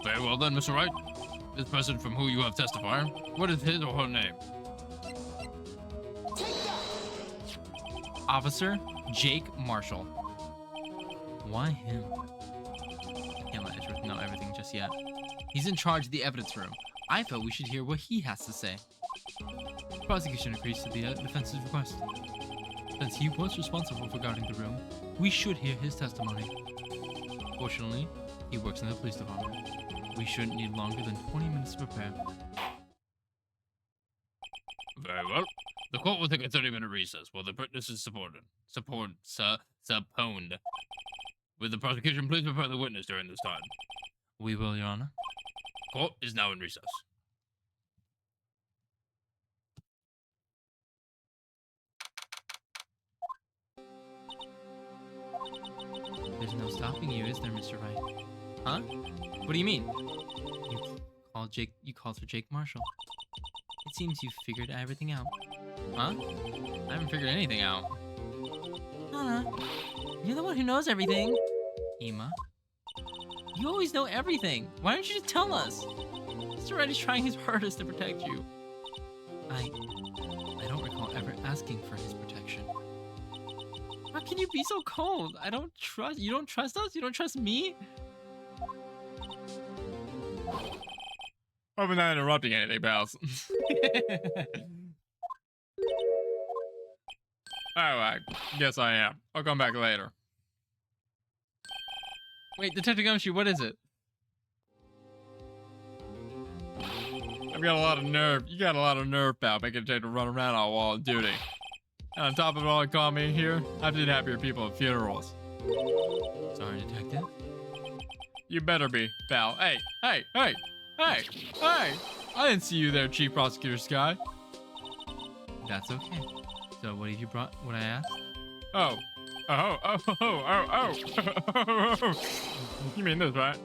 Very well then, Mr. Wright. This person from who you have testified, what is his or her name? Take that! Officer Jake Marshall. Why him? I can't let Edgeworth know everything just yet. He's in charge of the evidence room. I felt we should hear what he has to say. The prosecution agrees to the defense's request. Since he was responsible for guarding the room, we should hear his testimony. Fortunately, he works in the police department. We shouldn't need longer than 20 minutes to prepare. Very well. The court will take a 30-minute recess while the witness is supponed. Will the prosecution please prepare the witness during this time? We will, Your Honor. Court is now in recess. There's no stopping you, is there, Mr. Wright? Huh? What do you mean? You called for Jake Marshall. It seems you figured everything out. Huh? I haven't figured anything out. Lana, you're the one who knows everything. Ema? You always know everything. Why don't you just tell us? Mr. Wright is trying his hardest to protect you. I don't recall ever asking for his protection. How can you be so cold? I don't trust. You don't trust us? You don't trust me? Hope I'm not interrupting anything, pals. Alright, yes I am. I'll come back later. Wait, Detective Gumshoe, what is it? I've got a lot of nerve. You got a lot of nerve, pal, making a take to run around all while on duty. And on top of it all, you call me here? I've seen happier people at funerals. Sorry, Detective. You better be, pal. Hey, hey, hey, hey, hey! I didn't see you there, Chief Prosecutor Sky. That's okay. So, what have you brought? What I asked? Oh. Oh. You mean this, right?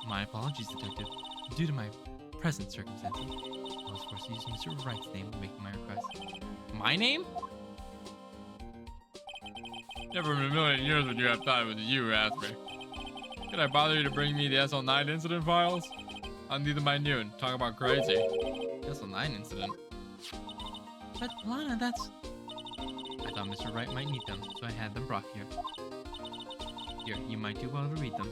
My apologies, Detective. Due to my present circumstances, I was forced to use Mr. Wright's name when making my request. My name? Never in a million years would you have thought it was you who asked me. Could I bother you to bring me the SL9 incident files? I'll need them by noon. Talk about crazy. SL9 incident. But Lana, that's... I thought Mr. Wright might need them, so I had them brought here. Here, you might do well to read them.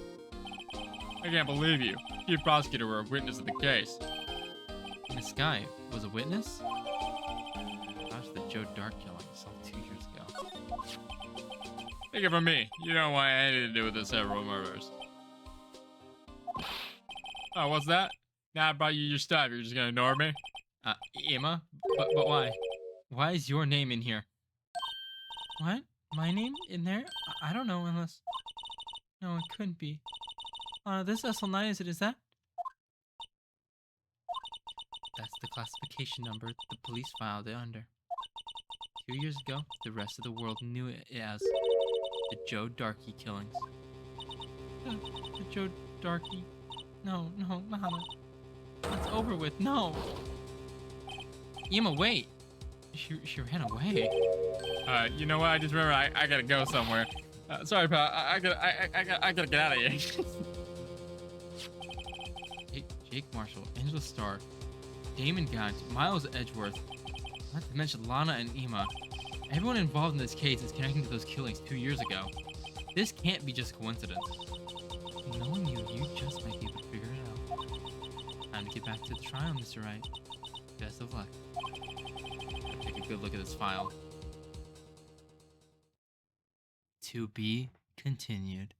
I can't believe you. Chief Prosecutor were a witness of the case. Miss Sky was a witness? Gosh, the Joe Dark killing itself 2 years ago. Take it from me. You don't want anything to do with the several murders. Oh, what's that? Now I brought you your stuff. You're just gonna ignore me? Emma? But why? Why is your name in here? What? My name in there? I don't know unless... No, it couldn't be. This SL9 is that? That's the classification number the police filed it under. 2 years ago, the rest of the world knew it as the Joe Darky killings. The Joe Darky? No, Lana. That's over with. No. Emma, wait. She ran away. You know what? I just remember I gotta go somewhere. Sorry, pal. I gotta get out of here. Jake Marshall, Angela Starr, Damon Gant, Miles Edgeworth, not to mention Lana and Emma. Everyone involved in this case is connecting to those killings 2 years ago. This can't be just coincidence. Knowing you just might be able to figure it out. Time to get back to the trial, Mr. Wright. Best of luck. Take a good look at this file. To be continued.